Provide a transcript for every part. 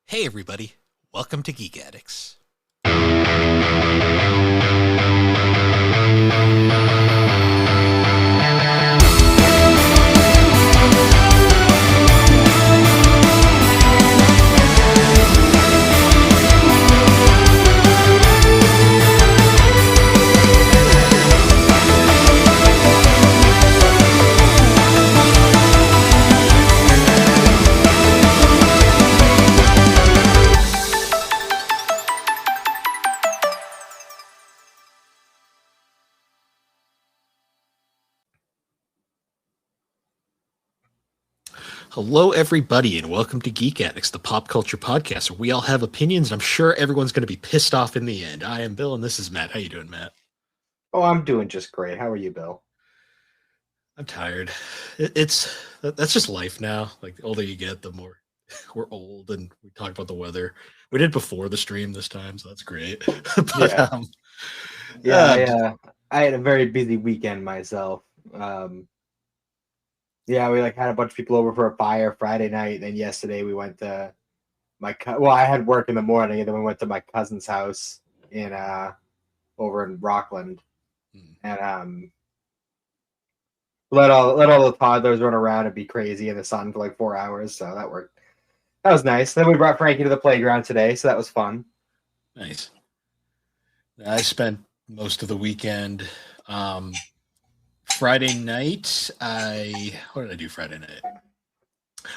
Hey everybody, welcome to Geek Addicts. Hello everybody and welcome to Geek Addicts, the pop culture podcast where we all have opinions and I'm sure everyone's going to be pissed off in the end. I am Bill and this is Matt. How you doing, Matt? Oh, I'm doing just great. How are you, Bill? I'm tired. That's just life now. Like the older you get, the more we're old and we talk about the weather. We did before the stream this time, so that's great. but Yeah, yeah. uh, I had a very busy weekend myself. Um, yeah, we like had a bunch of people over for a fire Friday night. Then yesterday we went to well, I had work in the morning, and then we went to my cousin's house in over in Rockland, and let all the toddlers run around and be crazy in the sun for like 4 hours. So that worked. That was nice. Then we brought Frankie to the playground today, so that was fun. nice. I spent most of the weekend. Friday night, what did I do Friday night?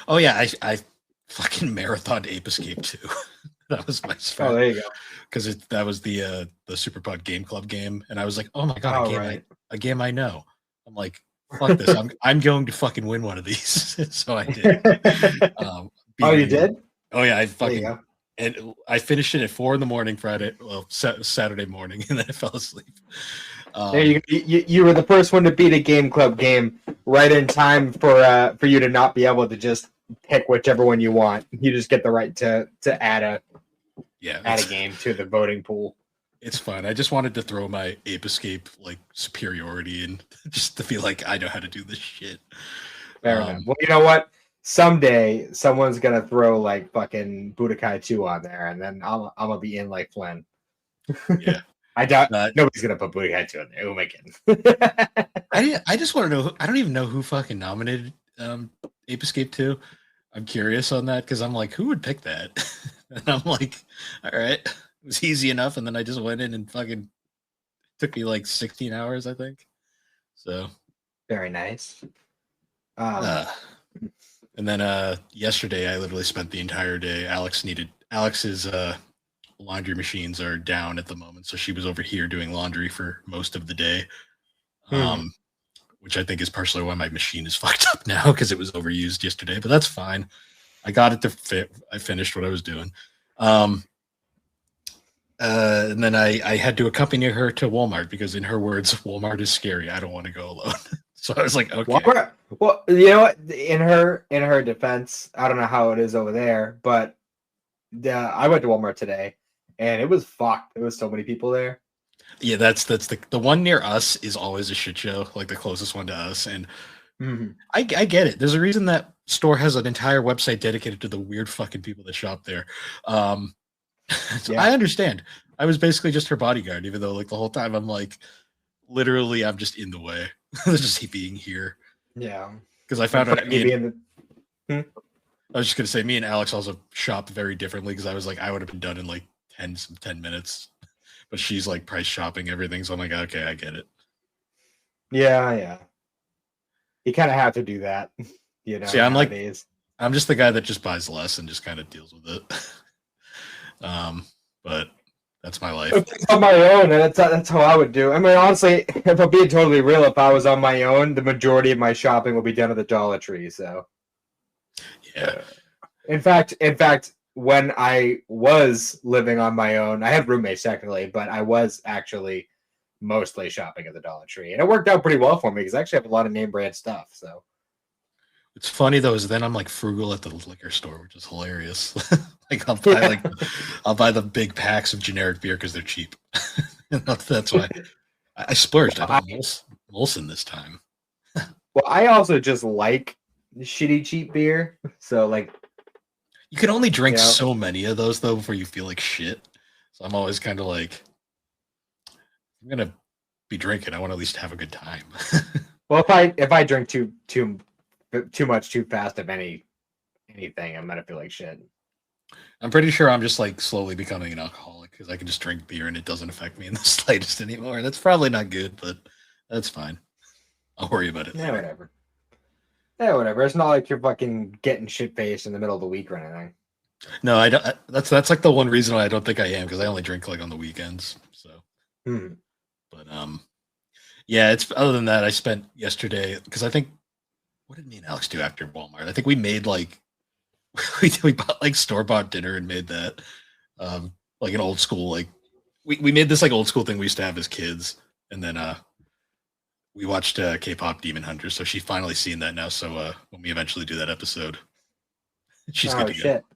Oh yeah, I fucking marathoned Ape Escape 2. That was my Oh, there you go. because that was the Super Pod Game Club game, and I was like, oh my god, Right. a game I know. I'm like, fuck this, I'm going to fucking win one of these. So I did. Oh, you did? Oh yeah, There you go. and I finished it at 4 a.m. Friday, well, Saturday morning, and then I fell asleep. There you were the first one to beat a game club game right in time for you to not be able to just pick whichever one you want. You just get the right to add a game to the voting pool. It's fun. I just wanted to throw my Ape Escape like superiority and just to feel like I know how to do this shit. Fair enough. Well, you know what? Someday someone's gonna throw like fucking Budokai 2 on there, and then I'm gonna be in like Flynn. Yeah. I doubt nobody's gonna put Budokai 2 on there. Who am I kidding? I just want to know. I don't even know who fucking nominated Ape Escape 2. I'm curious on that because I'm like, who would pick that? And I'm like, all right, it was easy enough. And then I just went in and fucking took me like 16 hours, I think. So Very nice. And then yesterday I literally spent the entire day. Alex's laundry machines are down at the moment, so she was over here doing laundry for most of the day. Which I think is partially why my machine is fucked up now because it was overused yesterday, but that's fine. I got it to fit. I finished what I was doing. And then I had to accompany her to Walmart because in her words, Walmart is scary. I don't want to go alone. So I was like, okay. Walmart, well, you know what? In her defense, I don't know how it is over there, but I went to Walmart today, and it was fucked. There was so many people there. Yeah, that's the one near us is always a shit show, like the closest one to us. And I get it. There's a reason that store has an entire website dedicated to the weird fucking people that shop there. So I understand. I was basically just her bodyguard, even though like the whole time I'm like, literally, I'm just in the way. Just being here. Yeah. Because I found out. I was just gonna say, me and Alex also shop very differently because I was like, I would have been done in like 10 minutes, but she's like price shopping everything. So I'm like, okay, I get it. Yeah. You kind of have to do that, you know. See, nowadays. I'm just the guy that just buys less and just kind of deals with it. But that's my life. On my own, and that's how I would do. I mean, honestly, if I'm being totally real, if I was on my own, the majority of my shopping will be done at the Dollar Tree. So, yeah. In fact, when I was living on my own, I had roommates technically, but I was actually mostly shopping at the Dollar Tree, and it worked out pretty well for me because I actually have a lot of name brand stuff. So. It's funny though, is then I'm like frugal at the liquor store, which is hilarious. Like I'll buy the big packs of generic beer because they're cheap. That's why I splurged. I bought Molson this time. Well, I also just like shitty cheap beer. So like, You can only drink so many of those though before you feel like shit. So I'm always kind of like, I'm gonna be drinking. I want to at least have a good time. Well, if I drink too much too fast of anything, I'm gonna feel like shit. I'm pretty sure I'm just like slowly becoming an alcoholic because I can just drink beer and it doesn't affect me in the slightest anymore. That's probably not good, but that's fine. I'll worry about it later. Whatever. Yeah, whatever. It's not like you're fucking getting shit faced in the middle of the week or anything. No, I don't. That's like the one reason why I don't think I am, because I only drink like on the weekends. So, but yeah. It's other than that, I spent yesterday because I think what did me and Alex do after Walmart? I think we made like we bought like store bought dinner and made that like an old school like we made this like old school thing we used to have as kids, and then we watched K-pop Demon Hunters, so she's finally seen that now. So when we eventually do that episode, she's good to shit. Go.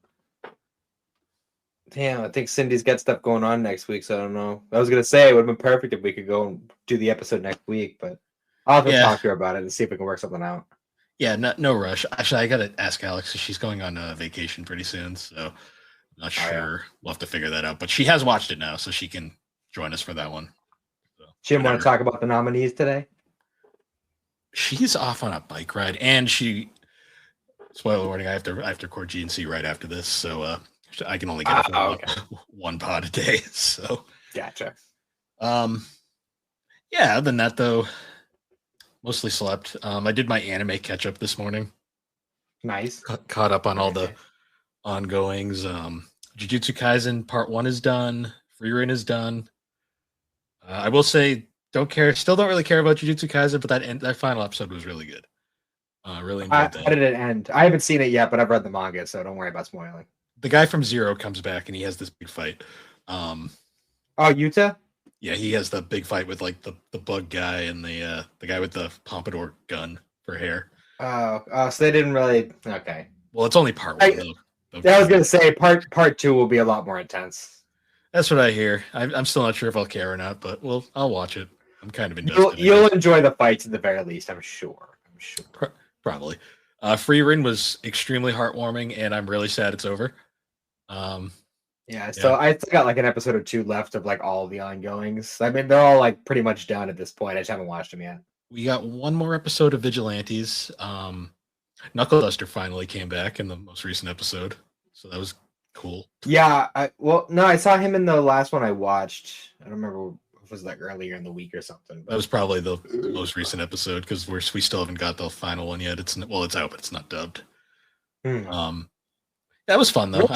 Damn, I think Cindy's got stuff going on next week, so I don't know. I was gonna say it would have been perfect if we could go and do the episode next week, but I'll have to talk to her about it and see if we can work something out. Yeah, no rush. Actually, I gotta ask Alex because she's going on vacation pretty soon, so I'm not sure. Yeah. We'll have to figure that out. But she has watched it now, so she can join us for that one. So, she didn't want to talk about the nominees today? She's off on a bike ride, and spoiler warning, I have to record GNC right after this, so I can only get one pod a day. So gotcha. Yeah, other than that though, mostly slept. I did my anime catch up this morning. Nice. Caught up on all the ongoings. Jujutsu Kaisen Part 1 is done. Frieren is done. I will say, still don't really care about Jujutsu Kaisen, but that final episode was really good. Really enjoyed that. How did it end? I haven't seen it yet, but I've read the manga, so don't worry about spoiling. The guy from Zero comes back and he has this big fight. Yuta? Yeah, he has the big fight with like the bug guy and the guy with the pompadour gun for hair. So they didn't really. Okay. Well, it's only part 1 though. I was gonna say part 2 will be a lot more intense. That's what I hear. I'm still not sure if I'll care or not, but I'll watch it. I'm kind of invested. You'll enjoy the fights at the very least, I'm sure. Probably. Frieren was extremely heartwarming, and I'm really sad it's over. Yeah, so I still got like an episode or 2 left of like all the ongoings. I mean, they're all like pretty much done at this point. I just haven't watched them yet. We got one more episode of Vigilantes. Knuckle Duster finally came back in the most recent episode, so that was cool. Yeah, I saw him in the last one I watched. I don't remember if it was like earlier in the week or something. But that was probably the most recent episode because we still haven't got the final one yet. It's out, but it's not dubbed. That was fun though.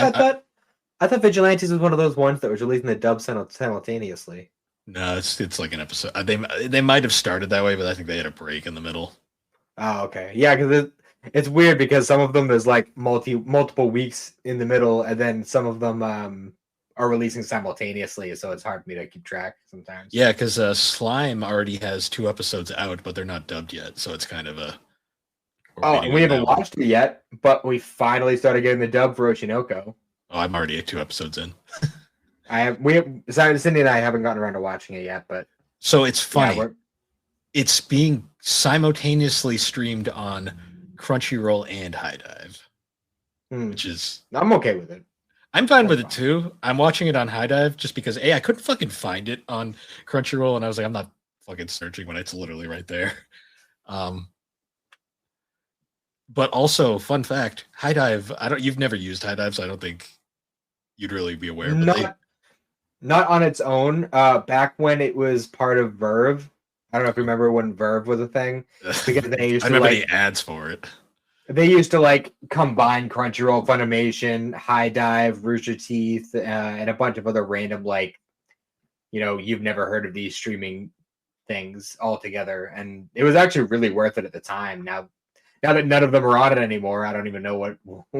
I thought Vigilantes was one of those ones that was releasing the dub simultaneously. No, it's like an episode. They might have started that way, but I think they had a break in the middle. Oh, okay. Yeah, because it's weird because some of them there's like multiple weeks in the middle, and then some of them are releasing simultaneously, so it's hard for me to keep track sometimes. Yeah, because Slime already has 2 episodes out, but they're not dubbed yet, so it's kind of a. We haven't watched it yet, but we finally started getting the dub for Oshinoko. Oh, I'm already 2 episodes in. Cindy and I haven't gotten around to watching it yet, but so it's funny. Yeah, it's being simultaneously streamed on Crunchyroll and High Dive, which is I'm okay with it. I'm fine with it too. I'm watching it on High Dive just because I couldn't fucking find it on Crunchyroll, and I was like, I'm not fucking searching when it's literally right there. But also, fun fact, High Dive. You've never used High Dive, so I don't think you'd really be aware. Not on its own. Back when it was part of Verve, I don't know if you remember when Verve was a thing. Because they used I remember the ads for it. They used to like combine Crunchyroll, Funimation, High Dive, Rooster Teeth, and a bunch of other random you've never heard of these streaming things all together, and it was actually really worth it at the time. Now that none of them are on it anymore, I don't even know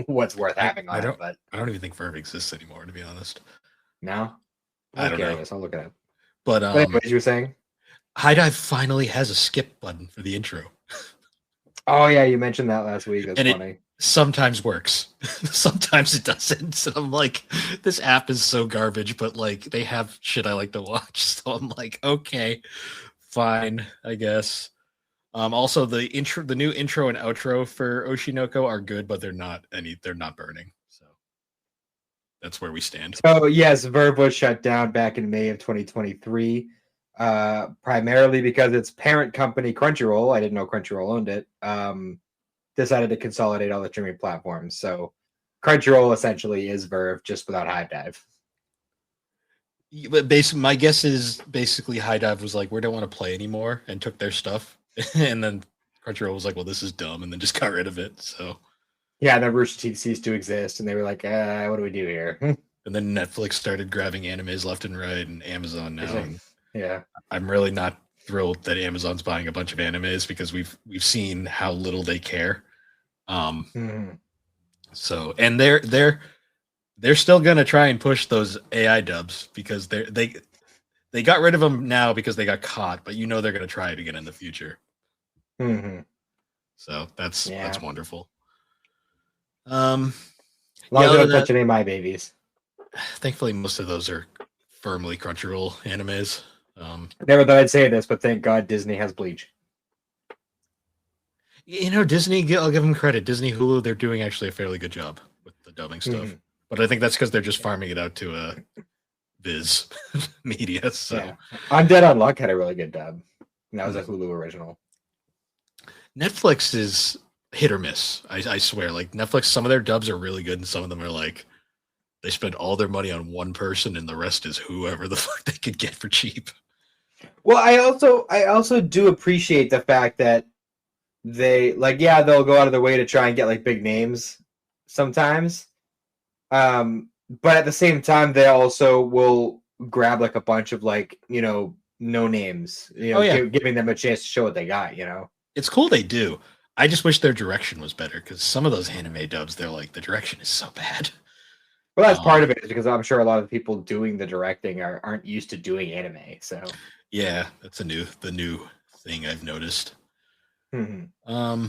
what's worth having on it. But I don't even think Verve exists anymore, to be honest. No, I don't know. I'll look it up. But anyways, you were saying High Dive finally has a skip button for the intro. Oh yeah, you mentioned that last week. That's funny. It sometimes works, sometimes it doesn't. So I'm like, this app is so garbage, but like they have shit I like to watch. So I'm like, okay, fine, I guess. Also the new intro and outro for Oshinoko are good, but they're not burning. So That's where we stand. So yes, Verve was shut down back in May of 2023, primarily because its parent company Crunchyroll, I didn't know Crunchyroll owned it, decided to consolidate all the streaming platforms. So Crunchyroll essentially is Verve, just without Hive Dive. But my guess is basically High Dive was like, we don't want to play anymore, and took their stuff, and then Crunchyroll was like, well, this is dumb, and then just got rid of it. So yeah, then Rooster Teeth ceased to exist, and they were like, what do we do here? And then Netflix started grabbing animes left and right, and Amazon now. And yeah, I'm really not thrilled that Amazon's buying a bunch of animes because we've seen how little they care. So, and they're still gonna try and push those AI dubs because they got rid of them now because they got caught, but they're gonna try it again in the future. So that's wonderful. As long as they don't touch any of my babies. Thankfully, most of those are firmly Crunchyroll animes. Never thought I'd say this, but thank God Disney has Bleach. Disney, I'll give them credit. Disney, Hulu, they're doing actually a fairly good job with the dubbing stuff. But I think that's because they're just farming it out to Viz Media. So yeah. Undead Unluck had a really good dub. And that was a Hulu original. Netflix is hit or miss. I swear. Like Netflix, some of their dubs are really good, and some of them are like they spend all their money on one person, and the rest is whoever the fuck they could get for cheap. Well, I also do appreciate the fact that they'll go out of their way to try and get like big names sometimes. But at the same time, they also will grab like a bunch of like, no names, giving them a chance to show what they got, It's cool they do. I just wish their direction was better because some of those anime dubs, they're like, the direction is so bad. Well, that's part of it because I'm sure a lot of the people doing the directing aren't used to doing anime. So yeah, that's the new thing I've noticed. Yeah.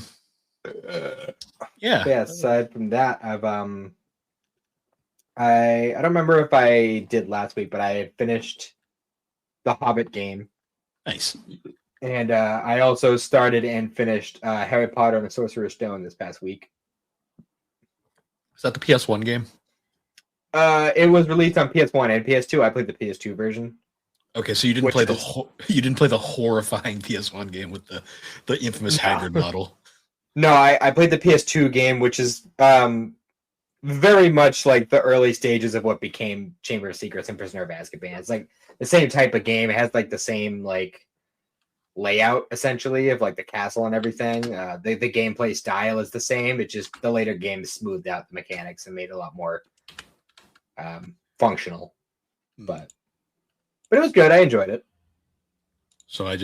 Aside from that, I've I don't remember if I did last week, but I finished the Hobbit game. Nice. And I also started and finished Harry Potter and the Sorcerer's Stone this past week. Is that the PS1 game? It was released on PS1 and PS2. I played the PS2 version. Okay, so you didn't play the horrifying PS1 game with the infamous Hagrid model. No, I played the PS2 game, which is very much like the early stages of what became Chamber of Secrets and Prisoner of Azkaban. It's like the same type of game. It has like the same like layout essentially of like the castle and everything. The gameplay style is the same. It's just the later games smoothed out the mechanics and made it a lot more functional. But it was good. I enjoyed it. So I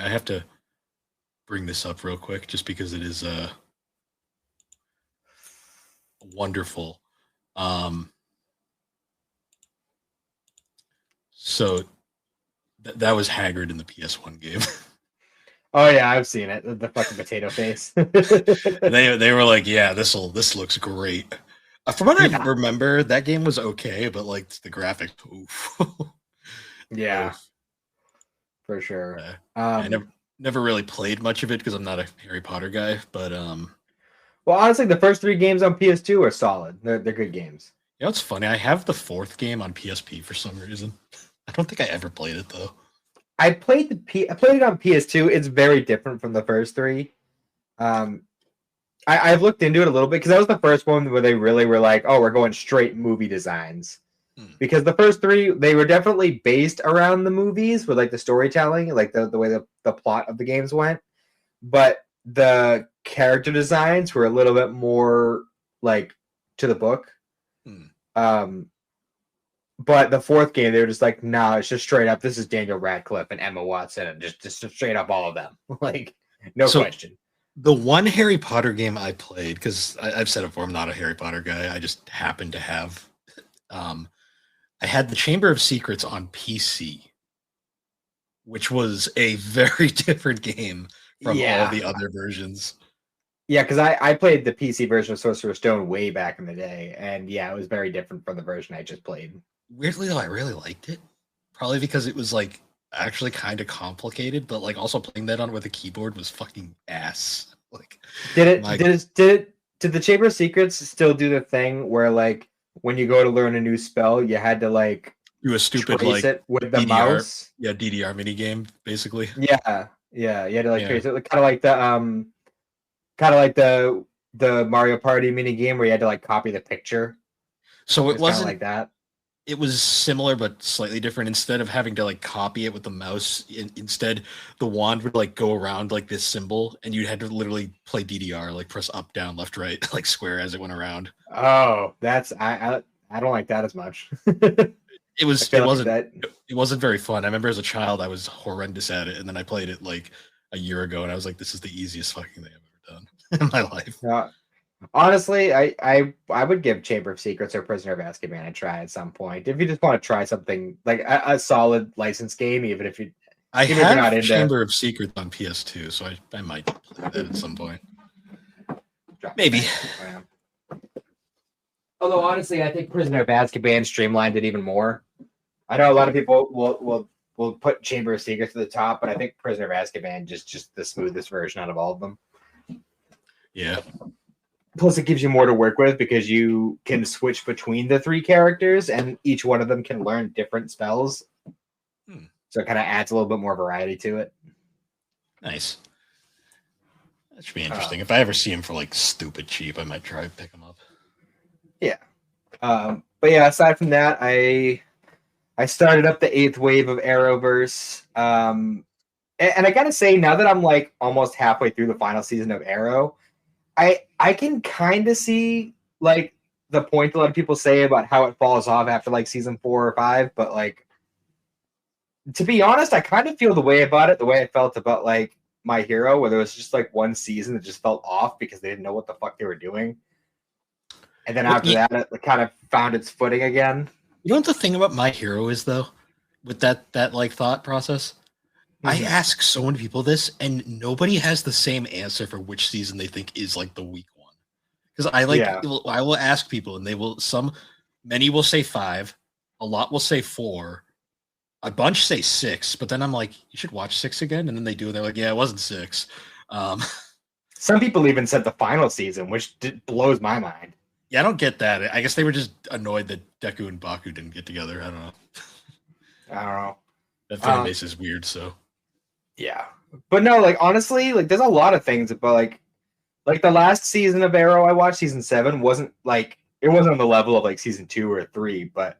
have to bring this up real quick just because it is wonderful. So that was Hagrid in the PS1 game. Oh yeah, I've seen it. The fucking potato face. They were like, yeah, this looks great. From what I remember, that game was okay, but like the graphics, oof. Yeah, for sure. I never really played much of it because I'm not a Harry Potter guy, but well, honestly, the first 3 games on PS2 are solid. They're good games. It's funny. I have the 4th game on PSP for some reason. I don't think I ever played it though. I played it on PS2. It's very different from the first 3. I've looked into it a little bit because that was the first one where they really were like, oh, we're going straight movie designs. Because the first 3, they were definitely based around the movies with like the storytelling, like the way the plot of the games went. But the character designs were a little bit more like to the book. But the 4th game, they were just like, no, it's just straight up. This is Daniel Radcliffe and Emma Watson, and just straight up all of them. Like, no question. The one Harry Potter game I played, because I've said it before, I'm not a Harry Potter guy. I just happen to have. I had the Chamber of Secrets on PC, which was a very different game from all the other versions. Yeah, because I played the PC version of Sorcerer's Stone way back in the day, and yeah, it was very different from the version I just played. Weirdly, though, I really liked it. Probably because it was like actually kind of complicated, but like also playing that on with a keyboard was fucking ass. Like, did the Chamber of Secrets still do the thing where like when you go to learn a new spell, you had to like do a stupid trace like it with the DDR, mouse. yeah, DDR mini game basically. Yeah, yeah, you had to like Yeah. trace it, kind of like the Mario Party mini game where you had to like copy the picture. So it It's kind of wasn't. like that. It was similar but slightly different. Instead of having to like copy it with the mouse, instead the wand would like go around like this symbol, and you had to literally play DDR, like press up, down, left, right, like square as it went around. Oh, that's I don't like that as much. It I was. It feel like wasn't. that. It wasn't very fun. I remember as a child, I was horrendous at it, and then I played it like a year ago, and I was like, "This is the easiest fucking thing I've ever done in my life." Honestly, I would give Chamber of Secrets or Prisoner of Azkaban a try at some point. If you just want to try something like a solid licensed game, even if I you're not have into Chamber of Secrets on PS2, so I might play that at some point. Maybe. Although honestly, I think Prisoner of Azkaban streamlined it even more. I know a lot of people will put Chamber of Secrets to the top, but I think Prisoner of Azkaban just the smoothest version out of all of them. Yeah. Plus, it gives you more to work with because you can switch between the three characters, and each one of them can learn different spells. So it kind of adds a little bit more variety to it. Nice. That should be interesting. If I ever see him for like stupid cheap, I might try to pick him up. Yeah. But yeah, aside from that, I started up the 8th wave of Arrowverse. And I gotta say, now that I'm like almost halfway through the final season of Arrow, I can kind of see like the point a lot of people say about how it falls off after like season 4 or 5, but like to be honest, I kind of feel the way about it, the way I felt about like My Hero, where there was just like one season that just felt off because they didn't know what the fuck they were doing. And then after that, it kind of found its footing again. You know what the thing about My Hero is though, with that like thought process? I ask so many people this, and nobody has the same answer for which season they think is like the weak one. Because I will ask people, and many will say 5, a lot will say 4, a bunch say 6, but then I'm like, you should watch 6 again, and then they do, and they're like, yeah, it wasn't 6. Some people even said the final season, which blows my mind. Yeah, I don't get that. I guess they were just annoyed that Deku and Baku didn't get together. I don't know. That fan base is weird, so. Yeah. But no, like honestly, like there's a lot of things about like the last season of Arrow I watched, season 7, wasn't on the level of like season 2 or 3, but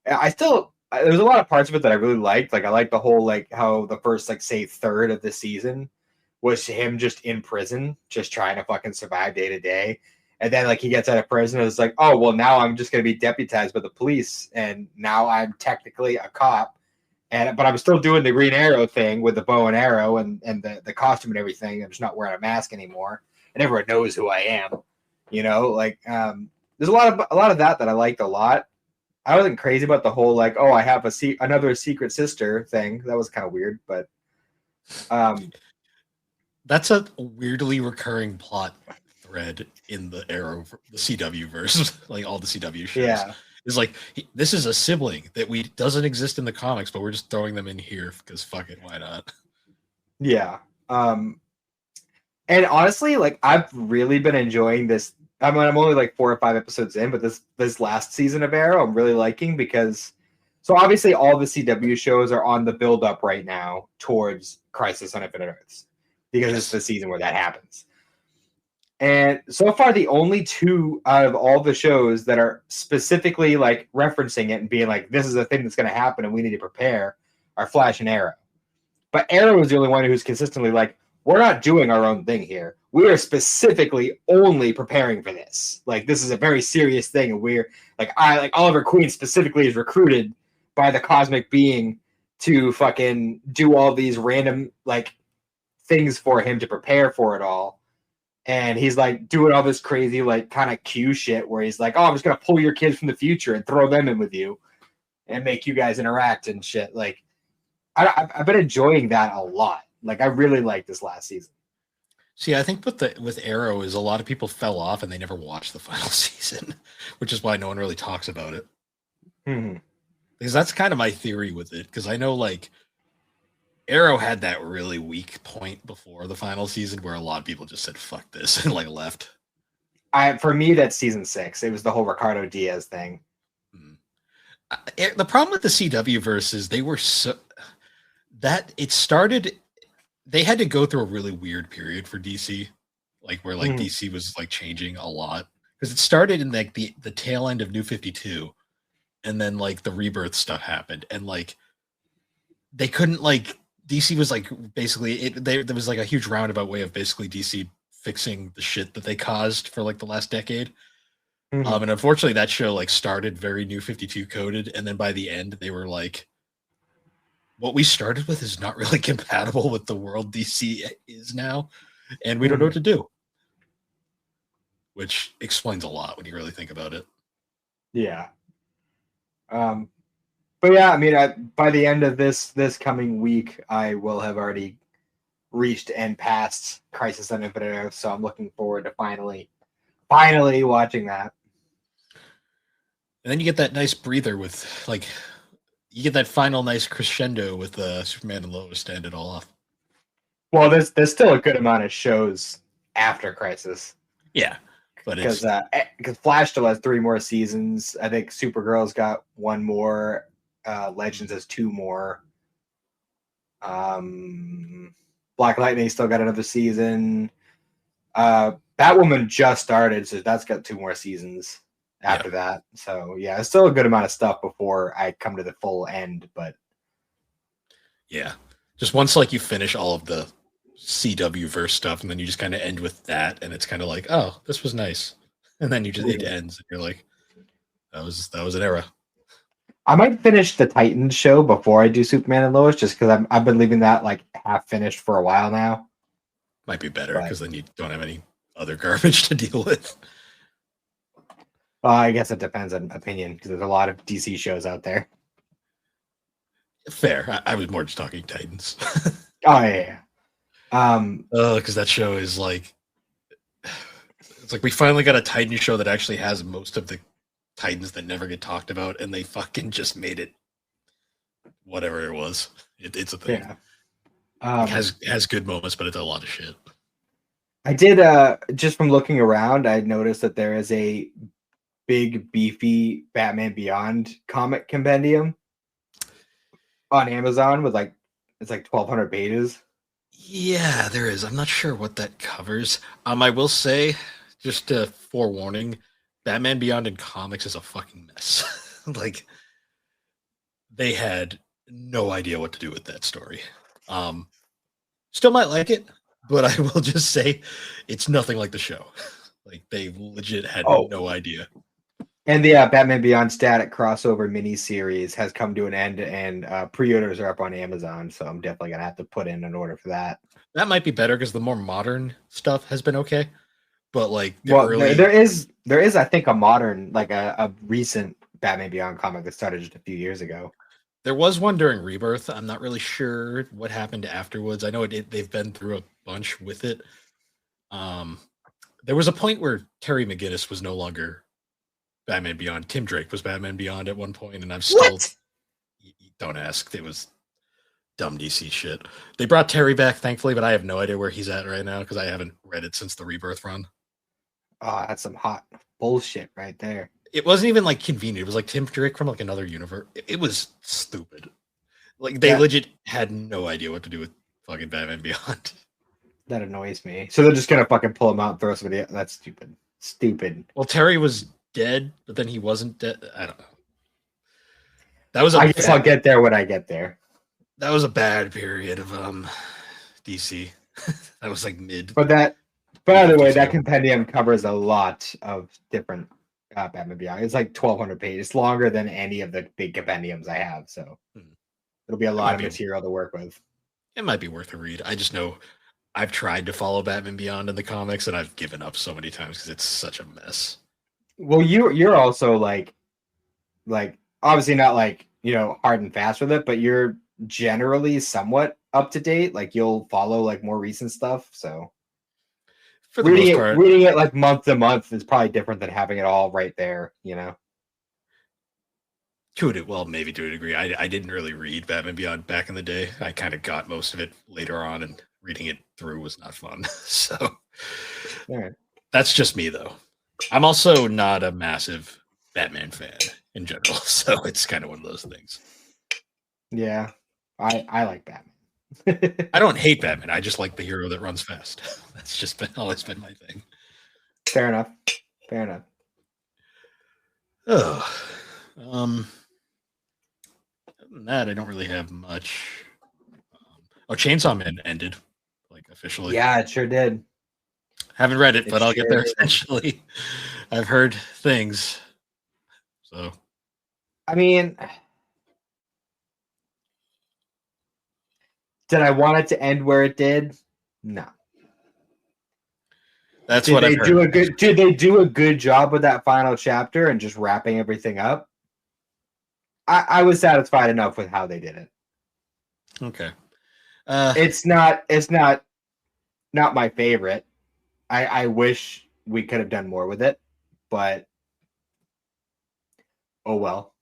there's a lot of parts of it that I really liked. Like I liked the whole like how the first like say third of the season was him just in prison, just trying to fucking survive day to day. And then like he gets out of prison and it's like, oh well, now I'm just gonna be deputized by the police, and now I'm technically a cop. But I'm still doing the Green Arrow thing with the bow and arrow and the costume and everything. I'm just not wearing a mask anymore, and everyone knows who I am. You know, like there's a lot of that I liked a lot. I wasn't crazy about the whole like, oh, I have another secret sister thing. That was kind of weird, but that's a weirdly recurring plot thread in the Arrow, the CW verse, like all the CW shows. Yeah. It's like, this is a sibling that doesn't exist in the comics, but we're just throwing them in here because fuck it, why not? Yeah. And honestly, like I've really been enjoying this. I mean, I'm only like 4 or 5 episodes in, but this last season of Arrow, I'm really liking because so obviously all the CW shows are on the build up right now towards Crisis on Infinite Earths because it's the season where that happens. And so far, the only 2 out of all the shows that are specifically like referencing it and being like, this is a thing that's going to happen and we need to prepare are Flash and Arrow. But Arrow is the only one who's consistently like, we're not doing our own thing here. We are specifically only preparing for this. Like, this is a very serious thing. And we're like, Oliver Queen specifically is recruited by the cosmic being to fucking do all these random like things for him to prepare for it all. And he's like doing all this crazy, like kind of Q shit where he's like, oh, I'm just going to pull your kids from the future and throw them in with you and make you guys interact and shit. Like, I've been enjoying that a lot. Like, I really liked this last season. See, I think with Arrow is a lot of people fell off and they never watched the final season, which is why no one really talks about it. Mm-hmm. Because that's kind of my theory with it. Because I know, like, Arrow had that really weak point before the final season where a lot of people just said, fuck this, and, like, left. For me, that's season 6. It was the whole Ricardo Diaz thing. The problem with the CW verse is they were so that it started. They had to go through a really weird period for DC, like where like DC was like changing a lot because it started in like the tail end of New 52, and then like the Rebirth stuff happened, and like they couldn't like DC was like basically there was like a huge roundabout way of basically DC fixing the shit that they caused for like the last decade. And unfortunately, that show like started very New 52 coded, and then by the end, they were like, "What we started with is not really compatible with the world DC is now, and we don't know what to do." Which explains a lot when you really think about it. Yeah. But yeah, I mean, by the end of this coming week, I will have already reached and passed Crisis on Infinite Earths, so I'm looking forward to finally watching that. And then you get that nice breather with like you get that final nice crescendo with Superman and Lois to end it all off. Well, there's still a good amount of shows after Crisis. Yeah, but because Flash still has 3 more seasons. I think Supergirl's got 1 more. Legends has 2 more. Black Lightning still got another season. Batwoman just started, so that's got 2 more seasons after that. So yeah, it's still a good amount of stuff before I come to the full end. But yeah, just once like you finish all of the CW verse stuff, and then you just kind of end with that, and it's kind of like, oh, this was nice, and then it ends, and you're like, that was an era. I might finish the Titans show before I do Superman and Lois, just because I've been leaving that like half finished for a while now. Might be better because then you don't have any other garbage to deal with. I guess it depends on opinion because there's a lot of DC shows out there. Fair. I was more just talking Titans. Oh yeah. Because that show is like, it's like we finally got a Titan show that actually has most of the Titans that never get talked about, and they fucking just made it whatever it was. It's a thing. Yeah. It has good moments, but it's a lot of shit. I did just from looking around, I noticed that there is a big beefy Batman Beyond comic compendium on Amazon with like it's like 1,200 pages. Yeah, there is. I'm not sure what that covers. I will say, just a forewarning, Batman Beyond in comics is a fucking mess. Like, they had no idea what to do with that story. Still might like it, but I will just say it's nothing like the show. Like, they legit had no idea. And the Batman Beyond static crossover miniseries has come to an end, and pre-orders are up on Amazon, so I'm definitely gonna have to put in an order for that. That might be better because the more modern stuff has been okay, but like there is I think a modern like a recent Batman Beyond comic that started just a few years ago. There was one during Rebirth. I'm not really sure what happened afterwards. I know they've been through a bunch with it. There was a point where Terry McGinnis was no longer Batman Beyond. Tim Drake was Batman Beyond at one point, and I'm still don't ask. It was dumb DC shit. They brought Terry back, thankfully, but I have no idea where he's at right now because I haven't read it since the Rebirth run. Oh, that's some hot bullshit right there. It wasn't even like convenient. It was like Tim Drake from like another universe. It was stupid. Like they legit had no idea what to do with fucking Batman Beyond. That annoys me. So they're just gonna fucking pull him out and throw somebody. That's stupid. Stupid. Well, Terry was dead, but then he wasn't dead. I don't know. That was. I guess I'll get there when I get there. That was a bad period of DC. That was like mid. But by the way, that compendium covers a lot of different Batman Beyond. It's like 1,200 pages. It's longer than any of the big compendiums I have, so it'll be a lot of material to work with. It might be worth a read. I just know I've tried to follow Batman Beyond in the comics, and I've given up so many times because it's such a mess. Well, you're also like obviously not like hard and fast with it, but you're generally somewhat up to date. Like you'll follow like more recent stuff, so. For the most part, reading it like month to month is probably different than having it all right there, Well, maybe to a degree. I didn't really read Batman Beyond back in the day. I kind of got most of it later on, and reading it through was not fun. So that's just me, though. I'm also not a massive Batman fan in general, so it's kind of one of those things. Yeah, I like Batman. I don't hate Batman. I just like the hero that runs fast. That's just always been my thing. Fair enough. Fair enough. Oh, other than that, I don't really have much. Chainsaw Man ended, like officially. Yeah, it sure did. Haven't read it, but I'll get there did. eventually. I've heard things. So, I mean, did I want it to end where it did? No. That's what I've heard. Did they do a good job with that final chapter and just wrapping everything up? I was satisfied enough with how they did it. Okay. It's not my favorite. I wish we could have done more with it, but oh well.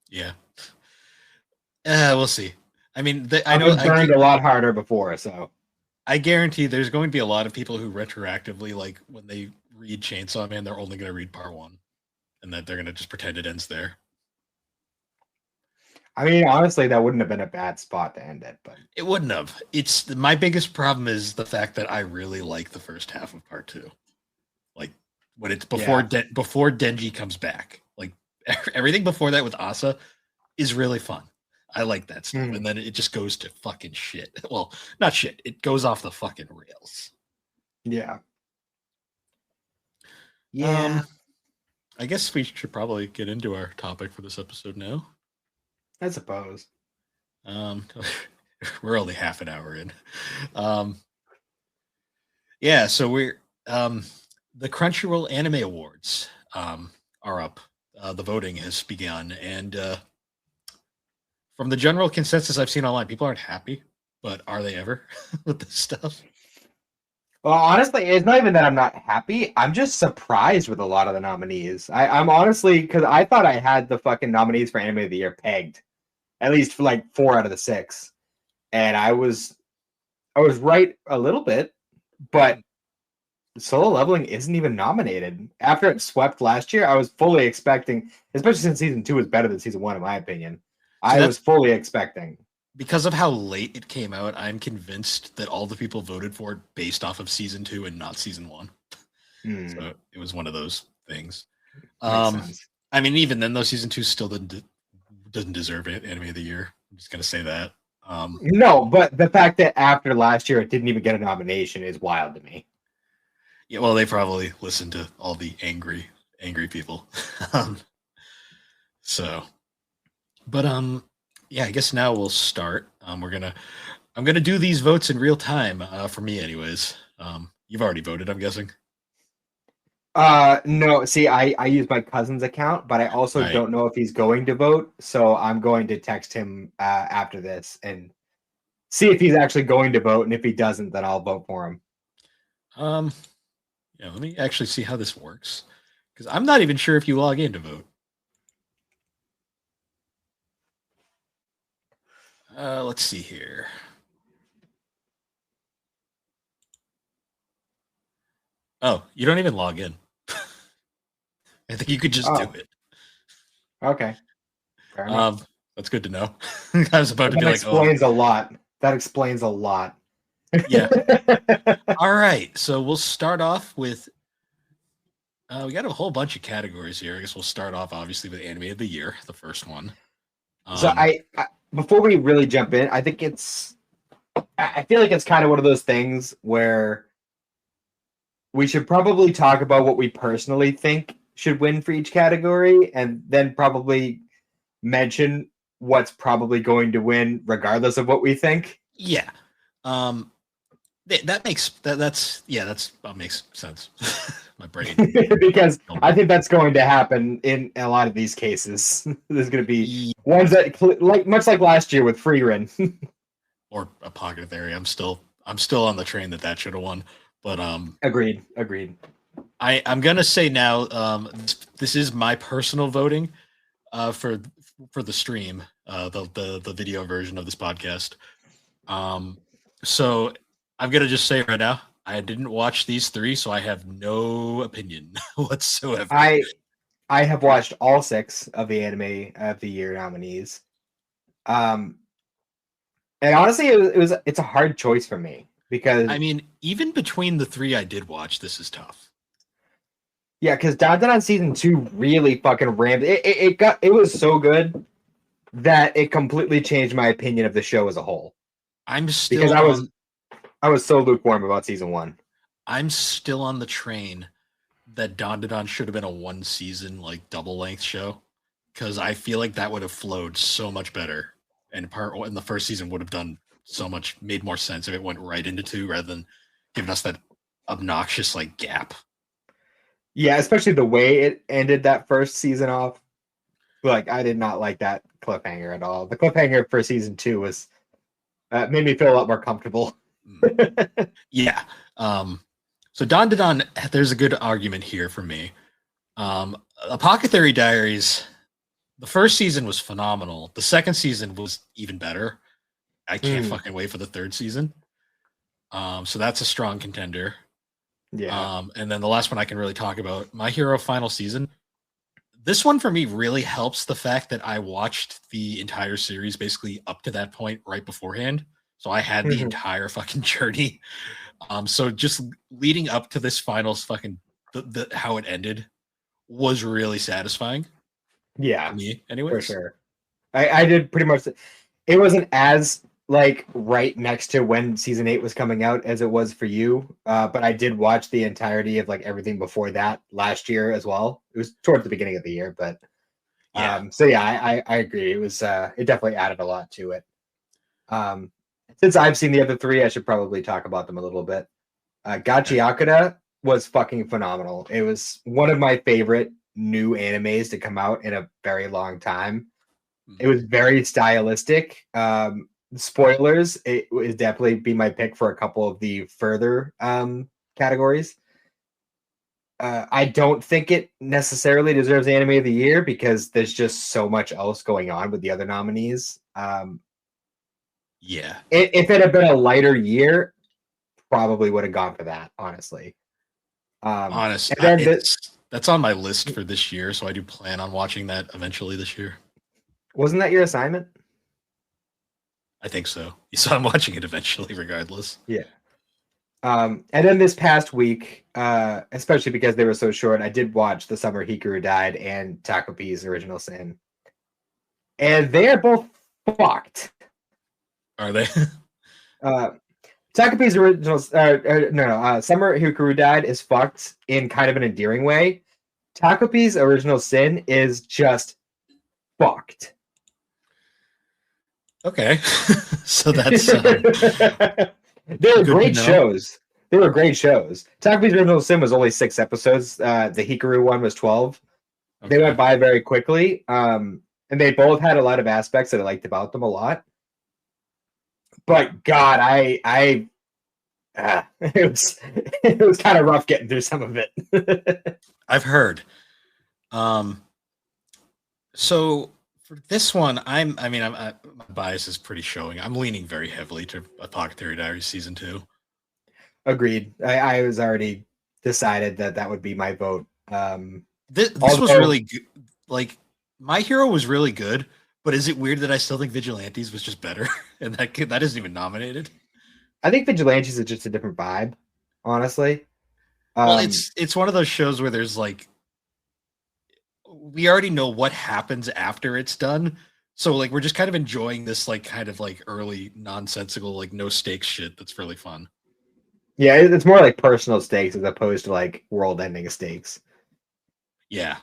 Yeah. We'll see. I mean, I know I burned a lot harder before, so I guarantee there's going to be a lot of people who retroactively, like when they read Chainsaw Man, they're only going to read part 1, and that they're going to just pretend it ends there. I mean, honestly, that wouldn't have been a bad spot to end it, but it wouldn't have. It's my biggest problem is the fact that I really like the first half of part 2, like when it's before before Denji comes back. Like everything before that with Asa is really fun. I like that stuff, and then it just goes to fucking shit. Well, not shit. It goes off the fucking rails. Yeah. I guess we should probably get into our topic for this episode now. I suppose. We're only half an hour in. Yeah, so we're the Crunchyroll Anime Awards are up. The voting has begun, and from the general consensus I've seen online, people aren't happy, but are they ever with this stuff? Well, honestly, it's not even that I'm not happy. I'm just surprised with a lot of the nominees. I'm honestly, because I thought I had the fucking nominees for Anime of the Year pegged, at least for like 4 out of the 6, and I was right a little bit, but Solo Leveling isn't even nominated. After it swept last year, I was fully expecting, especially since season 2 was better than season 1, in my opinion. So I was fully expecting. Because of how late it came out, I'm convinced that all the people voted for it based off of season 2 and not season 1. So it was one of those things. I mean, even then, though, season 2 still doesn't deserve it, Anime of the Year. I'm just gonna say that. No, but the fact that after last year it didn't even get a nomination is wild to me. Yeah, well, they probably listened to all the angry people. So, but yeah, I guess now we'll start. I'm gonna do these votes in real time for me, anyways. You've already voted, I'm guessing. No, see, I use my cousin's account, but I also don't know if he's going to vote, so I'm going to text him after this and see if he's actually going to vote, and if he doesn't, then I'll vote for him. Yeah, let me actually see how this works, because I'm not even sure if you log in to vote. Let's see here. Oh, you don't even log in. I think you could just do it. Okay. Fair enough. That's good to know. I was about to be like, explains a lot. That explains a lot. Yeah. All right. So we'll start off with we got a whole bunch of categories here. I guess we'll start off obviously with Anime of the Year, the first one. So I before we really jump in, I think I feel like it's kind of one of those things where we should probably talk about what we personally think should win for each category, and then probably mention what's probably going to win regardless of what we think. Yeah. That makes sense. My brain. Because I think that's going to happen in a lot of these cases. There's going to be ones that, much like last year with Freerin. Or a Pocket Theory. I'm still on the train that should have won. But agreed. I'm gonna say now, this is my personal voting for the stream, the video version of this podcast. So I'm gonna just say right now, I didn't watch these three, so I have no opinion whatsoever. I have watched all 6 of the Anime of the Year nominees. And honestly, it's a hard choice for me because I mean, even between the 3 I did watch, this is tough. yeah, because Dandadan season 2 really fucking rammed. It was so good that it completely changed my opinion of the show as a whole. I'm Because still I was so lukewarm about season 1. I'm still on the train that Dandadan should have been a 1-season like double length show, because I feel like that would have flowed so much better, and the first season would have done so much, made more sense if it went right into 2 rather than giving us that obnoxious like gap. Yeah, especially the way it ended that first season off. Like, I did not like that cliffhanger at all. The cliffhanger for season 2 was made me feel a lot more comfortable. Yeah. So Dandadan, there's a good argument here for me. Apothecary Diaries, the first season was phenomenal. The second season was even better. I can't fucking wait for the third season. So that's a strong contender. Yeah. And then the last one I can really talk about, My Hero Final Season. This one for me really helps the fact that I watched the entire series basically up to that point right beforehand. So I had the entire fucking journey. So just leading up to this finals fucking how it ended was really satisfying. Yeah. For me, anyways. For sure. I did pretty much. It wasn't as like right next to when season 8 was coming out as it was for you, but I did watch the entirety of like everything before that last year as well. It was towards the beginning of the year, but so yeah, I agree. It was it definitely added a lot to it. Since I've seen the other 3, I should probably talk about them a little bit. Gachi Akira was fucking phenomenal. It was one of my favorite new animes to come out in a very long time. It was very stylistic. Spoilers, it would definitely be my pick for a couple of the further categories. I don't think it necessarily deserves Anime of the Year because there's just so much else going on with the other nominees. Yeah. If it had been a lighter year, probably would have gone for that, honestly. Honestly, that's on my list for this year, so I do plan on watching that eventually this year. Wasn't that your assignment? I think so. So I'm watching it eventually, regardless. Yeah. And then this past week, especially because they were so short, I did watch The Summer Hikaru Died and Takopi's Original Sin. And they're both fucked. Are they? Takopi's Original Summer Hikaru Died is fucked in kind of an endearing way. Takopi's Original Sin is just fucked. Okay. So that's they were great shows. They were great shows. Takopi's Original Sin was only 6 episodes. The Hikaru one was 12. Okay. They went by very quickly. And they both had a lot of aspects that I liked about them a lot. But God, it was kind of rough getting through some of it. I've heard. So for this one, my bias is pretty showing. I'm leaning very heavily to Apothecary Diaries season 2. Agreed. I was already decided that would be my vote. This was really good. Like, My Hero was really good, but is it weird that I still think Vigilantes was just better, and that isn't even nominated? I think Vigilantes is just a different vibe, honestly. Well, it's one of those shows where there's like, we already know what happens after it's done, so like we're just kind of enjoying this like kind of like early nonsensical like no stakes shit that's really fun. Yeah, it's more like personal stakes as opposed to like world-ending stakes. Yeah.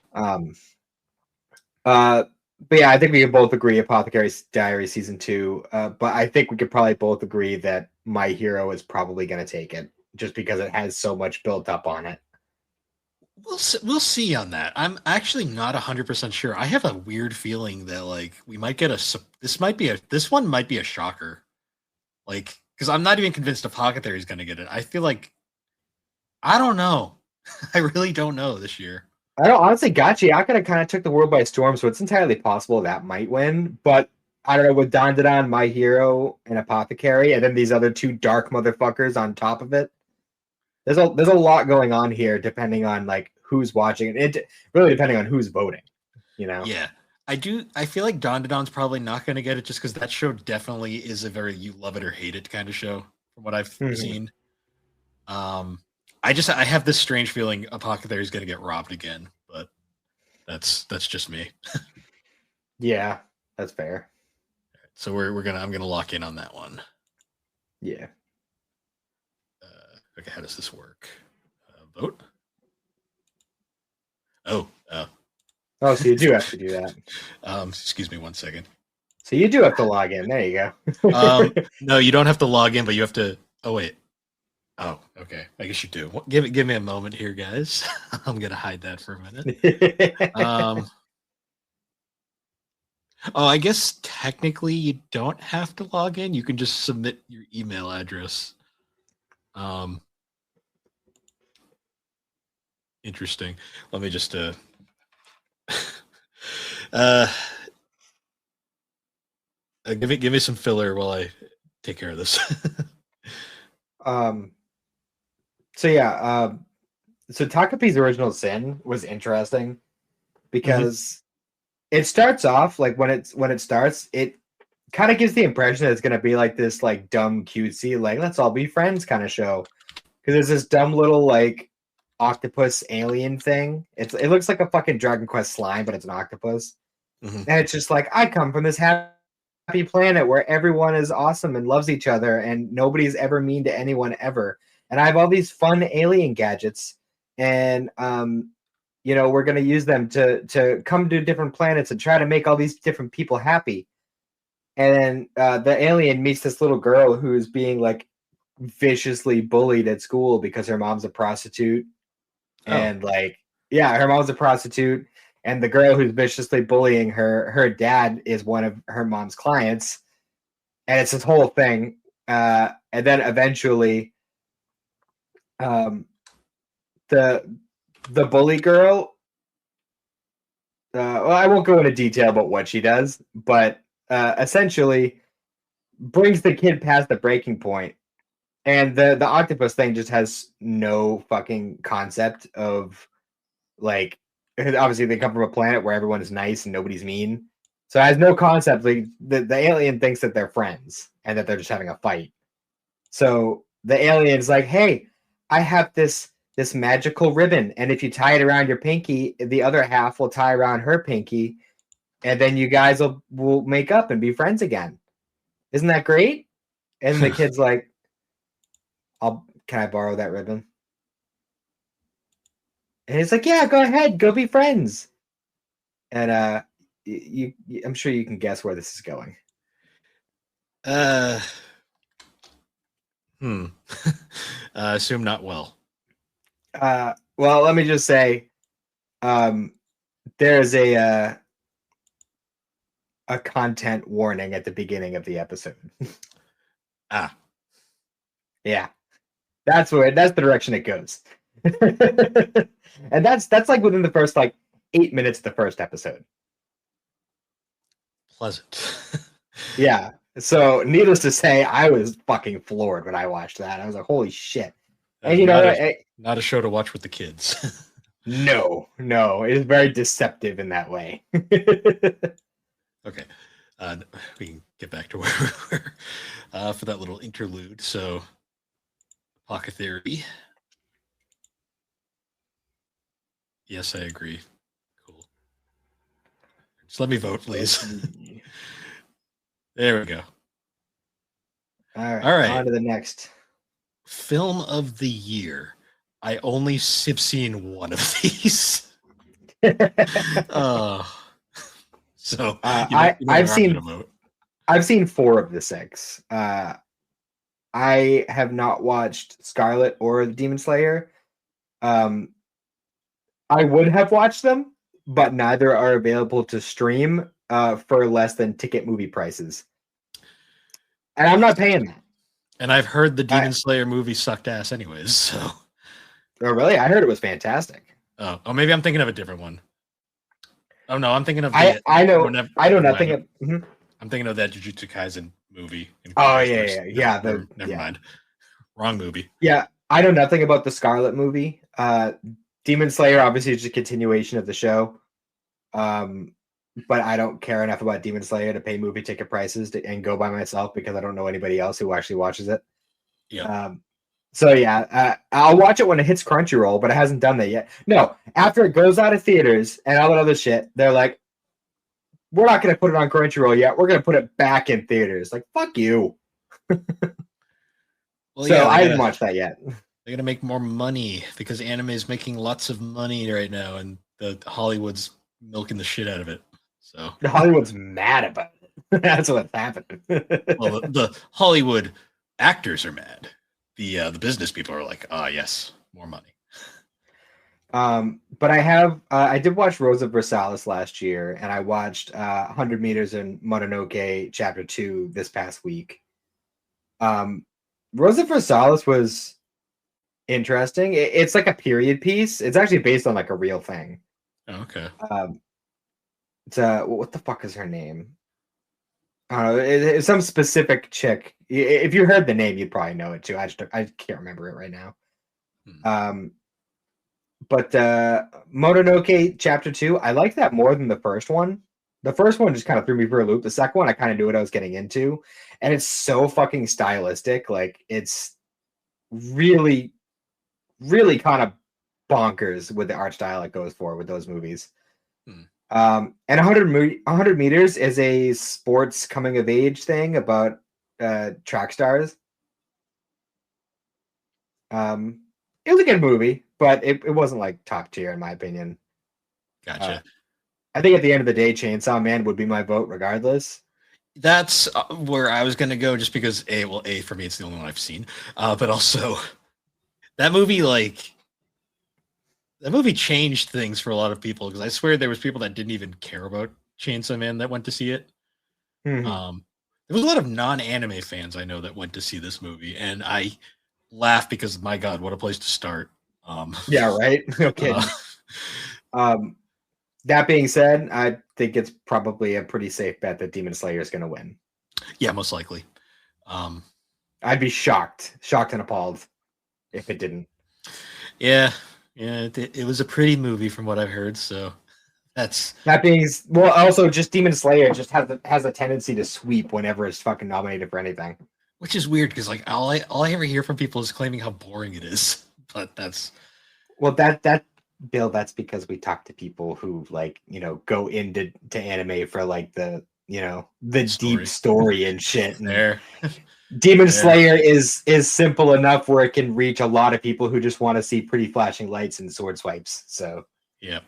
But yeah, I think we can both agree Apothecary Diaries season 2. But I think we could probably both agree that My Hero is probably going to take it just because it has so much built up on it. We'll see on that. I'm actually not 100% sure. I have a weird feeling that like we might get this one might be a shocker. Like, because I'm not even convinced Apothecary is going to get it. I feel like, I don't know. I really don't know this year. I don't honestly. Gachi Akira kind of took the world by storm, so it's entirely possible that might win. But I don't know, with Dandadan, My Hero, and Apothecary, and then these other 2 dark motherfuckers on top of it. there's a lot going on here, depending on like who's watching it. It really depending on who's voting. You know. Yeah. I feel like Don Don's probably not going to get it just because that show definitely is a very you love it or hate it kind of show from what I've seen. I have this strange feeling Apothecary is going to get robbed again, but that's just me. Yeah, that's fair. So I'm gonna lock in on that one. Yeah. Okay, how does this work? Vote. Oh, so you do have to do that. Excuse me 1 second. So you do have to log in. There you go. No, you don't have to log in, but you have to. Oh wait. Oh, okay. I guess you do. Give me a moment here, guys. I'm gonna hide that for a minute. Oh, I guess technically you don't have to log in. You can just submit your email address. Interesting. Let me just give me some filler while I take care of this. So Takapi's Original Sin was interesting because it starts off like when it starts, it kind of gives the impression that it's gonna be like this like dumb cutesy like let's all be friends kind of show, because there's this dumb little like octopus alien thing. It looks like a fucking Dragon Quest slime, but it's an octopus. And it's just like, I come from this happy planet where everyone is awesome and loves each other and nobody's ever mean to anyone ever, and I have all these fun alien gadgets, and we're going to use them to come to different planets and try to make all these different people happy. And then the alien meets this little girl who's being like viciously bullied at school because her mom's a prostitute. And her mom's a prostitute, and the girl who's viciously bullying her dad is one of her mom's clients, and it's this whole thing. And then eventually, the bully girl. I won't go into detail about what she does, but essentially brings the kid past the breaking point. And the octopus thing just has no fucking concept of like, obviously they come from a planet where everyone is nice and nobody's mean. So it has no concept. Like the alien thinks that they're friends and that they're just having a fight. So the alien's like, hey, I have this magical ribbon, and if you tie it around your pinky, the other half will tie around her pinky, and then you guys will make up and be friends again. Isn't that great? And the kid's like, can I borrow that ribbon? And he's like, yeah, go ahead, go be friends. And I'm sure you can guess where this is going. Assume not well. Well, let me just say, there's a content warning at the beginning of the episode. Yeah. That's the direction it goes. And that's like within the first like 8 minutes of the first episode. Pleasant. Yeah. So needless to say, I was fucking floored when I watched that. I was like, holy shit. And not a show to watch with the kids. No, it is very deceptive in that way. Okay. We can get back to where we were for that little interlude. So Apothecary. Yes, I agree. Cool. Just let me vote, please. There we go. All right. On to the next. Film of the year. I only have seen one of these. So I've seen 4 of the 6. I have not watched Scarlet or Demon Slayer. I would have watched them, but neither are available to stream for less than ticket movie prices. And I'm not paying that. And I've heard the Demon Slayer movie sucked ass anyways, so. Oh, really? I heard it was fantastic. Oh, maybe I'm thinking of a different one. Oh, no, I'm thinking of I know nothing of... I'm thinking of that Jujutsu Kaisen movie. Oh, yeah. Never mind. Wrong movie. Yeah, I know nothing about the Scarlet movie. Demon Slayer obviously is just a continuation of the show. But I don't care enough about Demon Slayer to pay movie ticket prices and go by myself because I don't know anybody else who actually watches it. Yeah. So yeah, I'll watch it when it hits Crunchyroll, but it hasn't done that yet. No, after it goes out of theaters and all that other shit, they're like, we're not going to put it on Crunchyroll yet. We're going to put it back in theaters. Like, fuck you. Well, so yeah, I didn't watch that yet. They're gonna make more money because anime is making lots of money right now, and the Hollywood's milking the shit out of it. So Hollywood's mad about it. That's what's happening. well, the Hollywood actors are mad. The business people are like, yes, more money. But I did watch Rosa Versailles last year, and I watched 100 Meters in Mononoke Chapter 2 this past week. Rosa Versailles was interesting. It's like a period piece. It's actually based on like a real thing. Oh, okay. It's what the fuck is her name? I don't know. It's some specific chick. If you heard the name, you'd probably know it too. I can't remember it right now. But Mononoke Chapter 2, I like that more than the first one. The first one just kind of threw me for a loop. The second one, I kind of knew what I was getting into. And it's so fucking stylistic. Like, it's really, really kind of bonkers with the art style it goes for with those movies. And 100 Meters is a sports coming of age thing about track stars. It was a good movie, but it wasn't like top tier in my opinion. Gotcha. I think at the end of the day, Chainsaw Man would be my vote regardless. That's where I was going to go just because A, for me, it's the only one I've seen. But also that movie changed things for a lot of people because I swear there was people that didn't even care about Chainsaw Man that went to see it. Mm-hmm. There was a lot of non-anime fans I know that went to see this movie, and I laugh because my God, what a place to start. Yeah, right. No kidding. That being said, I think it's probably a pretty safe bet that Demon Slayer is going to win. Yeah, most likely. I'd be shocked and appalled if it didn't. Yeah, it was a pretty movie from what I've heard. So that being also just Demon Slayer just has a tendency to sweep whenever it's fucking nominated for anything. Which is weird because like all I ever hear from people is claiming how boring it is. But that's Bill, that's because we talk to people who go into anime for like the deep story and shit. And Demon Slayer is simple enough where it can reach a lot of people who just want to see pretty flashing lights and sword swipes. So yeah,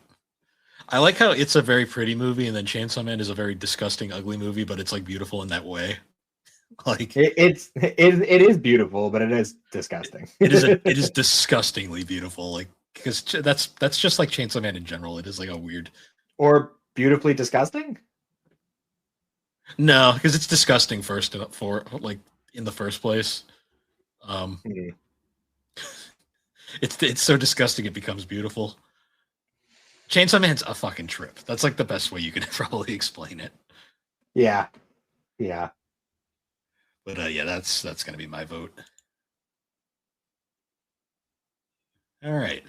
I like how it's a very pretty movie, and then Chainsaw Man is a very disgusting, ugly movie, but it's like beautiful in that way. Like it is beautiful, but it is disgusting. it is disgustingly beautiful. Like because that's just like Chainsaw Man in general. It is like a weird or beautifully disgusting. No, because it's disgusting first for like in the first place. It's so disgusting it becomes beautiful. Chainsaw Man's a fucking trip. That's like the best way you could probably explain it. Yeah. But yeah, that's gonna be my vote. All right.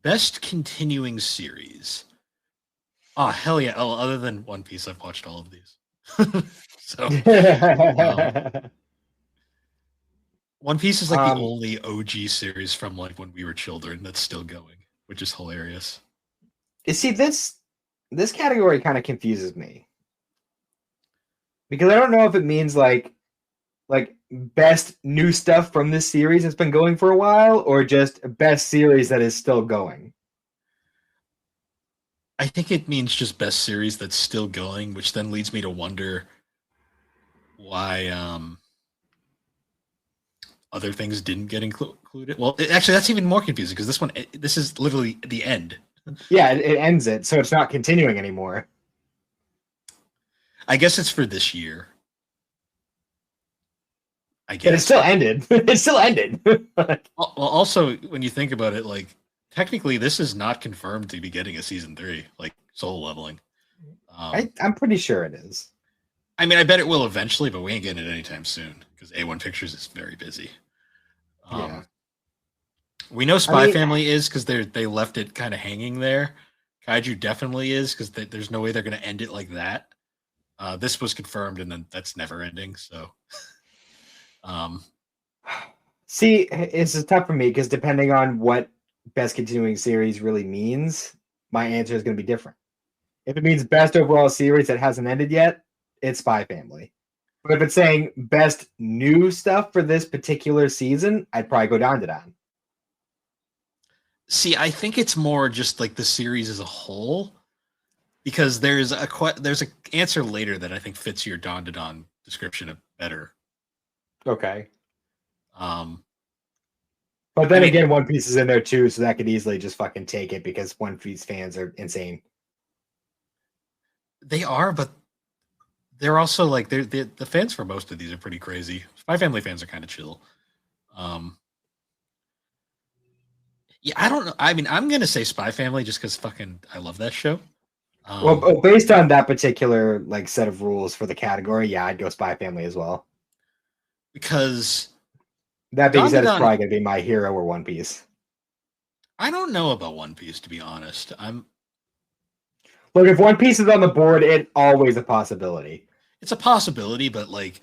Best continuing series. Oh hell yeah! Oh, other than One Piece, I've watched all of these. So One Piece is like the only OG series from like when we were children that's still going, which is hilarious. You see, this category kind of confuses me because I don't know if it means like best new stuff from this series that's been going for a while or just best series that is still going. I think it means just best series that's still going, which then leads me to wonder why other things didn't get included. Well, actually, that's even more confusing because this is literally the end. Yeah, it ends it, so it's not continuing anymore. I guess it's for this year. I guess. But it still ended. It still ended. Well, also, when you think about it, like, technically, this is not confirmed to be getting a season 3, like Soul Leveling. I'm pretty sure it is. I mean, I bet it will eventually, but we ain't getting it anytime soon because A1 Pictures is very busy. Yeah. We know Spy Family is because they left it kind of hanging there. Kaiju definitely is because there's no way they're going to end it like that. This was confirmed, and then that's never ending. So, see, it's tough for me because depending on what best continuing series really means, my answer is going to be different. If it means best overall series that hasn't ended yet, it's Spy Family. But if it's saying best new stuff for this particular season, I'd probably go Dandadan. See, I think it's more just like the series as a whole, because there's an answer later that I think fits your Dandadan description better. Okay. But then again, One Piece is in there too, so that could easily just fucking take it because One Piece fans are insane. They are, but they're also like the fans for most of these are pretty crazy. Spy Family fans are kind of chill. Yeah, I don't know. I mean, I'm gonna say Spy Family just because fucking I love that show. Well, based on that particular like set of rules for the category, yeah, I'd go Spy Family as well. Because that being said, it's probably gonna be My Hero or One Piece. I don't know about One Piece, to be honest. Look, if One Piece is on the board, it's always a possibility. It's a possibility, but like,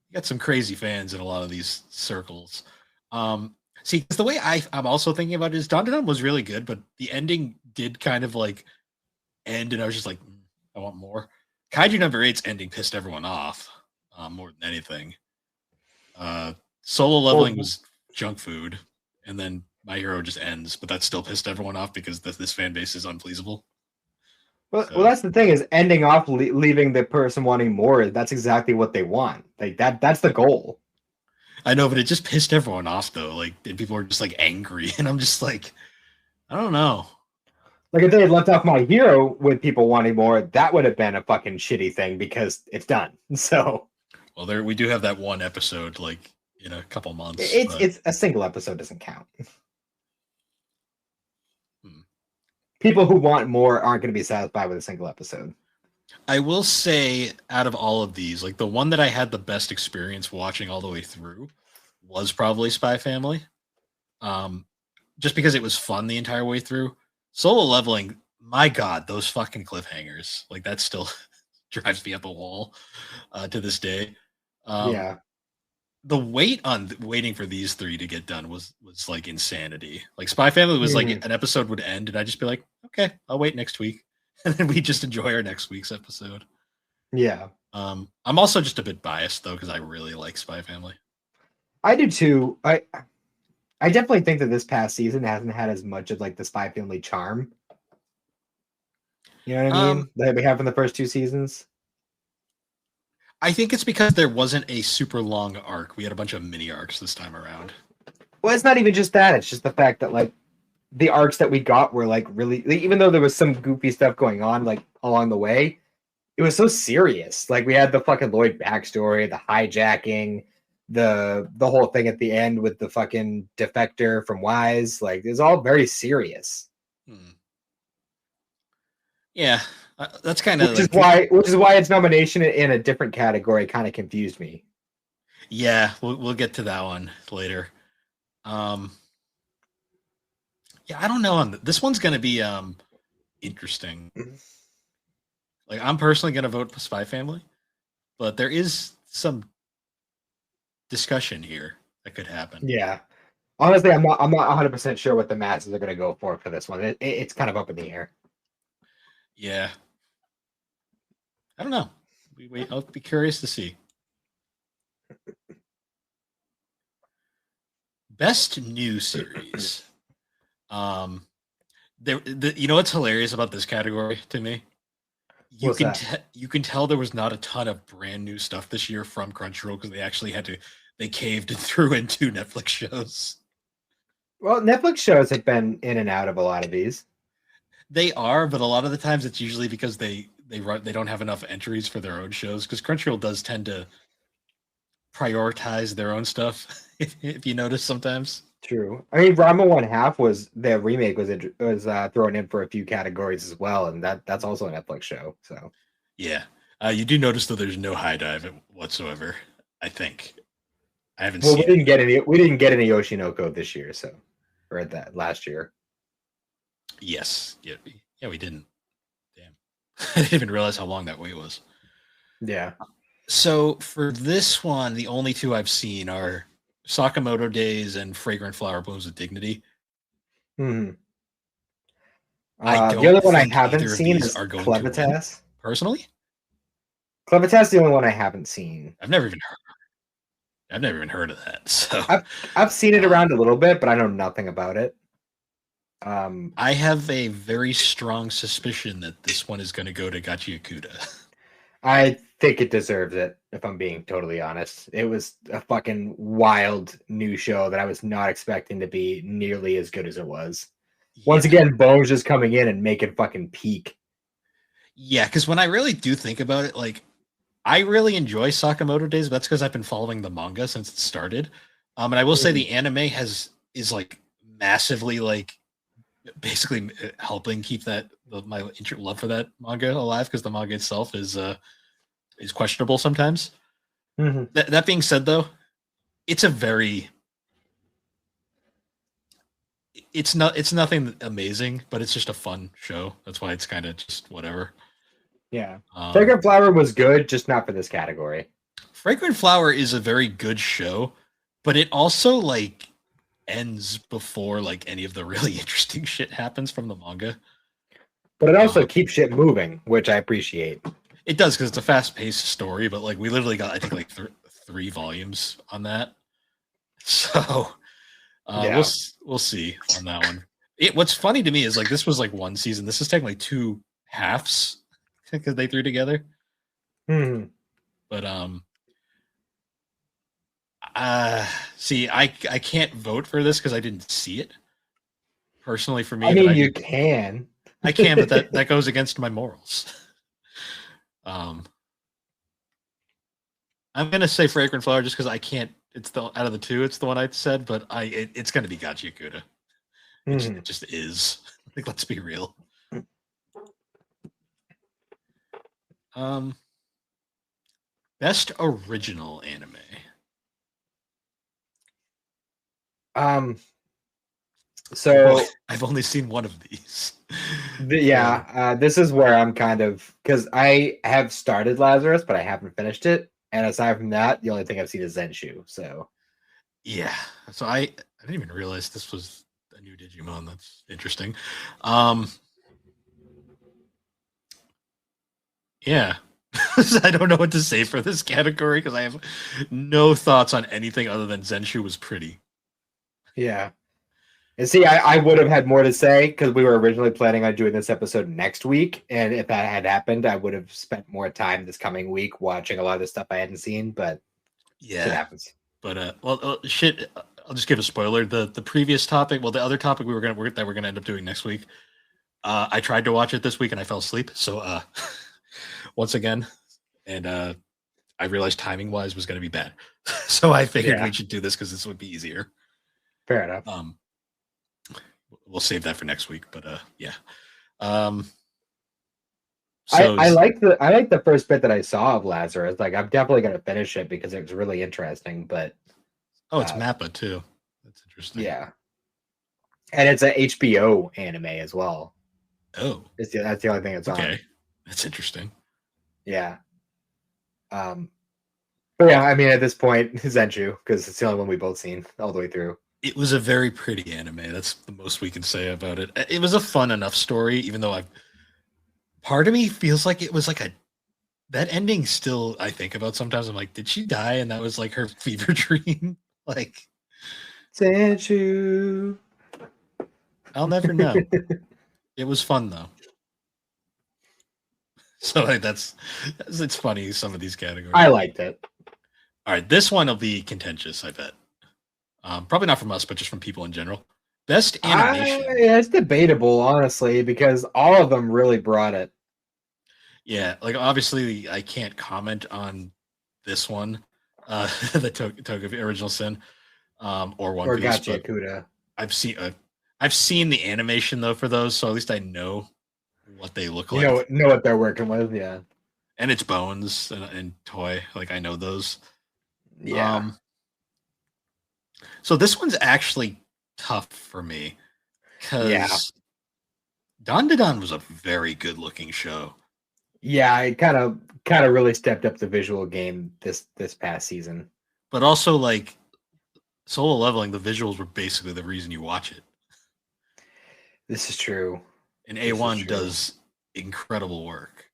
you got some crazy fans in a lot of these circles. See, because the way I'm also thinking about it is Dandadan was really good, but the ending did kind of like end, and I was just like, I want more. Kaiju number 8's ending pissed everyone off more than anything. Solo Leveling was junk food, and then My Hero just ends, but that still pissed everyone off because this fan base is unpleasable. Well, that's the thing is ending off, leaving the person wanting more. That's exactly what they want. Like that's the goal. I know, but it just pissed everyone off though. Like, and people are just like angry, and I'm just like, I don't know. Like if they had left off My Hero with people wanting more, that would have been a fucking shitty thing because it's done. So, well, we do have that one episode like in a couple months. It's a single episode doesn't count. People who want more aren't going to be satisfied with a single episode. I will say, out of all of these, like the one that I had the best experience watching all the way through was probably Spy Family. Just because it was fun the entire way through. Solo Leveling, my God, those fucking cliffhangers. Like that still drives me up a wall to this day. Yeah. The waiting for these three to get done was like insanity. Like Spy Family was like an episode would end and I'd just be like, okay, I'll wait next week. And then we just enjoy our next week's episode. Yeah. I'm also just a bit biased though, because I really like Spy Family. I do too. I definitely think that this past season hasn't had as much of like the Spy Family charm. You know what I mean? That we have in the first two seasons. I think it's because there wasn't a super long arc. We had a bunch of mini arcs this time around. Well, it's not even just that. It's just the fact that like the arcs that we got were like really, even though there was some goofy stuff going on like along the way, it was so serious. Like we had the fucking Lloyd backstory, the hijacking, the whole thing at the end with the fucking defector from Wise. Like it's all very serious. Yeah. That's kind of which is why its nomination in a different category kind of confused me. Yeah, we'll get to that one later. Yeah, I don't know. This one's gonna be interesting. Like I'm personally gonna vote for Spy Family, but there is some discussion here that could happen. Yeah, honestly, I'm not 100% sure what the masses are gonna go for this one. It's kind of up in the air. Yeah. I don't know. I'll be curious to see. Best new series. You know what's hilarious about this category to me? You can tell there was not a ton of brand new stuff this year from Crunchyroll because they actually they caved and threw in 2 Netflix shows. Well, Netflix shows have been in and out of a lot of these. They are, but a lot of the times it's usually because they don't have enough entries for their own shows because Crunchyroll does tend to prioritize their own stuff. If you notice sometimes. True. I mean, Ranma 1/2 was the remake was thrown in for a few categories as well, and that's also a Netflix show. So yeah, you do notice though there's no high dive whatsoever. I think I haven't. Well, we didn't get any Yoshinoko this year, so or that last year. Yes. Yeah, we didn't. Damn. I didn't even realize how long that wait was. Yeah. So for this one, the only two I've seen are Sakamoto Days and Fragrant Flower Blooms with Dignity. Hmm. I The don't other one I think haven't either of seen these is are going to win. Clevitas. Personally, Clevitas is the only one I haven't seen. I've never even heard of that. So I've seen it around a little bit, but I know nothing about it. I have a very strong suspicion that this one is going to go to Gachi Yakuta. I think it deserves it, if I'm being totally honest. It was a fucking wild new show that I was not expecting to be nearly as good as it was. Once again, Bones just coming in and making fucking peak. Yeah, because when I really do think about it, like, I really enjoy Sakamoto Days, but that's because I've been following the manga since it started. And I will say the anime is like massively like basically helping keep my love for that manga alive, because the manga itself is questionable sometimes. Mm-hmm. That being said, though, it's it's nothing amazing, but it's just a fun show. That's why it's kind of just whatever. Yeah. Fragrant Flower was good, just not for this category. Fragrant Flower is a very good show, but it also like ends before like any of the really interesting shit happens from the manga. But it also keeps shit moving, which I appreciate. It does, because it's a fast-paced story, but like we literally got, I think, like 3 volumes on that. So we'll see on that one. What's funny to me is like this was like one season. This is technically 2 halves because they threw together. Mm-hmm. But see, I can't vote for this because I didn't see it personally. For me, I mean, you can. I can, but that goes against my morals. I'm gonna say Fragrant Flower just because I can't. It's the out of the 2, it's the one I said, but it's gonna be Gachi Yakuta. It just is. Like, let's be real. Best original anime. So I've only seen one of these. This is where I'm kind of, because I have started Lazarus, but I haven't finished it. And aside from that, the only thing I've seen is Zenshu. So yeah, so I didn't even realize this was a new Digimon. That's interesting. Yeah. I don't know what to say for this category because I have no thoughts on anything other than Zenshu was pretty. Yeah. And see, I would have had more to say because we were originally planning on doing this episode next week. And if that had happened, I would have spent more time this coming week watching a lot of the stuff I hadn't seen. But yeah, shit happens. But shit. I'll just give a spoiler. The previous topic, well, the other topic we're gonna end up doing next week. I tried to watch it this week and I fell asleep. So once again, and I realized timing wise was going to be bad. So I figured we should do this because this would be easier. Fair enough. We'll save that for next week, but yeah. So I like the first bit that I saw of Lazarus. Like, I'm definitely going to finish it because it was really interesting. But it's Mappa too. That's interesting. Yeah, and it's an HBO anime as well. Oh, that's the only thing it's on. Okay, that's interesting. Yeah. But yeah, I mean, at this point, Zenshu, because it's the only one we both seen all the way through. It was a very pretty anime. That's the most we can say about it. It was a fun enough story, even though part of me feels like it was like that ending still I think about sometimes. I'm like, did she die? And that was like her fever dream? Like, Zenshu. I'll never know. It was fun though. So like, it's funny, some of these categories. I liked it. All right, this one will be contentious, I bet. Probably not from us, but just from people in general. Best animation. It's debatable, honestly, because all of them really brought it. Yeah, like obviously I can't comment on this one, the Toga Original Sin, or One Piece. Gachi Yakuta. I've seen the animation though for those, so at least I know what they look like. Know what they're working with, yeah. And it's Bones and Toy, like I know those. Yeah. So this one's actually tough for me Yeah. because Don was a very good looking show. Yeah, it kind of really stepped up the visual game this past season. But also, like, Solo Leveling, the visuals were basically the reason you watch it. This is true. And A1 does incredible work.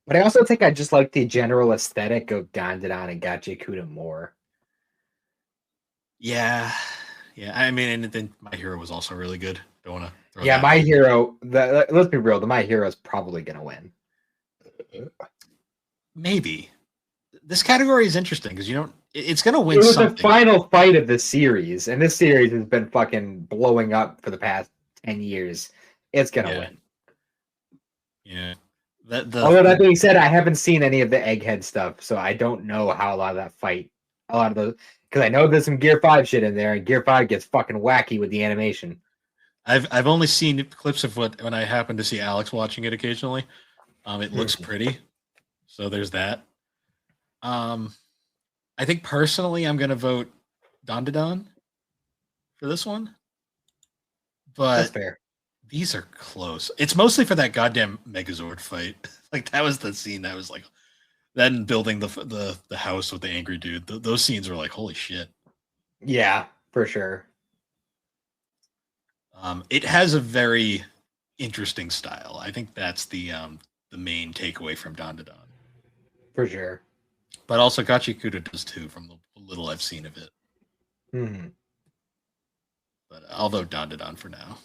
But I also think I just like the general aesthetic of Don and Gachikuta more. Yeah. Yeah. I mean, and then My Hero was also really good. Don't want to throw Yeah, that My Hero, let's be real, the My Hero is probably going to win. Maybe. This category is interesting because it's going to win. It was something. the final fight of the series, and this series has been fucking blowing up for the past 10 years. It's going to win. Yeah. Although that being said, I haven't seen any of the Egghead stuff, so I don't know how a lot of that fight, a lot of those, because I know there's some Gear 5 shit in there, and Gear 5 gets fucking wacky with the animation. I've only seen clips of when I happen to see Alex watching it occasionally. It looks pretty, so there's that. I think personally, I'm gonna vote Don for this one, but that's fair. These are close. It's mostly for that goddamn Megazord fight. Like that was the scene that was like, then building the house with the angry dude. Those scenes were like, holy shit. Yeah, for sure. It has a very interesting style. I think that's the main takeaway from Don. For sure. But also Gachikuta does too, from the little I've seen of it. Mm-hmm. But I'll vote Don for now.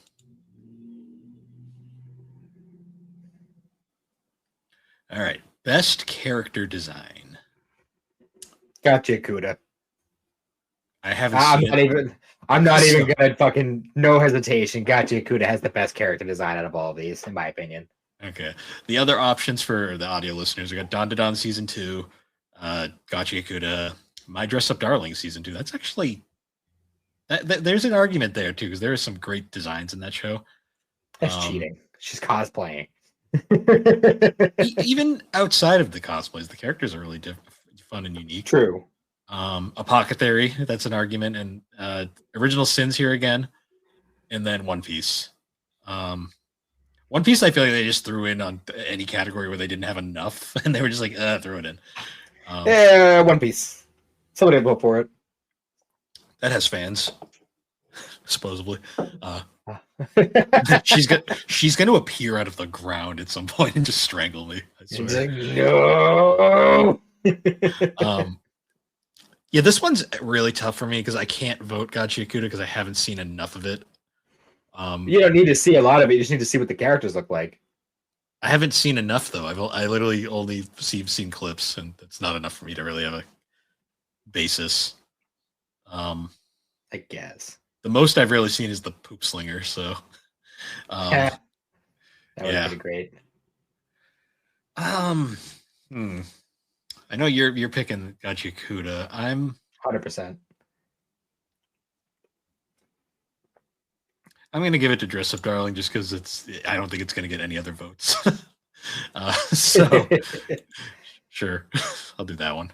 All right, best character design. Gachikuta. I haven't seen it. I'm not even gonna fucking no hesitation. Gachikuta has the best character design out of all of these, in my opinion. Okay. The other options for the audio listeners, we got Don season 2, Gachikuta, My Dress Up Darling season 2. That's actually there's an argument there too, because there are some great designs in that show. That's cheating. She's cosplaying. Even outside of the cosplays, the characters are really fun and unique. True. Apothecary, that's an argument, and Original Sins here again, and then One Piece. One Piece, I feel like they just threw in on any category where they didn't have enough, and they were just like, throw it in. Yeah, One Piece. Somebody will vote for it. That has fans, supposedly. She's going to appear out of the ground at some point and just strangle me. I swear. No. Yeah, this one's really tough for me because I can't vote Gachikuta because I haven't seen enough of it. You don't need to see a lot of it. You just need to see what the characters look like. I haven't seen enough though. I literally only seen clips, and it's not enough for me to really have a basis. I guess the most I've really seen is the Poop Slinger. So, that would have been great. I know you're picking Gachikuta. I'm 100%. I'm going to give it to Dress Up Darling just because I don't think it's going to get any other votes. So, sure, I'll do that one.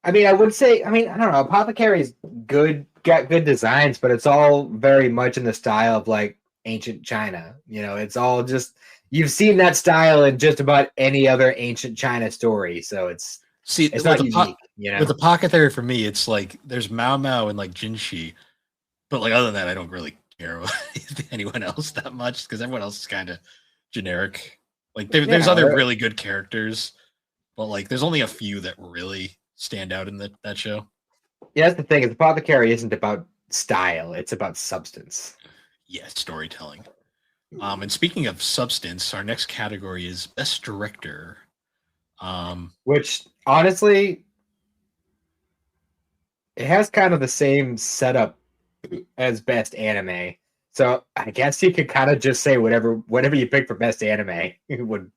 I mean, I would say, I don't know. Apothecary's got good designs, but it's all very much in the style of like ancient China. You know, it's all just, you've seen that style in just about any other ancient China story. So it's not unique. With Apothecary for me, it's like there's Mao Mao and like Jinshi, but like other than that, I don't really care about anyone else that much because everyone else is kind of generic. Like there's other really good characters, but like there's only a few that really stand out in that show. Yeah, that's the thing. Is Apothecary isn't about style; it's about substance. Yeah, storytelling. And speaking of substance, our next category is Best Director. Which honestly, it has kind of the same setup as Best Anime. So I guess you could kind of just say whatever you pick for Best Anime would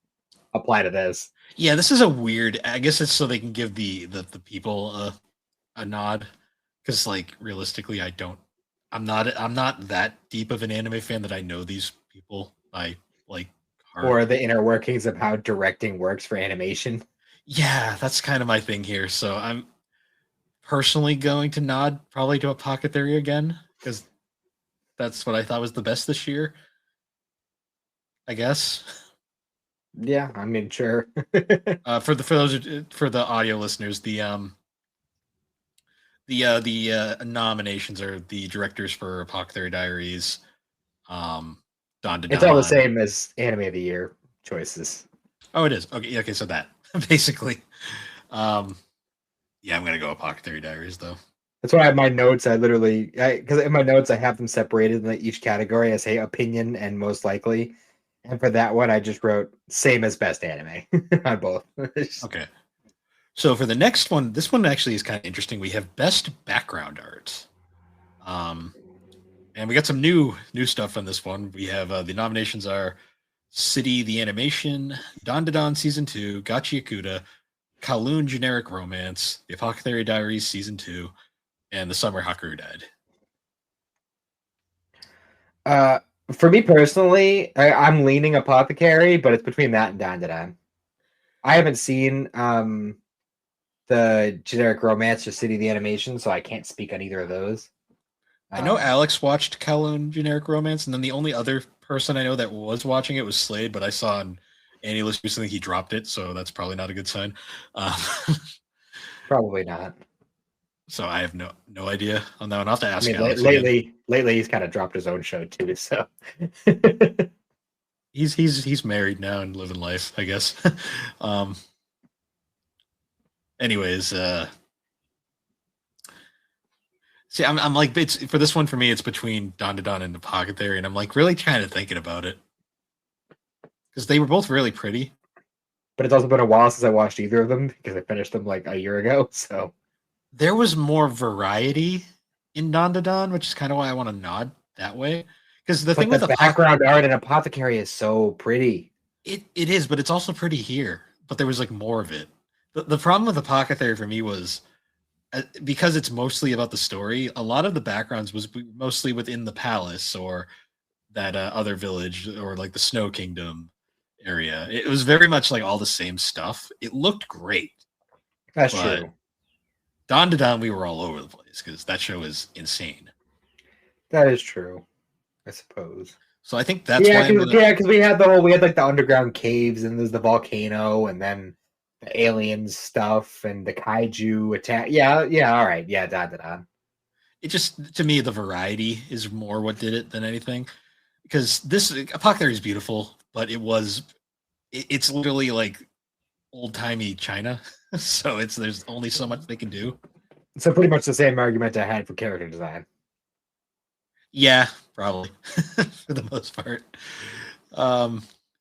apply to this. Yeah, this is a weird. I guess it's so they can give the people a nod, because like realistically, I'm not that deep of an anime fan that I know these people by like heart. Or the inner workings of how directing works for animation. Yeah, that's kind of my thing here. So I'm personally going to nod probably to Apothecary again because That's what I thought was the best this year, I guess. Yeah, I mean, sure. For the audio listeners, the nominations are the directors for Apothecary Diaries, Don to It's all the Don. same as Anime of the Year choices. Oh, it is. Okay, okay, so that basically. Um, yeah, I'm gonna go Apothecary Diaries though. That's why I have my notes. Because in my notes I have them separated in each category. I say opinion and most likely, and for that one I just wrote same as best anime on both. Okay. So for the next one, this one actually is kind of interesting. We have best background art. Um, and we got some new stuff on this one. We have the nominations are City the Animation, Don to Don Season 2, Gachi Yakuta, Kowloon Generic Romance, The Apothecary Diaries Season 2, and The Summer Haku Died. For me personally, I'm leaning Apothecary, but it's between that and Don to Don. I haven't seen the Generic Romance or City the Animation, so I can't speak on either of those. I know Alex watched Kowloon Generic Romance, and then the only other person I know that was watching it was Slade, but I saw on Annie List recently he dropped it, so that's probably not a good sign. Probably not. So I have no idea on that one. I'll have to ask Alex lately he's kind of dropped his own show too. So he's married now and living life, I guess. Anyways, see, I'm like, it's for this one for me, it's between Don to Don and Apothecary, and I'm like really kind of thinking about it because they were both really pretty. But it's also been a while since I watched either of them because I finished them like a year ago. So there was more variety in Don to Don, which is kind of why I want to nod that way. Because the thing with the background art in Apothecary is so pretty. It is, but it's also pretty here. But there was like more of it. The problem with Apothecary for me was because it's mostly about the story. A lot of the backgrounds was mostly within the palace or that other village or like the Snow Kingdom area. It was very much like all the same stuff. It looked great. That's true. Don to Don, we were all over the place because that show is insane. That is true, I suppose. So I think that's why. Because we had like the underground caves and there's the volcano and then the alien stuff and the kaiju attack. Yeah, all right. Yeah, Don to Don. It just, to me, the variety is more what did it than anything. Because this Apothecary is beautiful, but it's literally like old timey China. So there's only so much they can do. So pretty much the same argument I had for character design. Yeah, probably for the most part.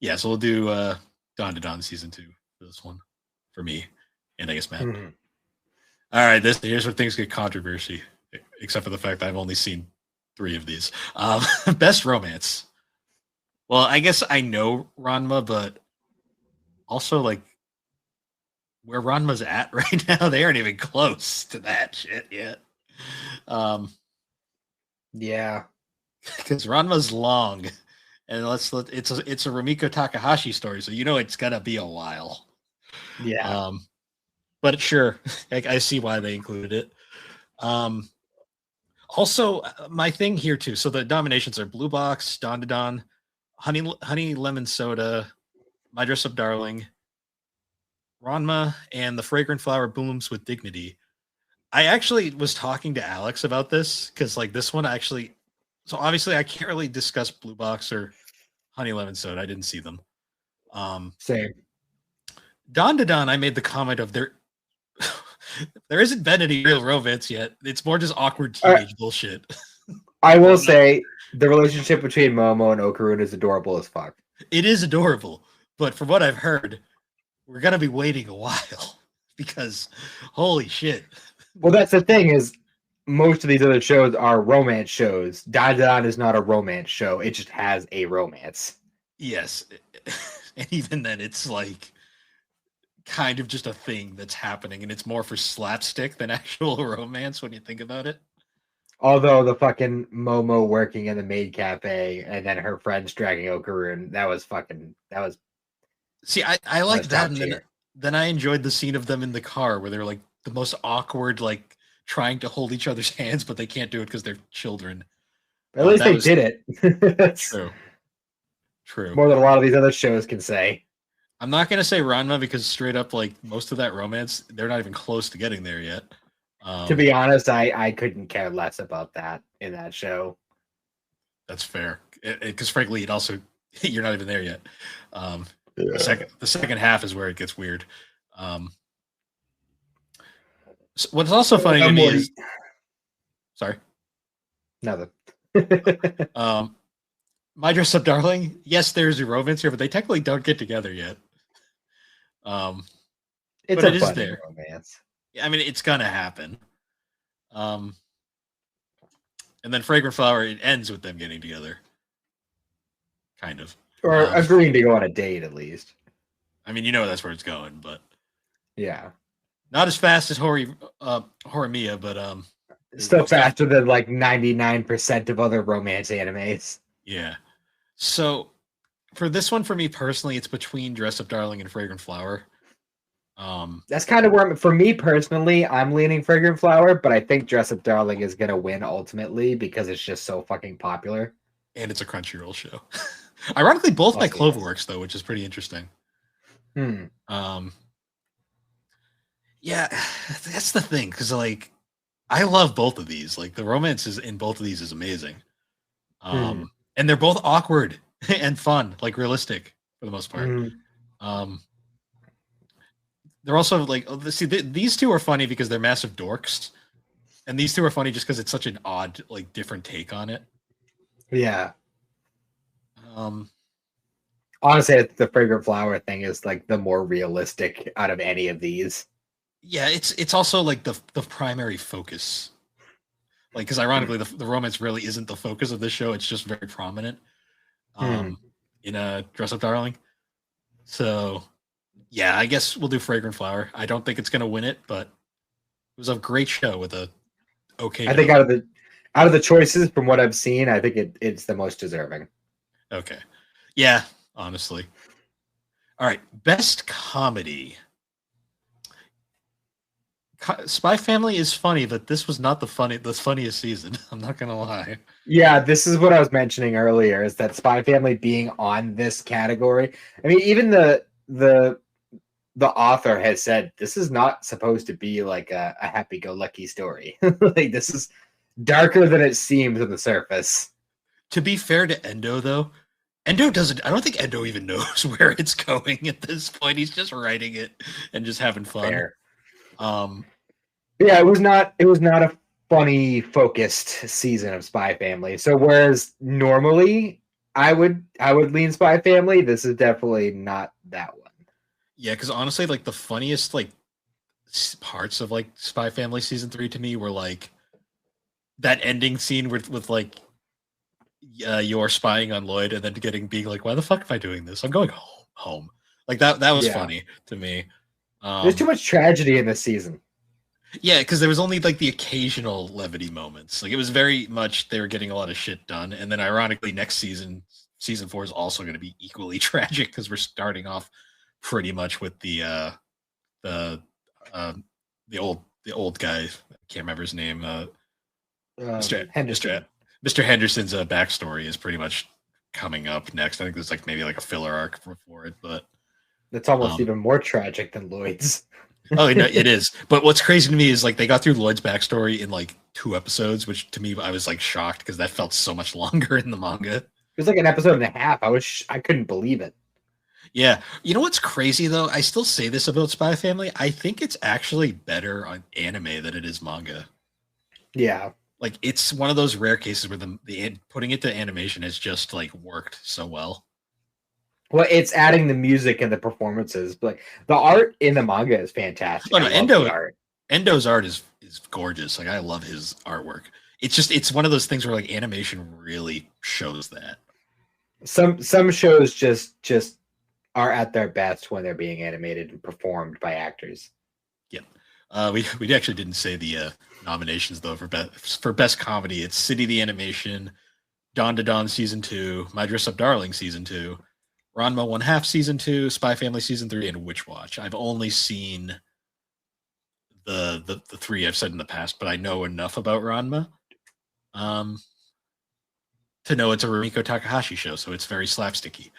Yeah, so we'll do Don to Don season 2 for this one for me, and I guess Matt. Mm-hmm. All right, here's where things get controversy, except for the fact that I've only seen 3 of these. Best romance. Well, I guess I know Ranma, but also like where Ranma's at right now, they aren't even close to that shit yet. Yeah, because Ranma's long, and it's a Rumiko Takahashi story, so it's gonna be a while. Yeah. But sure, I see why they included it. Also, my thing here too. So the nominations are Blue Box, Don to Don, Honey Lemon Soda, My Dress Up Darling, Ranma, and The Fragrant Flower Blooms with Dignity. I actually was talking to Alex about this because like this one actually. So obviously I can't really discuss Blue Box or Honey Lemon Soda. I didn't see them. Same. Don to Don, I made the comment of there isn't been any real romance yet. It's more just awkward teenage bullshit. I will say the relationship between Momo and Okarun is adorable as fuck. It is adorable, but from what I've heard, we're gonna be waiting a while because holy shit. Well, that's the thing is most of these other shows are romance shows. Don to Don is not a romance show. It just has a romance. Yes. And even then it's like kind of just a thing that's happening and it's more for slapstick than actual romance when you think about it. Although the fucking Momo working in the maid cafe and then her friends dragging Okarun, that was see, I like that, and then I enjoyed the scene of them in the car where they're like the most awkward, like trying to hold each other's hands, but they can't do it because they're children. At least they did it. That's True. more than a lot of these other shows can say. I'm not gonna say Ranma because straight up, like most of that romance, they're not even close to getting there yet. To be honest, I couldn't care less about that in that show. That's fair, because frankly, it also you're not even there yet. The second half is where it gets weird. What's also funny to me is, sorry, nothing. My Dress Up Darling. Yes, there's a romance here, but they technically don't get together yet. It's but a it is there. Romance. I mean, it's gonna happen. And then Fragrant Flower, it ends with them getting together, kind of, or agreeing to go on a date at least. I mean, you know that's where it's going, but yeah, not as fast as Horimiya, but still faster than like 99% of other romance animes. Yeah. So for this one, for me personally, it's between Dress Up Darling and Fragrant Flower. That's kind of where, for me personally, I'm leaning Fragrant Flower, but I think Dress Up Darling is gonna win ultimately because it's just so fucking popular. And it's a Crunchyroll show. Ironically, both by Cloverworks though, which is pretty interesting. Yeah, that's the thing, because like I love both of these. Like the romance in both of these is amazing. And they're both awkward and fun, like realistic for the most part. They're also like, these two are funny because they're massive dorks, and these two are funny just because it's such an odd, like, different take on it. Yeah. Honestly, the Fragrant Flower thing is like the more realistic out of any of these. Yeah, it's also like the primary focus. Like, because ironically, the romance really isn't the focus of this show. It's just very prominent in Dress Up Darling. So, yeah, I guess we'll do Fragrant Flower. I don't think it's going to win it, but it was a great show with a okay. I think out of the choices from what I've seen, I think it's the most deserving. Okay. Yeah, honestly. All right, best comedy. Spy Family is funny, but this was not the funniest season. I'm not gonna lie. Yeah, this is what I was mentioning earlier, is that Spy Family being on this category. I mean, even the author has said this is not supposed to be like a happy-go-lucky story. Like, this is darker than it seems on the surface. To be fair to Endo, though, Endo doesn't. I don't think Endo even knows where it's going at this point. He's just writing it and just having fun. Fair. Yeah, it was not a funny focused season of Spy Family. So whereas normally I would lean Spy Family, this is definitely not that one. Yeah, because honestly, like the funniest like parts of like Spy Family season 3 to me were like that ending scene with like you're spying on Lloyd and then being like, why the fuck am I doing this? I'm going home. Like that was funny to me. There's too much tragedy in this season. Yeah, because there was only like the occasional levity moments. Like it was very much they were getting a lot of shit done, and then ironically, next season 4 is also going to be equally tragic because we're starting off pretty much with the old guy. I can't remember his name. Mr. Henderson. Mr. Henderson's backstory is pretty much coming up next. I think there's like maybe like a filler arc for it, but it's almost even more tragic than Lloyd's. Oh, no, it is. But what's crazy to me is like they got through Lloyd's backstory in like 2 episodes, which to me I was like shocked because that felt so much longer in the manga. It was like an episode and a half. I couldn't believe it. Yeah, you know what's crazy though? I still say this about Spy Family. I think it's actually better on anime than it is manga. Yeah, like it's one of those rare cases where the putting it to animation has just like worked so well. Well, it's adding the music and the performances. Like the art in the manga is fantastic. Oh no, Endo's art is gorgeous. Like I love his artwork. It's one of those things where like animation really shows that. Some shows just are at their best when they're being animated and performed by actors. Yeah. We actually didn't say the nominations though for best comedy. It's City the Animation, Dawn to Dawn season 2, My Dress Up Darling season 2, Ranma 1/2 season 2, Spy Family season 3, and Witch Watch. I've only seen the 3 I've said in the past, but I know enough about Ranma. to know it's a Rumiko Takahashi show, so it's very slapsticky.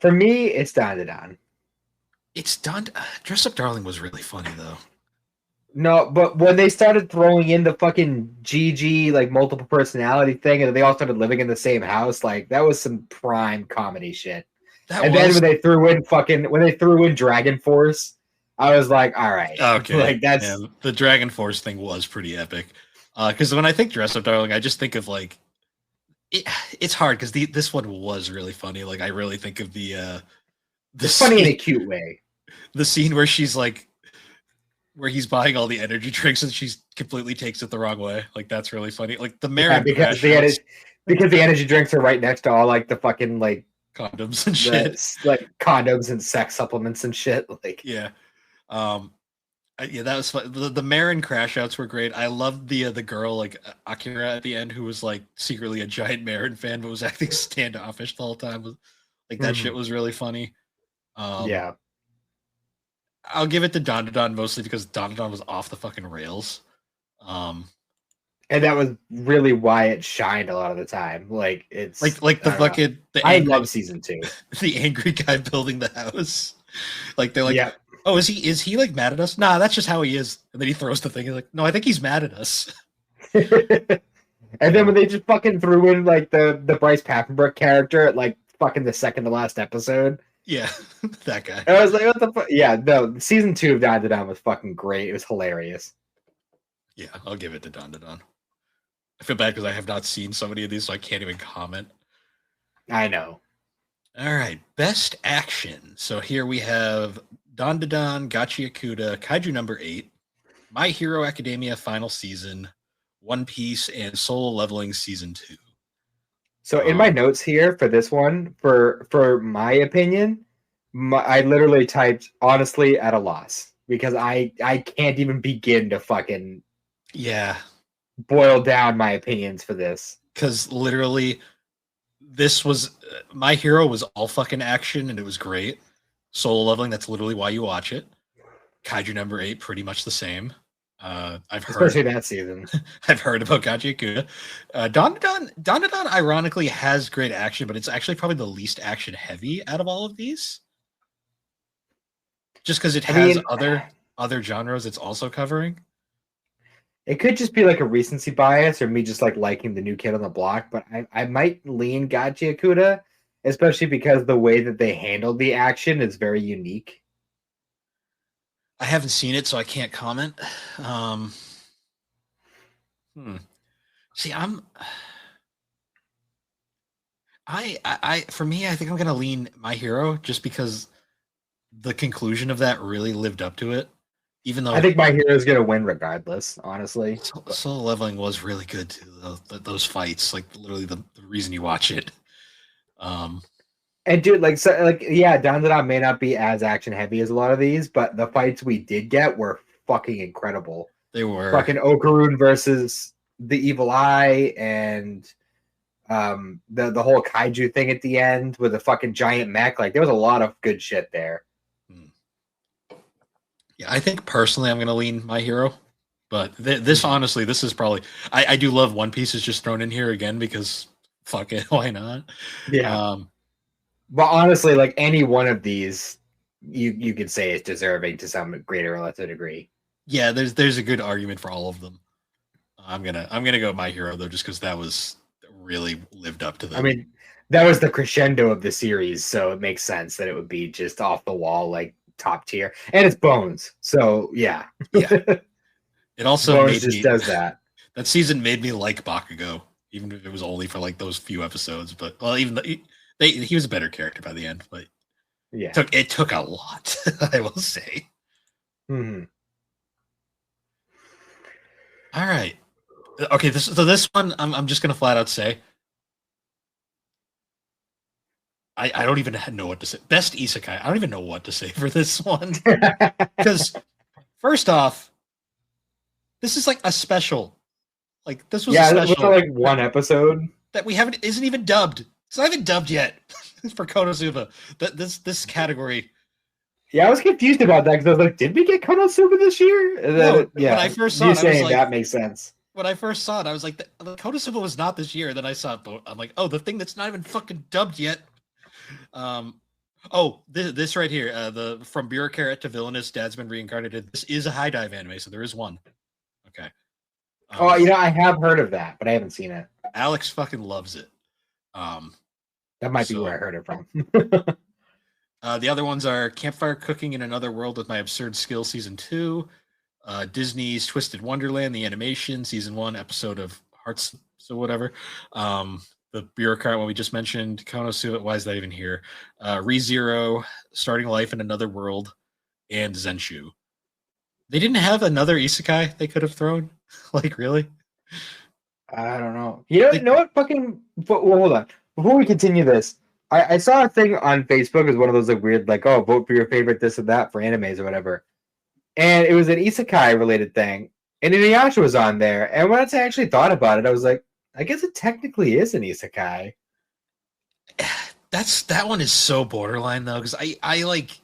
For me, it's Dandadan. It's done. Dress Up Darling was really funny though. No, but when they started throwing in the fucking GG like multiple personality thing, and they all started living in the same house, like that was some prime comedy shit. Then when they threw in Dragon Force, I was like, all right, okay, like that's the Dragon Force thing was pretty epic. Because when I think Dress Up Darling, I just think of like it's hard because this one was really funny. Like I really think of the it's funny in a cute way. The scene where she's like, where he's buying all the energy drinks and she completely takes it the wrong way. Like that's really funny. Like the Marin because the energy drinks are right next to all like the fucking like condoms and shit, like condoms and sex supplements and shit. Like yeah, yeah, that was fun. The Marin crash outs were great. I loved the girl like Akira at the end who was like secretly a giant Marin fan but was acting standoffish the whole time. Like that shit was really funny. Yeah. I'll give it to Dandadan mostly because Dandadan was off the fucking rails. And that was really why it shined a lot of the time. Like it's like the fucking I love season 2. The angry guy building the house. Like they're like, yeah. Oh, is he like mad at us? Nah, that's just how he is. And then he throws the thing. He's like, no, I think he's mad at us. And then when they just fucking threw in like the Bryce Papenbrook character at like fucking the second to last episode. Yeah, that guy. I was like, what the fuck? Yeah, no, season 2 of Dandadan was fucking great. It was hilarious. Yeah, I'll give it to Dandadan. I feel bad because I have not seen so many of these, so I can't even comment. I know. All right, best action. So here we have Dandadan, Gachi Akuda, Kaiju number 8, My Hero Academia final season, One Piece, and Solo Leveling season 2. So in my notes here for this one, for my opinion, I literally typed honestly at a loss because I can't even begin to fucking boil down my opinions for this. Because literally, this was My Hero was all fucking action and it was great. Solo Leveling, that's literally why you watch it. Kaiju number 8, pretty much the same. Especially that season. I've heard about Gachi Akuda. Dandadan ironically has great action, but it's actually probably the least action heavy out of all of these. Just because it has other genres it's also covering. It could just be like a recency bias or me just like liking the new kid on the block, but I might lean Gachi Akuda, especially because the way that they handled the action is very unique. I haven't seen it, so I can't comment. See, for me, I think I'm gonna lean My Hero just because the conclusion of that really lived up to it. Even though I think My Hero is gonna win regardless, honestly. Solo Leveling was really good too. Those fights, like literally the reason you watch it. And dude, yeah, Dandadan may not be as action heavy as a lot of these, but the fights we did get were fucking incredible. They were fucking Okarun versus the Evil Eye, and the whole kaiju thing at the end with the fucking giant mech. Like there was a lot of good shit there. Yeah, I think personally I'm gonna lean My Hero, but this honestly, this is probably I do love One Piece is just thrown in here again because fuck it, why not? Yeah. But honestly, like any one of these, you could say is deserving to some greater or lesser degree. Yeah, there's a good argument for all of them. I'm gonna go My Hero though, just because that was really lived up to them. I mean, that was the crescendo of the series, so it makes sense that it would be just off the wall, like top tier, and it's Bones. So yeah. It also Bones just does that. That season made me like Bakugo, even if it was only for like those few episodes. But well, even he was a better character by the end, but yeah, it took a lot, I will say. Mm-hmm. All right, okay. This one, I'm just gonna flat out say, I don't even know what to say. Best isekai. I don't even know what to say for this one because first off, this is like a special. Like this was a special. This was like one episode that we haven't isn't even dubbed. It's not even dubbed yet for Konosuba. This category. Yeah, I was confused about that because I was like, did we get Konosuba this year? No, when I first saw it, saying that makes sense. when I first saw it, I was like, the Konosuba was not this year. Then I saw it, but I'm like, oh, the thing that's not even fucking dubbed yet. Oh, this right here, the from bureaucrat to villainous, dad's been reincarnated. This is a high dive anime, so there is one. Okay. Oh, I have heard of that, but I haven't seen it. Alex fucking loves it. That might be where I heard it from. The other ones are Campfire Cooking in Another World with My Absurd Skill Season 2, Disney's Twisted Wonderland, the animation, Season 1, episode of Hearts, so whatever. The bureaucrat one we just mentioned, Konosuba, why is that even here? ReZero, Starting Life in Another World, and Zenshu. They didn't have another isekai they could have thrown? Like, really? I don't know. You know what fucking... Well, hold on. Before we continue this, I saw a thing on Facebook. It was one of those like weird, like, oh, vote for your favorite this and that for animes or whatever. And it was an isekai related thing. And Inuyasha was on there. And once I actually thought about it, I was like, I guess it technically is an isekai. That one is so borderline though, because I like...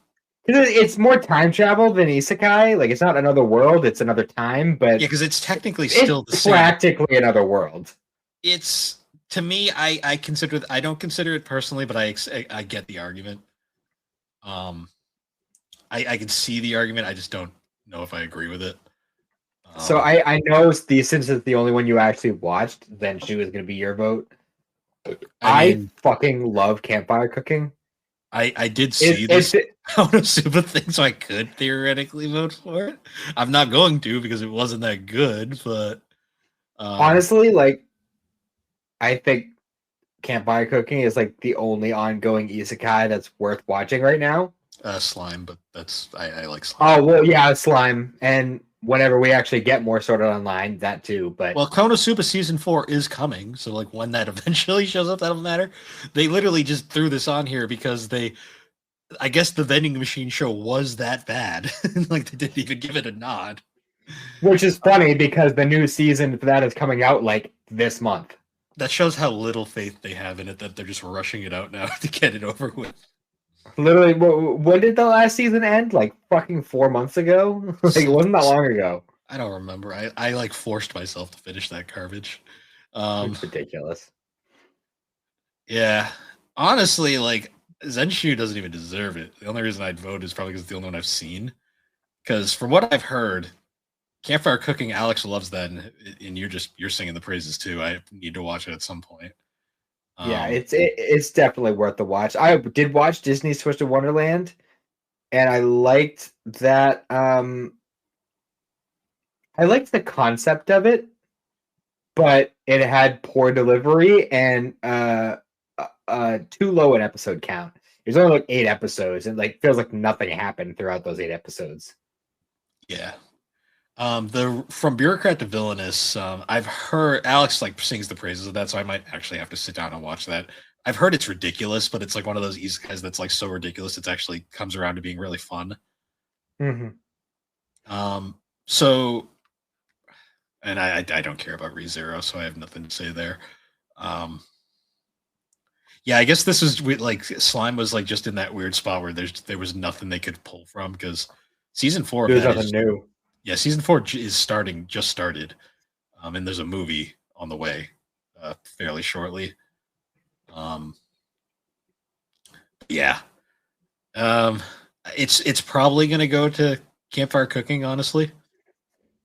It's more time travel than isekai. Like, it's not another world, it's another time, but... Yeah, because it's technically still the same. Practically another world. It's... To me, I don't consider it personally, but I get the argument. I can see the argument. I just don't know if I agree with it. So I know since it's the only one you actually watched, then she was going to be your vote. I fucking love Campfire Cooking. I did see this Konosuba thing, so I could theoretically vote for it. I'm not going to because it wasn't that good, but honestly, like, I think Campfire Cooking is like the only ongoing isekai that's worth watching right now. Slime, but I like Slime. Oh well, yeah, Slime, and whenever we actually get more sorted online, that too. But well, Konosuba season 4 is coming, so like when that eventually shows up, that'll matter. They literally just threw this on here because I guess the vending machine show was that bad. Like they didn't even give it a nod. Which is funny because the new season for that is coming out like this month. That shows how little faith they have in it, that they're just rushing it out now to get it over with. Literally, when did the last season end? Like fucking 4 months ago? Like, it wasn't that long ago. I don't remember. I like forced myself to finish that garbage. It's ridiculous. Yeah. Honestly, like, Zenshu doesn't even deserve it. The only reason I'd vote is probably because it's the only one I've seen. Because from what I've heard, Campfire Cooking, Alex loves that, and you're singing the praises too. I need to watch it at some point. Yeah, it's definitely worth the watch. I did watch Disney's Twisted Wonderland, and I liked that. I liked the concept of it, but it had poor delivery and too low an episode count. There's only like 8 episodes, and like feels like nothing happened throughout those 8 episodes. Yeah. From bureaucrat to villainous, I've heard Alex like sings the praises of that, so I might actually have to sit down and watch that. I've heard it's ridiculous, but it's like one of those isekais that's like so ridiculous it's actually comes around to being really fun. Mm-hmm. So, and I don't care about ReZero, so I have nothing to say there. Yeah, I guess this is like Slime was like just in that weird spot where there was nothing they could pull from because season 4 There's nothing new. Yeah, season 4 is just started, and there's a movie on the way, fairly shortly. Yeah, it's probably gonna go to Campfire Cooking. Honestly,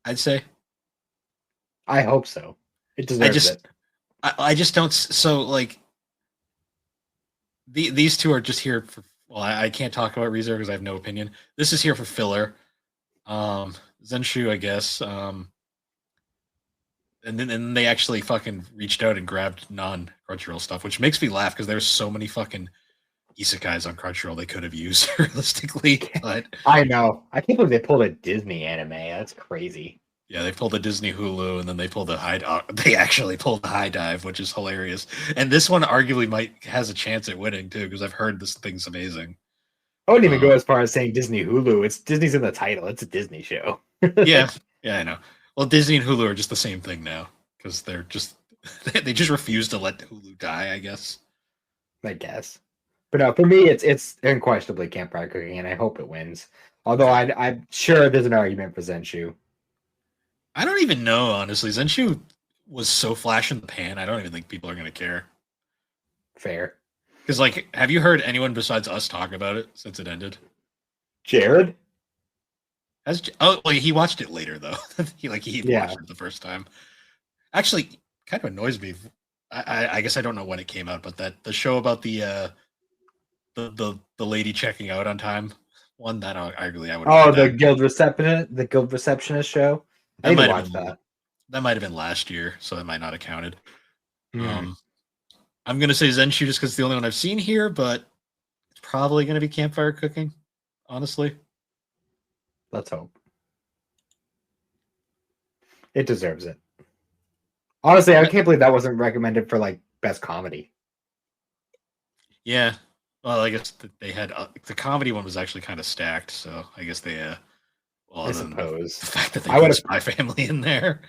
I'd say. I hope so. It deserves it. I just don't. So like, these two are just here for. Well, I can't talk about ReZero because I have no opinion. This is here for filler. Zenshu, I guess. And then they actually fucking reached out and grabbed non-Crunchyroll stuff, which makes me laugh because there's so many fucking isekais on Crunchyroll they could have used realistically. But I know. I can't believe they pulled a Disney anime. That's crazy. Yeah, they pulled the Disney Hulu, and then they pulled they actually pulled the High Dive, which is hilarious. And this one arguably has a chance at winning too, because I've heard this thing's amazing. I wouldn't even go as far as saying Disney Hulu. It's Disney's in the title. It's a Disney show. yeah, I know. Well, Disney and Hulu are just the same thing now because they just refuse to let Hulu die, I guess. But no, for me, it's unquestionably Campfire Cooking, and I hope it wins. Although I'm sure there's an argument for Zenshu. I don't even know, honestly. Zenshu was so flash in the pan. I don't even think people are going to care. Fair. Because, like, have you heard anyone besides us talk about it since it ended? Jared? Oh, well, he watched it later though. he Yeah. watched it the first time. Actually, kind of annoys me. I guess I don't know when it came out, but that the show about the lady checking out on time one that I really I would. Oh, the guild receptionist show. I That need to might watch have been that. that might have been last year, so it might not have counted. Hmm. I'm gonna say Zenshu just because it's the only one I've seen here, but it's probably gonna be campfire cooking. Honestly, Let's hope. It deserves it. Honestly, I can't believe that wasn't recommended for like best comedy. yeah. Well, I guess they had the comedy one was actually kind of stacked, so I guess they well, I other than the suppose. fact that they I would put have Spy Family in there.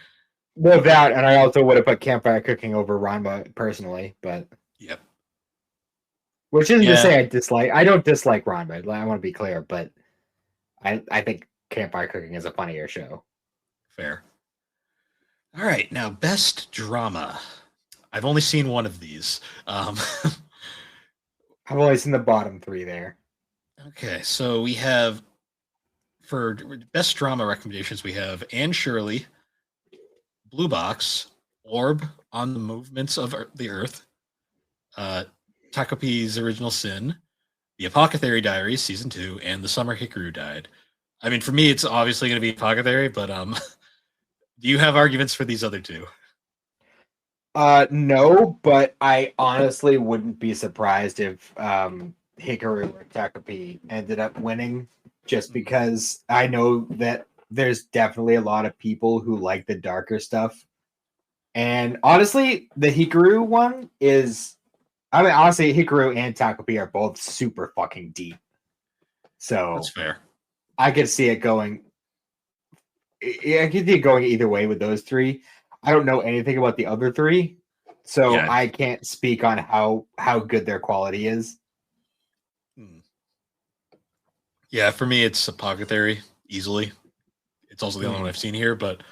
well that, and I also would have put campfire cooking over Ranma personally, but Yep. which isn't to Yeah. say I dislike. I don't dislike Ranma. I want to be clear, but I think campfire cooking is a funnier show. Fair. All right, now best drama. I've only seen one of these. I've only seen the bottom three there. Okay, so we have for best drama recommendations we have Anne Shirley, Blue Box, Orb on the Movements of the Earth, Takopi's Original Sin, The Apothecary Diaries season 2, and The Summer Hikaru Died. I mean, for me, it's obviously going to be Apothecary, but do you have arguments for these other two? No, but I honestly wouldn't be surprised if Hikaru or Takopi ended up winning, just because I know that there's definitely a lot of people who like the darker stuff. And honestly, the Hikaru one is, I mean, honestly, Hikaru and Takopi are both super fucking deep. So That's fair. I could see it going. I could see it going either way with those three. I don't know anything about the other three, so Yeah. I can't speak on how good their quality is. Yeah, for me, it's Apothecary easily. It's also the only one I've seen here, but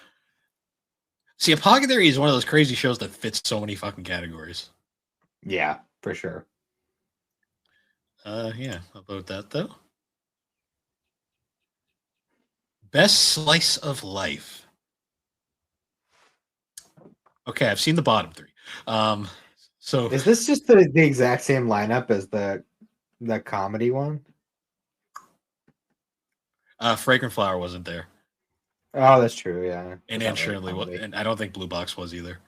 see, Apothecary is one of those crazy shows that fits so many fucking categories. Yeah, for sure. Yeah, how about that though? Best slice of life. Okay, I've seen the bottom three. So is this just the exact same lineup as the comedy one? Fragrant Flower wasn't there. Oh, that's true. Yeah, And Anne Shirley was, and I don't think Blue Box was either.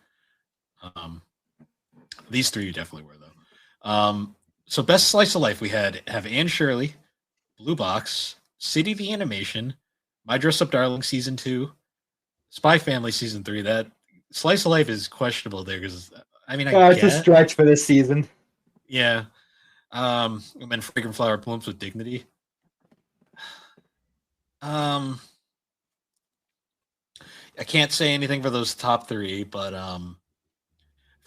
These three definitely were though. So best slice of life we have Anne Shirley, Blue Box, City the Animation, My Dress Up Darling season 2, Spy Family season 3. That slice of life is questionable there because I mean it's a stretch for this season. Yeah. And then Fragrant Flower blooms with dignity. I can't say anything for those top three, but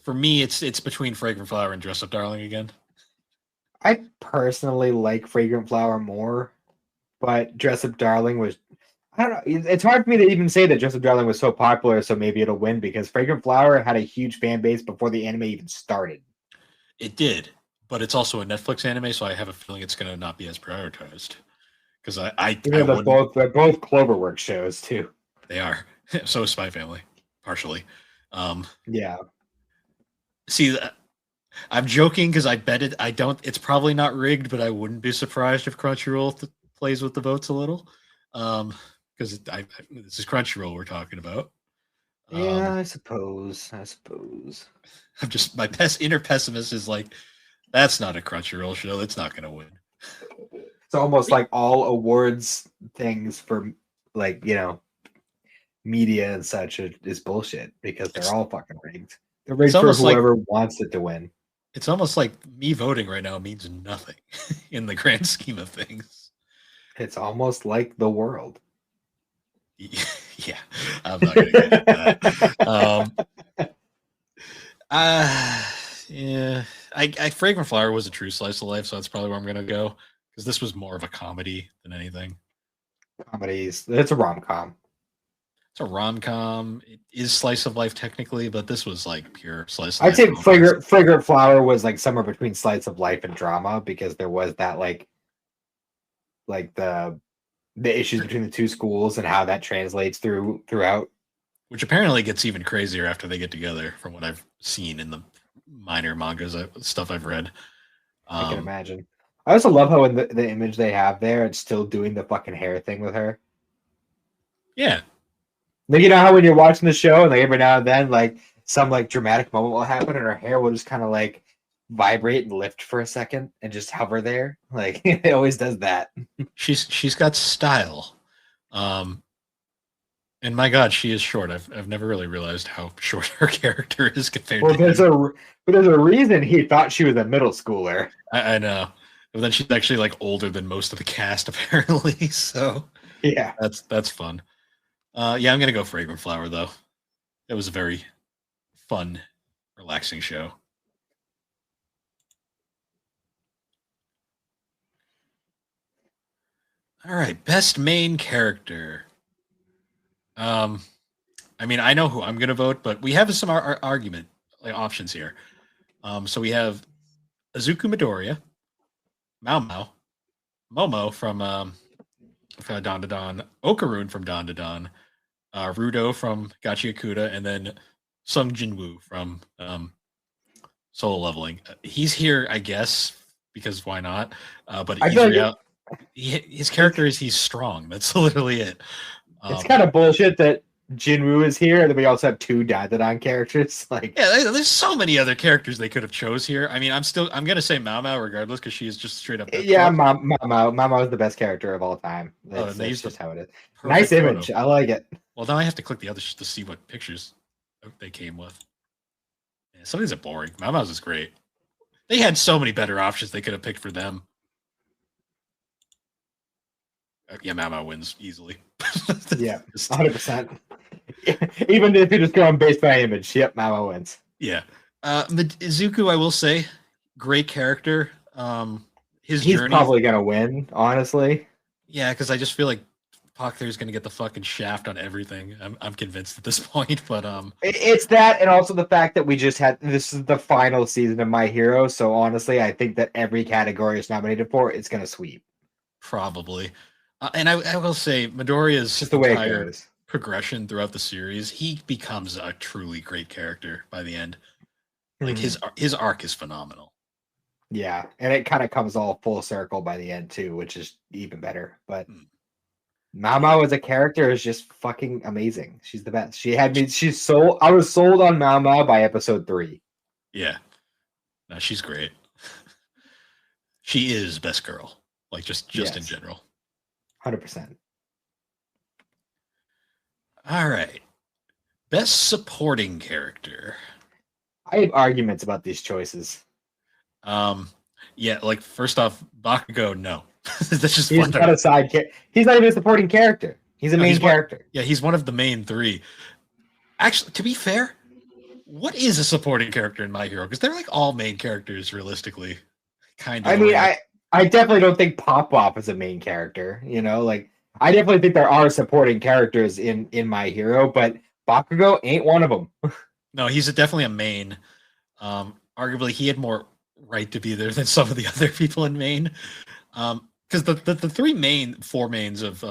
for me, it's between Fragrant Flower and Dress Up Darling again. I personally like Fragrant Flower more, but Dress Up Darling was. I don't know. It's hard for me to even say that Dress Up Darling was so popular, so maybe it'll win because Fragrant Flower had a huge fan base before the anime even started. It did, but it's also a Netflix anime, so I have a feeling it's going to not be as prioritized. Because they're both Cloverworks shows too. They are. So is Spy Family, partially. Yeah. See, I'm joking because I bet it. I don't. It's probably not rigged, but I wouldn't be surprised if Crunchyroll plays with the votes a little. Because this is Crunchyroll we're talking about. Yeah, I suppose. I'm just my inner pessimist is like, that's not a Crunchyroll show. It's not going to win. It's almost like all awards things for like media and such is bullshit because they're all fucking rigged. They're rigged for whoever wants it to win. It's almost like me voting right now means nothing in the grand scheme of things. It's almost like the world. Yeah, I'm not gonna get into that. Yeah, I Fragrant Flower was a true slice of life, so that's probably where I'm gonna go because this was more of a comedy than anything. Comedies, it's a rom-com. It's a rom-com. It is slice of life technically, but this was like pure slice of I'd life. say Fragrant Flower was like somewhere between slice of life and drama because there was that like the issues between the two schools and how that translates throughout. Which apparently gets even crazier after they get together, from what I've seen in the minor mangas stuff I've read. I can imagine. I also love how in the image they have there, it's still doing the fucking hair thing with her. Yeah. Like, you know how when you're watching the show and like every now and then, like some like dramatic moment will happen and her hair will just kind of like vibrate and lift for a second and just hover there. Like it always does that. She's got style. And my God, she is short. I've never really realized how short her character is compared to there's him. There's a reason he thought she was a middle schooler. I know. But then she's actually like older than most of the cast, apparently. So yeah, that's fun. Yeah, I'm gonna go Fragrant Flower though. It was a very fun, relaxing show. All right, best main character. I mean, I know who I'm gonna vote, but we have some argument like options here. So we have Azuku Midoriya, Mao Mao, Momo from Don to Don, Okarun from Don to Don, Rudo from Gachi Akuda, and then Sung Jinwoo from Solo Leveling. He's here, I guess, because why not? But his character is he's strong. That's literally it. It's kind of bullshit that Jinwoo is here, and then we also have two Dandadan characters. Like, yeah, there's so many other characters they could have chose here. I mean, I'm gonna say Mao Mao regardless because she is just straight up. Yeah, Mao is the best character of all time. That's just how it is. Nice image. I like it. Well, now I have to click the others to see what pictures they came with. Yeah, some of these are boring. Mao Mao's is great. They had so many better options they could have picked for them. Yeah, Mao Mao wins easily. Yeah, 100%. Even if you're just going based by image, yep, Mao wins. Yeah. Izuku, I will say, great character. He's probably gonna win, honestly. Yeah, because I just feel like Pakler's gonna get the fucking shaft on everything. I'm convinced at this point, but it's that, and also the fact that we just had this is the final season of My Hero. So honestly, I think that every category is nominated for it's gonna sweep. Probably. And I will say, Midoriya's just the way it goes. Progression throughout the series, he becomes a truly great character by the end. Like his arc is phenomenal. Yeah, and it kind of comes all full circle by the end too, which is even better. But Mao Mao as a character is just fucking amazing. She's the best. She had me. I was sold on Mao Mao by episode 3. Yeah, no, she's great. She is best girl. Like just yes. In general. 100%. All right. Best supporting character. I have arguments about these choices. Yeah, like first off, Bakugo, no. That's just he's not a side character. He's not even a supporting character. He's a main character. Yeah, he's one of the main 3. Actually, to be fair, what is a supporting character in My Hero? Because they're like all main characters, realistically. Kind of. I mean, I definitely don't think Pop is a main character. You know, like I definitely think there are supporting characters in My Hero, but Bakugo ain't one of them. No, he's definitely a main. Arguably, he had more right to be there than some of the other people in main. Because the 4 mains of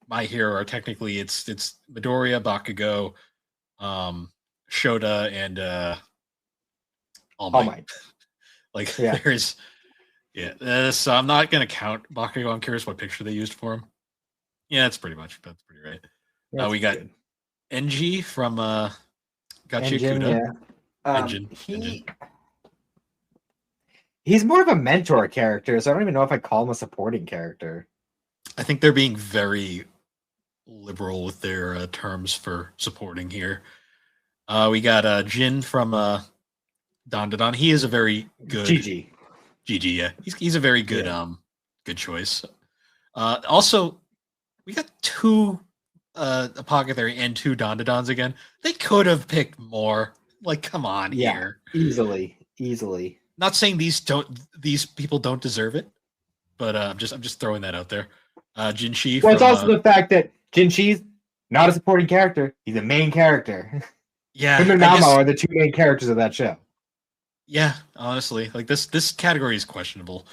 My Hero are technically it's Midoriya, Bakugo, Shota, and All Might. Like there's. Yeah, so I'm not gonna count Bakugo. I'm curious what picture they used for him. Yeah, that's pretty right. We got NG from Gachi Akuda. Yeah. He's more of a mentor character, so I don't even know if I call him a supporting character. I think they're being very liberal with their terms for supporting here. We got Jin from Don to Don. He is a very good GG, yeah. He's a very good good choice. Also, we got 2 Apothecary and 2 Don to Dons again. They could have picked more. Like, come on here. Easily. Not saying these people don't deserve it, but I'm just throwing that out there. Jinshi. Well, it's also the fact that Jinshi Not a supporting character. He's a main character. Yeah, Him and I Mamo guess. are the two main characters of that show. Yeah, honestly, like this category is questionable.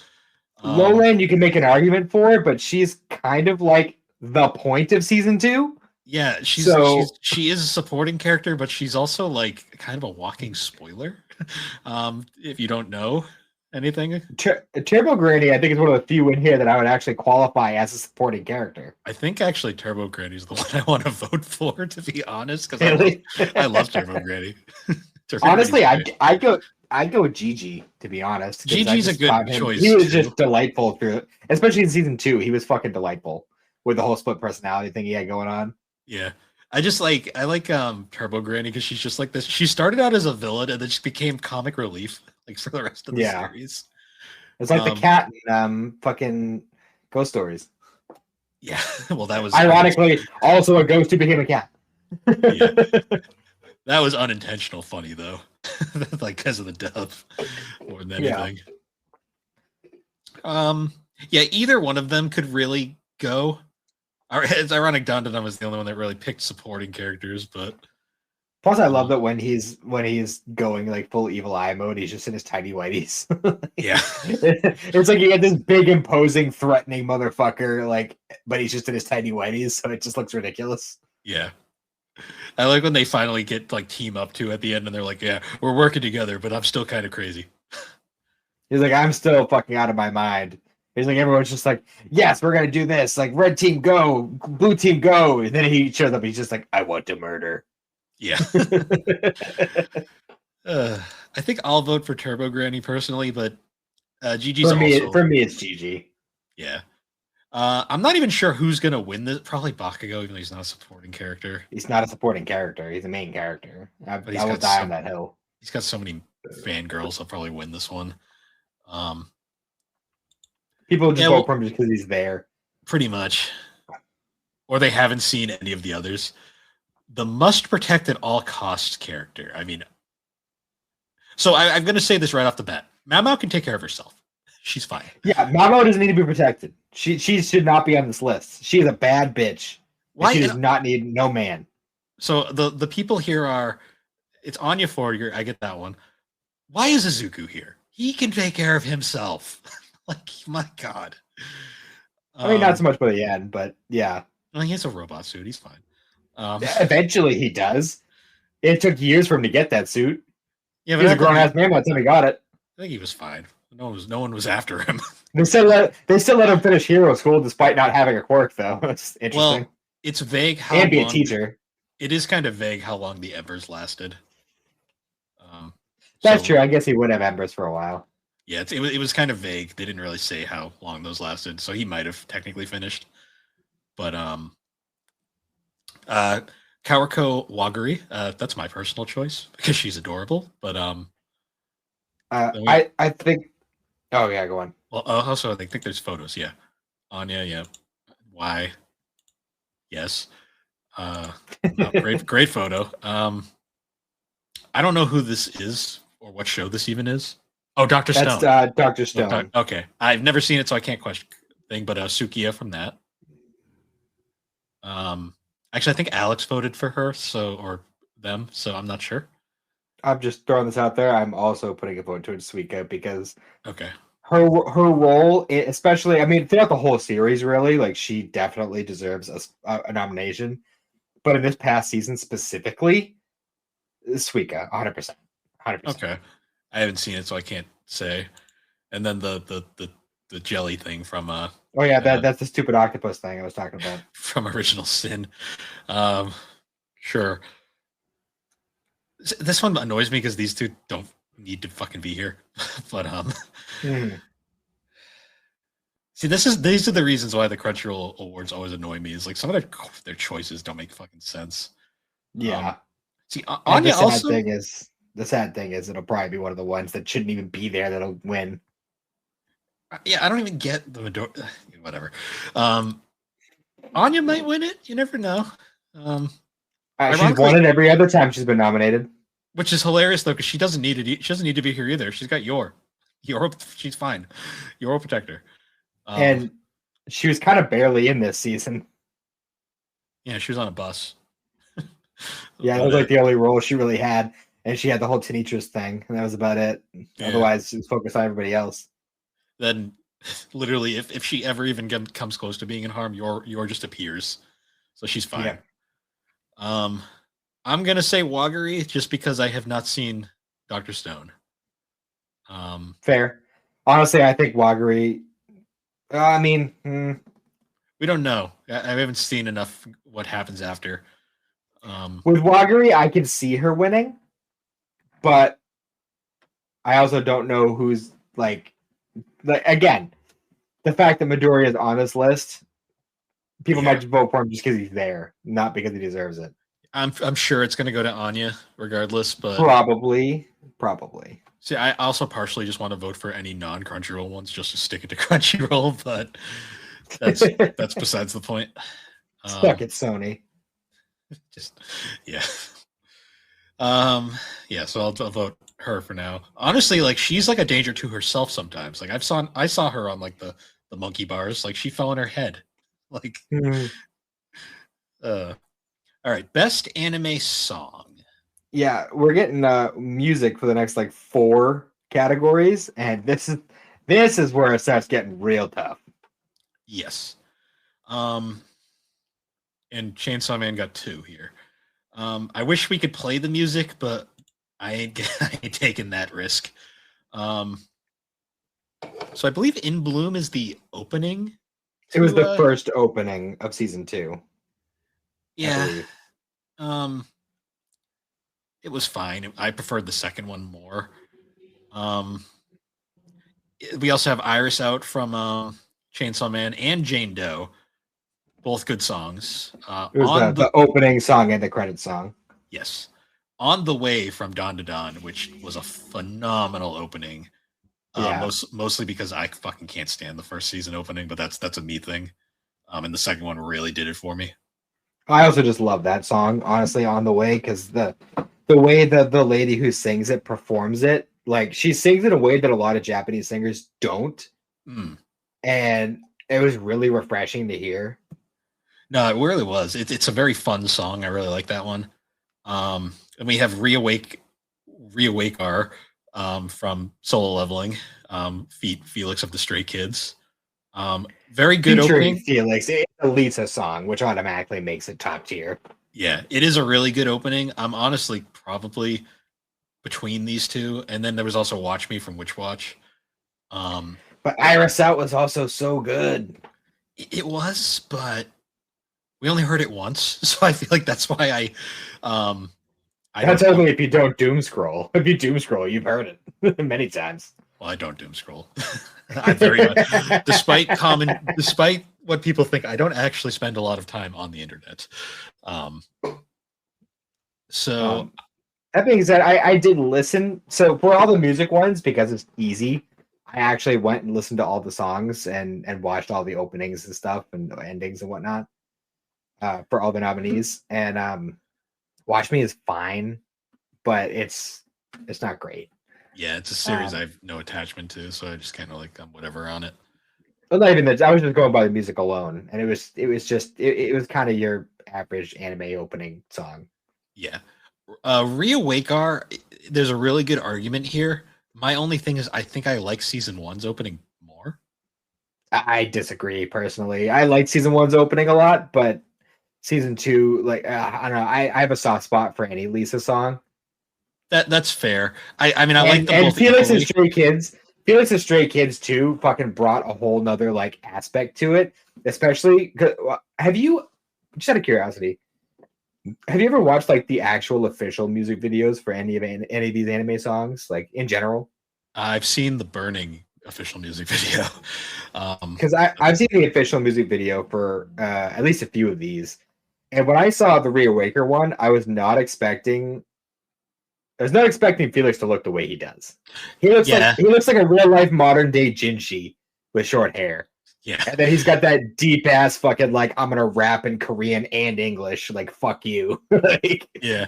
Lowland, you can make an argument for, but she's kind of like the point of season 2. Yeah, So she is a supporting character, but she's also like kind of a walking spoiler. If you don't know anything, Turbo Granny, I think, is one of the few in here that I would actually qualify as a supporting character. I think actually Turbo Granny is the one I want to vote for, to be honest, because Really? I love Turbo Granny. Honestly, I'd go with Gigi, to be honest. Gigi's a good choice. He was too. just delightful through, especially in season 2. He was fucking delightful with the whole split personality thing he had going on. Yeah. I like Turbo Granny because she's just like this. She started out as a villain and then just became comic relief like for the rest of the series. It's like the cat in fucking Ghost Stories. Yeah. Well, that was ironically also a ghost who became a cat. Yeah. That was unintentional funny though. Like because of the dub more than anything. Yeah, either one of them could really go. It's ironic Don was the only one that really picked supporting characters, but plus I love that when he's going like full evil eye mode, he's just in his tiny whities. Yeah. It's like you get this big imposing threatening motherfucker, like, but he's just in his tiny whities, so it just looks ridiculous. Yeah. I like when they finally get like team up to at the end and they're like, yeah, we're working together, but I'm still kind of crazy. He's like, I'm still fucking out of my mind. He's like, everyone's just like, yes, we're gonna do this. Like, red team go, blue team go. And then he shows up. He's just like, I want to murder. Yeah. I think I'll vote for Turbo Granny personally, but Gigi's for me, it's Gigi. Yeah. I'm not even sure who's gonna win this. Probably Bakugo, even though he's not a supporting character. He's not a supporting character. He's a main character. I will die on that hill. He's got so many fangirls. He'll probably win this one. People just vote for him just because he's there. Pretty much. Or they haven't seen any of the others. The must protect at all costs character. I mean, so I'm going to say this right off the bat. Mamo can take care of herself. She's fine. Yeah, Mamo doesn't need to be protected. She should not be on this list. She's a bad bitch. Why she does not need no man. So the people here are, it's Anya Forger. I get that one. Why is Izuku here? He can take care of himself. Like, my God. I mean, not so much by the end, but yeah. Well, he has a robot suit. He's fine. Eventually, he does. It took years for him to get that suit. Yeah, but he was a grown-ass man by the time he got it. I think he was fine. No one was after him. They still let him finish hero school despite not having a quirk, though. It's interesting. Well, it's vague how and be a teacher. It is kind of vague how long the Embers lasted. That's true. I guess he would have Embers for a while. Yeah, it was kind of vague. They didn't really say how long those lasted, so he might have technically finished. But Kawariko Wagari, that's my personal choice because she's adorable. But I think. Oh yeah, go on. Well, also I think there's photos. Yeah, Anya. Yeah, why? Yes. No, great photo. I don't know who this is or what show this even is. Oh, Dr. Stone. That's Dr. Stone. Okay. I've never seen it, so I can't question thing, but Sukiya from that. Actually, I think Alex voted for her, or them, so I'm not sure. I'm just throwing this out there. I'm also putting a vote towards Suika because her role, especially, I mean, throughout the whole series, really, like, she definitely deserves a nomination. But in this past season specifically, Suika, 100%. 100%. Okay. I haven't seen it, so I can't say. And then the jelly thing from that's the stupid octopus thing I was talking about from Original Sin. Sure. This one annoys me because these two don't need to fucking be here. But see, these are the reasons why the Crunchyroll Awards always annoy me. Is like some of their choices don't make fucking sense. Yeah. See, Anya also. The sad thing is it'll probably be one of the ones that shouldn't even be there that'll win. Yeah, I don't even get the majority. Whatever. Anya might win it. You never know. She's won it every other time she's been nominated. Which is hilarious though, because she doesn't need it. She doesn't need to be here either. She's got Yor. She's fine. Yor will protect her. And she was kind of barely in this season. Yeah, she was on a bus. Yeah, that was like the only role she really had, and she had the whole Tanitra's thing, and that was about it. Yeah. Otherwise, she was focused on everybody else. Then, literally, if she ever even comes close to being in harm, Yor just appears, so she's fine. Yeah. I'm gonna say Wagari just because I have not seen Dr. Stone. Fair. Honestly, I think Wagari. I mean, we don't know. I haven't seen enough what happens after. with Wagari, I can see her winning, but I also don't know who's like again, the fact that Midori is on this list, people might just vote for him just because he's there, not because he deserves it. I'm sure it's going to go to Anya regardless, but probably. See, I also partially just want to vote for any non-Crunchyroll ones just to stick it to Crunchyroll, but that's besides the point. Stuck at Sony. Just yeah. Yeah, so I'll vote her for now. Honestly, like she's like a danger to herself sometimes. Like I saw her on like the monkey bars. Like she fell on her head. Like all right, best anime song. Yeah, we're getting music for the next like 4 categories, and this is where it starts getting real tough. Yes. And Chainsaw Man got 2 here. I wish we could play the music, but I ain't taking that risk. So I believe In Bloom is the opening. It was the first opening of season 2. Yeah. It was fine. I preferred the second one more. We also have Iris Out from Chainsaw Man and Jane Doe. Both good songs. It was the opening song and the credit song. Yes. On the Way from Dawn to Dawn, which was a phenomenal opening. Yeah. Mostly because I fucking can't stand the first season opening, but that's a me thing. And the second one really did it for me. I also just love that song, honestly, On the Way, because the way that the lady who sings it performs it, like she sings in a way that a lot of Japanese singers don't. And it was really refreshing to hear. No, it really was. It's a very fun song. I really like that one. And we have Reawake Our from Solo Leveling, Felix of the Stray Kids. Very good opening. Felix, it's a Lisa song, which automatically makes it top tier. Yeah, it is a really good opening. I'm honestly probably between these two, and then there was also Watch Me from Witch Watch. But Iris Out was also so good. It was, but we only heard it once, so I feel like that's why that's only if you don't doom scroll. If you doom scroll, you've heard it many times. Well, I don't doom scroll. I'm very much, despite what people think, I don't actually spend a lot of time on the internet. So that being said, I did listen. So for all the music ones, because it's easy, I actually went and listened to all the songs and watched all the openings and stuff and the endings and whatnot for all the nominees. And Watch Me is fine, but it's not great. Yeah, it's a series I have no attachment to, so I just kind of like whatever on it. But not even that. I was just going by the music alone, and it was kind of your average anime opening song. Yeah, Reawake Our, there's a really good argument here. My only thing is, I think I like season 1's opening more. I disagree personally. I like season 1's opening a lot, but season 2, like I don't know, I have a soft spot for any Lisa song. That's fair. I mean, I like them and both. Felix and Stray Kids. Felix and Stray Kids too fucking brought a whole nother like aspect to it. Especially, have you, just out of curiosity, have you ever watched like the actual official music videos for any of these anime songs, like in general? I've seen the Burning official music video. Because I've seen the official music video for at least a few of these, and when I saw the Reawaker one, I was not expecting Felix to look the way he does. He looks like a real life modern day Jinshi with short hair. Yeah. And then he's got that deep ass fucking like, I'm gonna rap in Korean and English, like fuck you. Like, yeah.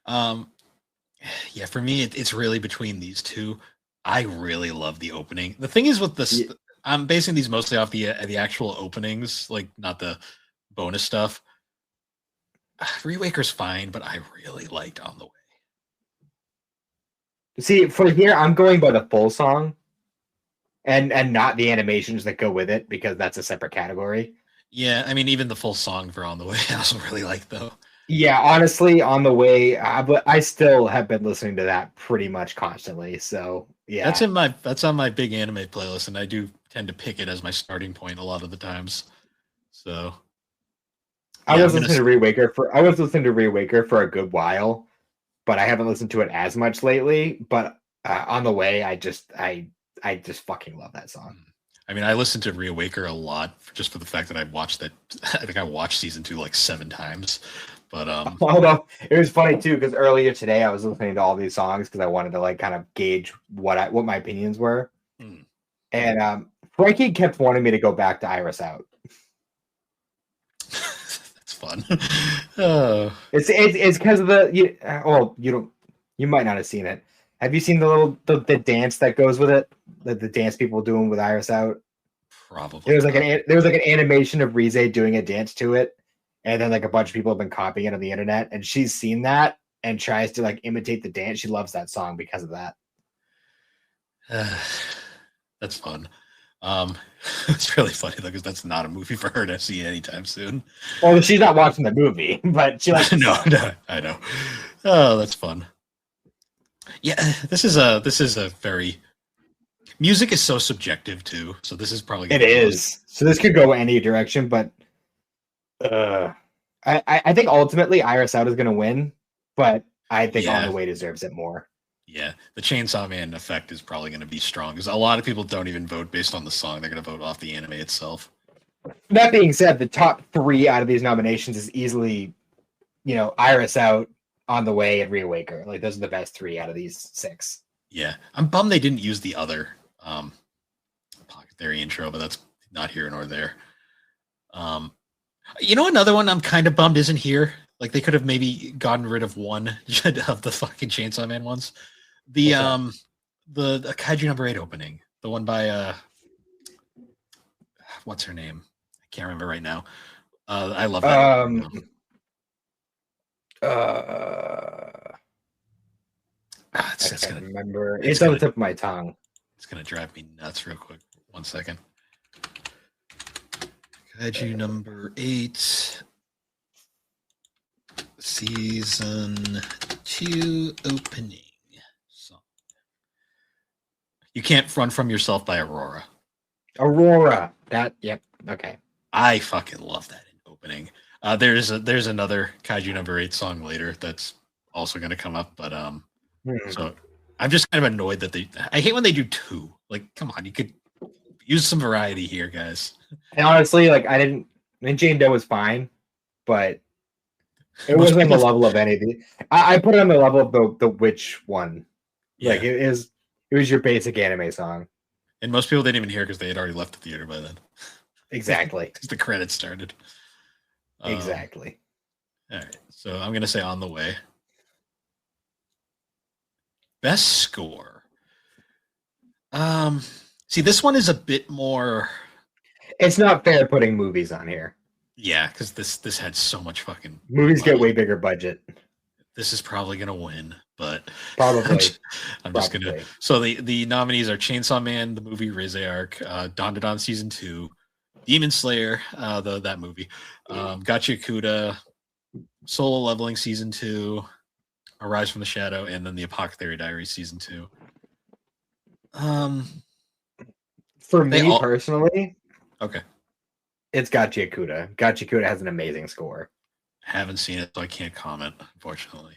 Yeah, for me it's really between these two. I really love the opening. The thing is with this, I'm basing these mostly off the actual openings, like not the bonus stuff. Rewaker's fine, but I really liked On the Way. See, for here, I'm going by the full song, and not the animations that go with it because that's a separate category. Yeah, I mean, even the full song for On the Way, I also really like though. Yeah, honestly, On the Way, but I still have been listening to that pretty much constantly. So yeah, That's on my big anime playlist, and I do tend to pick it as my starting point a lot of the times. So I yeah, was listening to Rewaker for a good while, but I haven't listened to it as much lately. But On the Way, I just fucking love that song. I mean, I listened to Reawaker a lot just for the fact that I watched that. I think I watched season 2 like 7 times. But Although it was funny too because earlier today I was listening to all these songs because I wanted to like kind of gauge what my opinions were, and Frankie kept wanting me to go back to Iris Out. That's fun. It's because of you might not have seen it. Have you seen the dance that goes with it? The dance people doing with Iris Out? Probably. There was like an animation of Rize doing a dance to it, and then like a bunch of people have been copying it on the internet, and she's seen that and tries to like imitate the dance. She loves that song because of that. That's fun. It's really funny though because that's not a movie for her to see anytime soon. Well, she's not watching the movie, but she likes no, I know. Oh, that's fun. Yeah, this is a very music is so subjective too. So this is probably it is. So this could go any direction, but I think ultimately Iris Out is going to win, but I think On the Way deserves it more. Yeah, the Chainsaw Man effect is probably going to be strong because a lot of people don't even vote based on the song; they're going to vote off the anime itself. That being said, the top 3 out of these nominations is easily, Iris Out, On the Way, and Reawaker. Like those are the best 3 out of these 6. Yeah, I'm bummed they didn't use the other Pocket Theory intro, but that's not here nor there. Another one I'm kind of bummed isn't here. Like they could have maybe gotten rid of one of the fucking Chainsaw Man ones. The Kaiju number 8 opening, the one by what's her name? I can't remember right now. I love that. I can't remember. It's on the tip of my tongue. It's gonna drive me nuts real quick. 1 second. Kaiju number 8. Season 2 opening song. You Can't Run From Yourself by Aurora. Yep. Okay. I fucking love that in opening. There's another Kaiju number 8 song later that's also going to come up, but so I'm just kind of annoyed that I hate when they do 2. Like, come on, you could use some variety here, guys. And honestly, like Jane Doe was fine, but it wasn't on the level of any of the. I put it on the level of the witch one. Yeah. Like it was your basic anime song. And most people didn't even hear because they had already left the theater by then. Exactly. Because the credits started. Exactly. All right. So I'm gonna say On the Way. Best score. See, this one is a bit more. It's not fair putting movies on here. Yeah, because this had so much fucking movies get way bigger budget. This is probably gonna win, but probably I'm just gonna. So the nominees are Chainsaw Man, the movie Rize Arc, Dandadan Season 2, Demon Slayer, that movie, Gacha Kuda, Solo Leveling Season 2, Arise from the Shadow, and then the Apothecary Diaries Season 2. For me personally, okay, it's Gacha Kuda. Gacha Kuda has an amazing score. Haven't seen it, so I can't comment, unfortunately.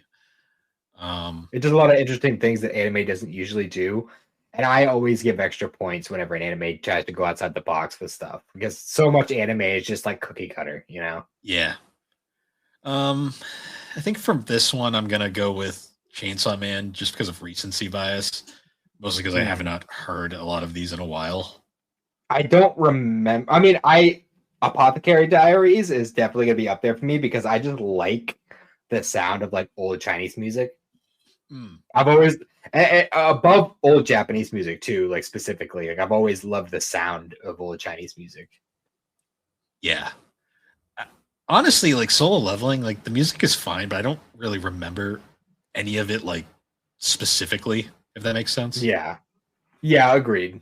It does a lot of interesting things that anime doesn't usually do, and I always give extra points whenever an anime tries to go outside the box with stuff because so much anime is just like cookie cutter, Yeah. I think from this one, I'm gonna go with Chainsaw Man just because of recency bias, mostly because I have not heard a lot of these in a while. I don't remember. I mean, Apothecary Diaries is definitely gonna be up there for me because I just like the sound of like old Chinese music. I've always above old Japanese music too, like specifically. Like I've always loved the sound of old Chinese music. Yeah, honestly, like Solo Leveling, like the music is fine, but I don't really remember any of it like specifically, if that makes sense. Yeah. Yeah, agreed.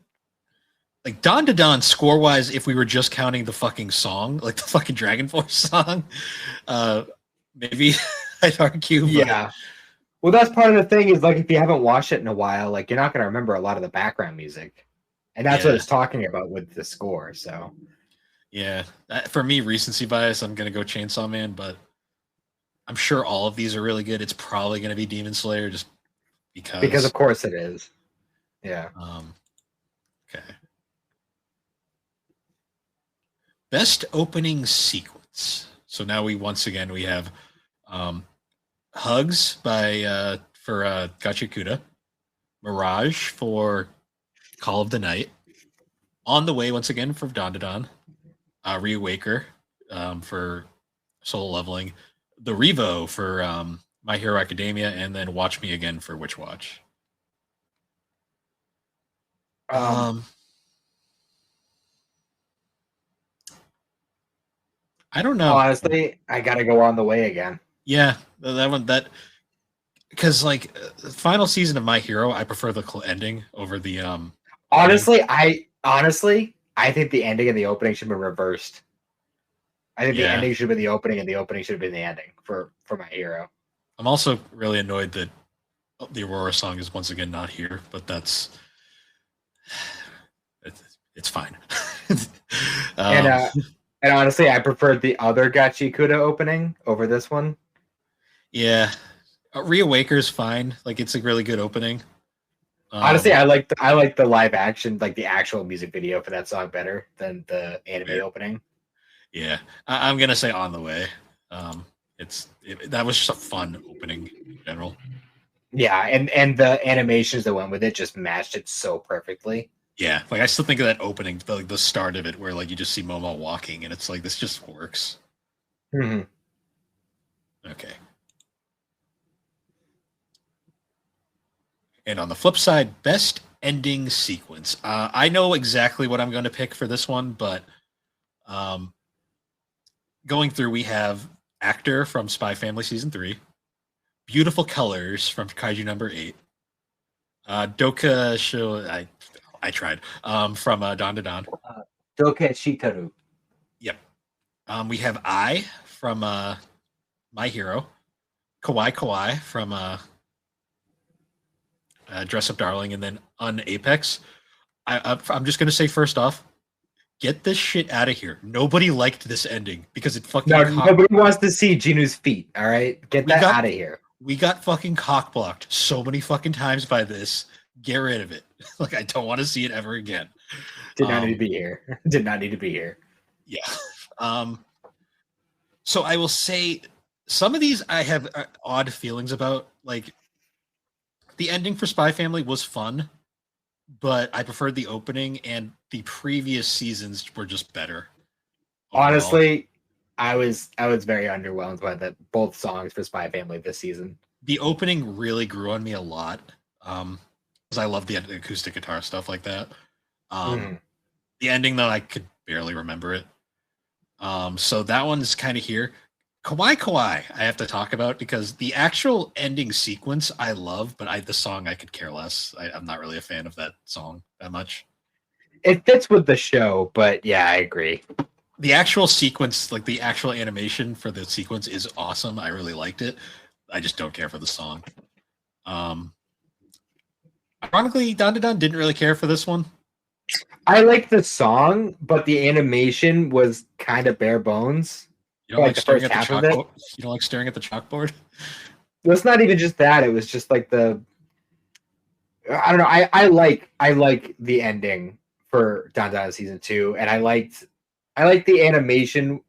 Like Don to Don score wise, if we were just counting the fucking song, like the fucking Dragon Force song, uh maybe I'd argue, but Yeah. Well, that's part of the thing is like if you haven't watched it in a while, like you're not going to remember a lot of the background music. And that's what yeah, it's talking about with the score. So, yeah. For me, recency bias, I'm gonna go Chainsaw Man, but I'm sure all of these are really good. It's probably gonna be Demon Slayer just because because. of course it is. Yeah. Okay. Best opening sequence. So now we have um, Hugs by for Gachikuta, Mirage for Call of the Night, On the Way once again for Don to Don, Reawaker for Solo Leveling, The Revo for My Hero Academia, and then Watch Me Again for Witch Watch. I don't know. Honestly, I got to go On the Way again. Yeah, that one because like the final season of My Hero, I prefer the ending over the Honestly, I think the ending and the opening should be reversed. I think the ending should have been the opening and the opening should have been the ending for My Hero. I'm also really annoyed that the Aurora song is once again not here, but it's fine. And honestly, I preferred the other Gachikuta opening over this one. Yeah, Reawaker's fine. Like it's a really good opening. Honestly, I like the live action, like the actual music video for that song better than the anime opening. Yeah, I'm gonna say On the Way. That was just a fun opening in general. Yeah, and the animations that went with it just matched it so perfectly. Yeah, like I still think of that opening, like the start of it, where like you just see Momo walking, and it's like this just works. Mm-hmm. Okay. And on the flip side, best ending sequence. I know exactly what I'm going to pick for this one, but going through, we have Actor from Spy Family Season 3, Beautiful Colors from Kaiju Number 8, Doka Show, I tried, from Don to Don. Doka Shitaru. Yep. We have I from My Hero, Kawaii Kawaii from Dress Up Darling, and then Apex. I'm just gonna say first off, get this shit out of here. Nobody liked this ending because it fucking. Nobody wants to see Jinu's feet. All right, get that out of here. We got fucking cock blocked so many fucking times by this. Get rid of it. Like I don't want to see it ever again. Did not need to be here. Did not need to be here. Yeah. So I will say some of these I have odd feelings about. Like the ending for Spy Family was fun, but I preferred the opening, and the previous seasons were just better. Overall. Honestly, I was very underwhelmed by both songs for Spy Family this season. The opening really grew on me a lot, because I love the acoustic guitar stuff like that. The ending, though, I could barely remember it. So that one's kind of here. Kawaii Kawaii, I have to talk about because the actual ending sequence I love, but the song I could care less. I'm not really a fan of that song that much. It fits with the show, but yeah, I agree. The actual sequence, like the actual animation for the sequence, is awesome. I really liked it. I just don't care for the song. Ironically, Don to Don didn't really care for this one. I like the song, but the animation was kind of bare bones. You don't like staring at the chalkboard? You don't like staring at the chalkboard? It's not even just that. It was just like I don't know. I like the ending for Don Don season 2, and I liked the animation,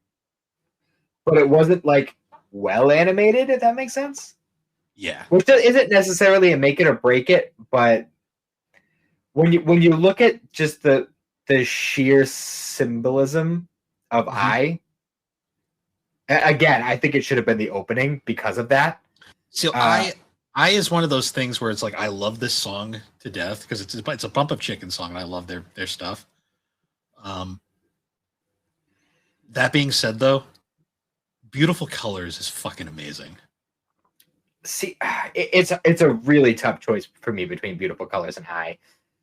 but it wasn't like well animated. If that makes sense. Yeah. Which isn't necessarily a make it or break it, but when you look at just the sheer symbolism of I. Again, I think it should have been the opening because of that. So I is one of those things where it's like I love this song to death because it's a Bump of Chicken song and I love their stuff. That being said, though, Beautiful Colors is fucking amazing. See, it's a really tough choice for me between Beautiful Colors and I,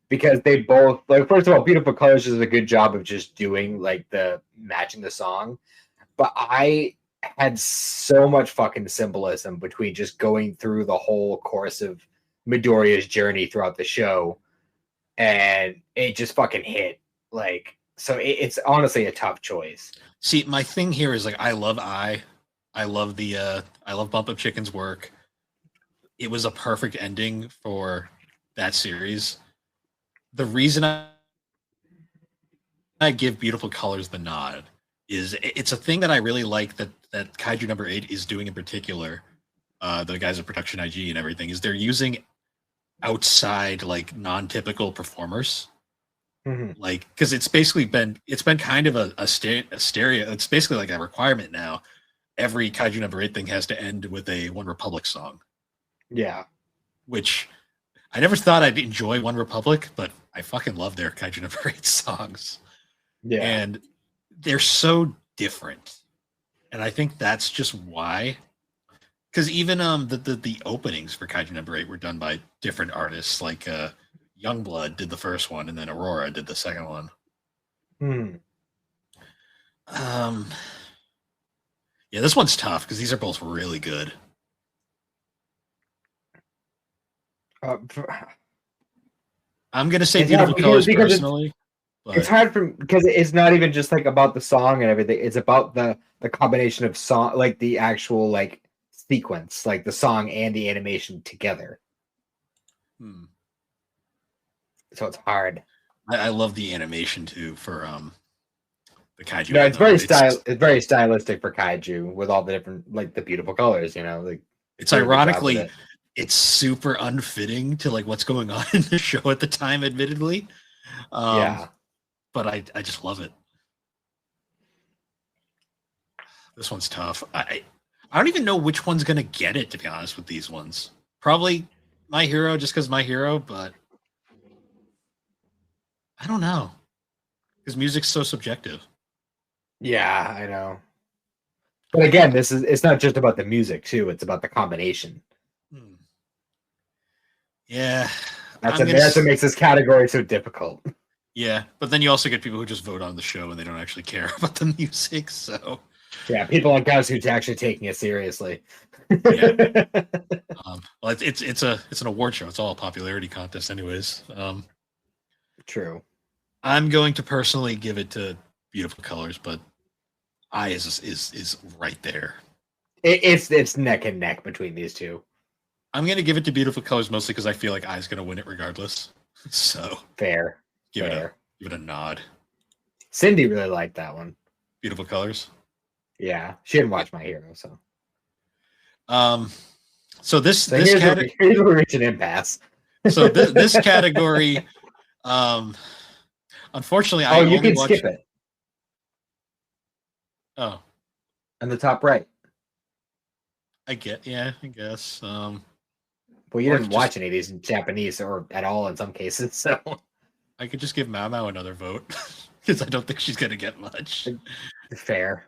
because they both, like, first of all, Beautiful Colors does a good job of just doing like the matching the song, but I had so much fucking symbolism between just going through the whole course of Midoriya's journey throughout the show, and it just fucking hit. Like, so it's honestly a tough choice. See, my thing here is like I love I love Bump Up Chicken's work. It was a perfect ending for that series. The reason I give Beautiful Colors the nod is it's a thing that I really like that Kaiju number 8 is doing in particular. The guys at Production IG and everything is they're using outside like non-typical performers. Mm-hmm. Like, because it's been kind of a stereo. It's basically like a requirement now. Every Kaiju number 8 thing has to end with a One Republic song. Yeah, Which I never thought I'd enjoy One Republic, but I fucking love their Kaiju number 8 songs. yeah, And they're so different. And I think that's just why. Because even the openings for Kaiju number 8 were done by different artists. Like Youngblood did the first one, and then Aurora did the second one. Hmm. Yeah, this one's tough because these are both really good. I'm gonna say Beautiful Colors personally. It's hard because it's not even just like about the song and everything. It's about the combination of song, like the actual like sequence, like the song and the animation together. So it's hard. I love the animation too for the Kaiju. No, it's very stylistic for Kaiju with all the different like the beautiful colors. You know, like it's ironically. It's super unfitting to like what's going on in the show at the time, admittedly. Yeah. But I just love it. This one's tough. I don't even know which one's gonna get it, to be honest with these ones. Probably My Hero, just because My Hero, but I don't know. Because music's so subjective. Yeah, I know. But again, it's not just about the music too, it's about the combination. Yeah. That's what makes this category so difficult. Yeah, but then you also get people who just vote on the show and they don't actually care about the music, so... Yeah, people like us who's actually taking it seriously. Yeah. Well, it's an award show. It's all a popularity contest anyways. True. I'm going to personally give it to Beautiful Colors, but I is right there. It's neck and neck between these two. I'm going to give it to Beautiful Colors mostly because I feel like I's going to win it regardless. So fair. Give it a nod. Cindy really liked that one. Beautiful Colors. Yeah, she didn't watch My Hero, so. So this here's where we reach an impasse. So this category, unfortunately, I you can skip it. Oh, on the top right. I guess. Well, you didn't watch any of these in Japanese or at all in some cases, so I could just give Mao another vote because I don't think she's gonna get much. Fair.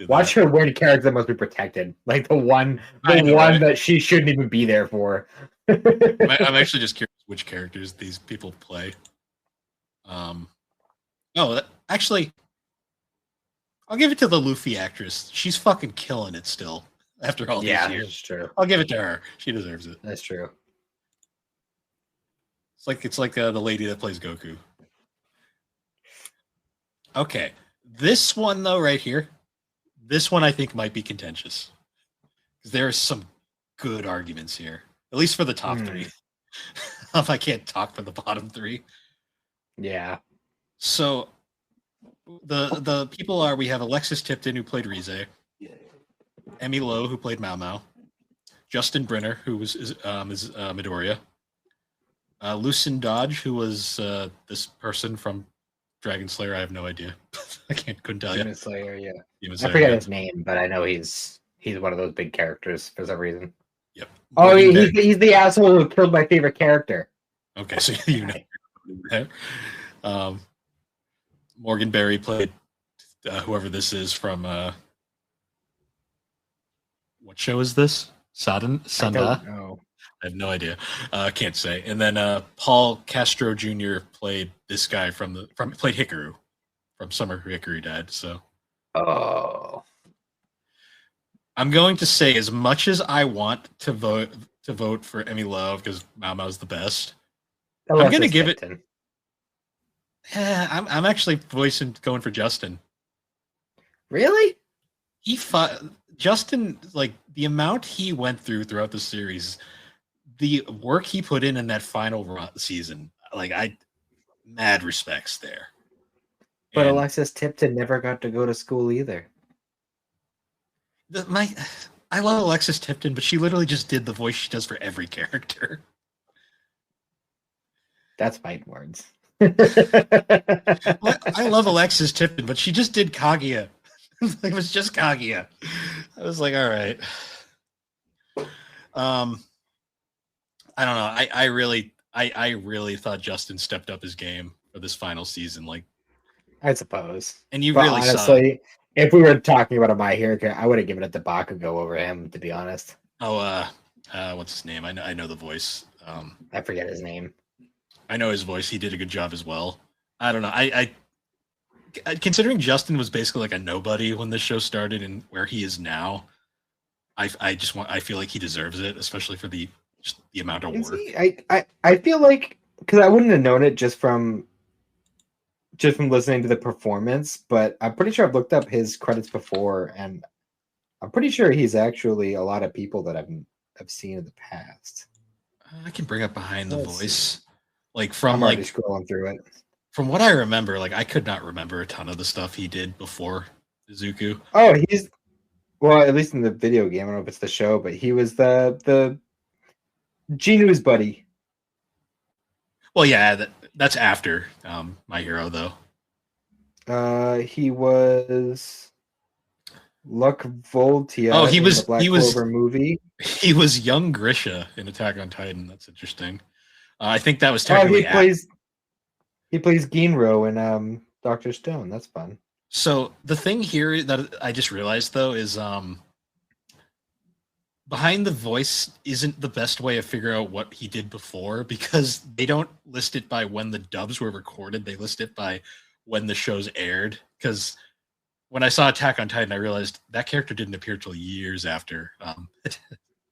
Watch her weird character that must be protected, like the one that she shouldn't even be there for. I'm actually just curious which characters these people play. Actually, I'll give it to the Luffy actress. She's fucking killing it still after all these years. Yeah, that's true. I'll give it to her. She deserves it. That's true. It's like the lady that plays Goku. Okay, this one though, right here. This one I think might be contentious because there are some good arguments here, at least for the top three. If I can't talk for the bottom three. Yeah. So the people are, we have Alexis Tipton, who played Rize, Emmy Lowe, who played Mao, Justin Brenner, who is Midoriya, Lucien Dodge, who was this person from Dragon Slayer. I have no idea. I couldn't tell you. Demon Slayer, yeah. I forget his name, but I know he's one of those big characters for some reason. Yep. Oh, he's the asshole who killed my favorite character. Okay, so you know. Morgan Berry played whoever this is from what show is this? Sanda? I don't know. I have no idea. Can't say. And then Paul Castro Jr. played this guy played Hikaru from Summer Hikaru Died. So, oh, I'm going to say, as much as I want to vote for Emmy Love because Mao Mao's the best, I'm going to give it. I'm actually going for Justin. Really? Justin, like the amount he went throughout the series, the work he put in that final season, like mad respects there. But Alexis Tipton never got to go to school either. I love Alexis Tipton, but she literally just did the voice she does for every character. That's fighting words. I love Alexis Tipton, but she just did Kaguya. It was just Kaguya. I was like, all right. I don't know. I really thought Justin stepped up his game for this final season. Like, I suppose. And you really honestly, if we were talking about a My Hero character, I would have given it to Bakugo over him, to be honest. Oh, what's his name? I know the voice. I forget his name. I know his voice. He did a good job as well. I don't know. I considering Justin was basically like a nobody when this show started and where he is now, I feel like he deserves it, especially for the amount of work. I feel like, because I wouldn't have known it just from listening to the performance, but I'm pretty sure I've looked up his credits before, and I'm pretty sure he's actually a lot of people that I've seen in the past. I can bring up Behind the Voice. Like I'm already scrolling through it. From what I remember, like I could not remember a ton of the stuff he did before Izuku. Oh, at least in the video game. I don't know if it's the show, but he was the Genu's buddy. Well, yeah, that's after My Hero, though. He was Luck Voltia. Oh, he was in the Black Clover movie. He was young Grisha in Attack on Titan. That's interesting. I think that was technically. He plays Ginro in Dr. Stone. That's fun. So the thing here that I just realized though is Behind the Voice isn't the best way to figure out what he did before, because they don't list it by when the dubs were recorded. They list it by when the shows aired. Because when I saw Attack on Titan, I realized that character didn't appear till years after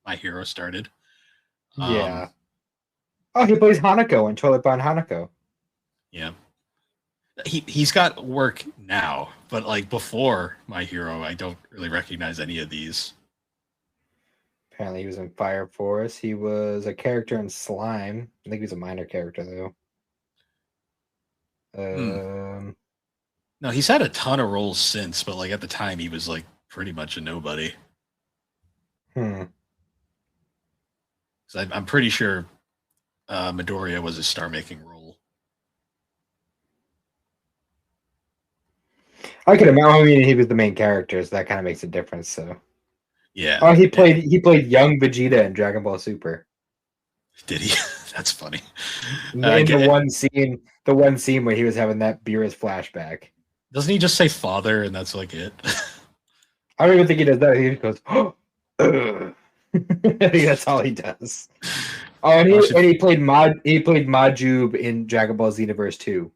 My Hero started. Yeah. Oh, he plays Hanako in Toilet Bound Hanako. Yeah. He's got work now, but like before My Hero, I don't really recognize any of these. Apparently he was in Fire Force. He was a character in Slime. I think he was a minor character though. No, he's had a ton of roles since, but like at the time he was like pretty much a nobody. So I'm pretty sure Midoriya was a star-making role. I can imagine. I mean, he was the main character, so that kind of makes a difference. So, yeah. Oh, he played young Vegeta in Dragon Ball Super. Did he? That's funny. In the one scene where he was having that Beerus flashback. Doesn't he just say father and that's like it? I don't even think he does that. He just goes, oh, I think that's all he does. Oh, and he played Majub in Dragon Ball Xenoverse 2.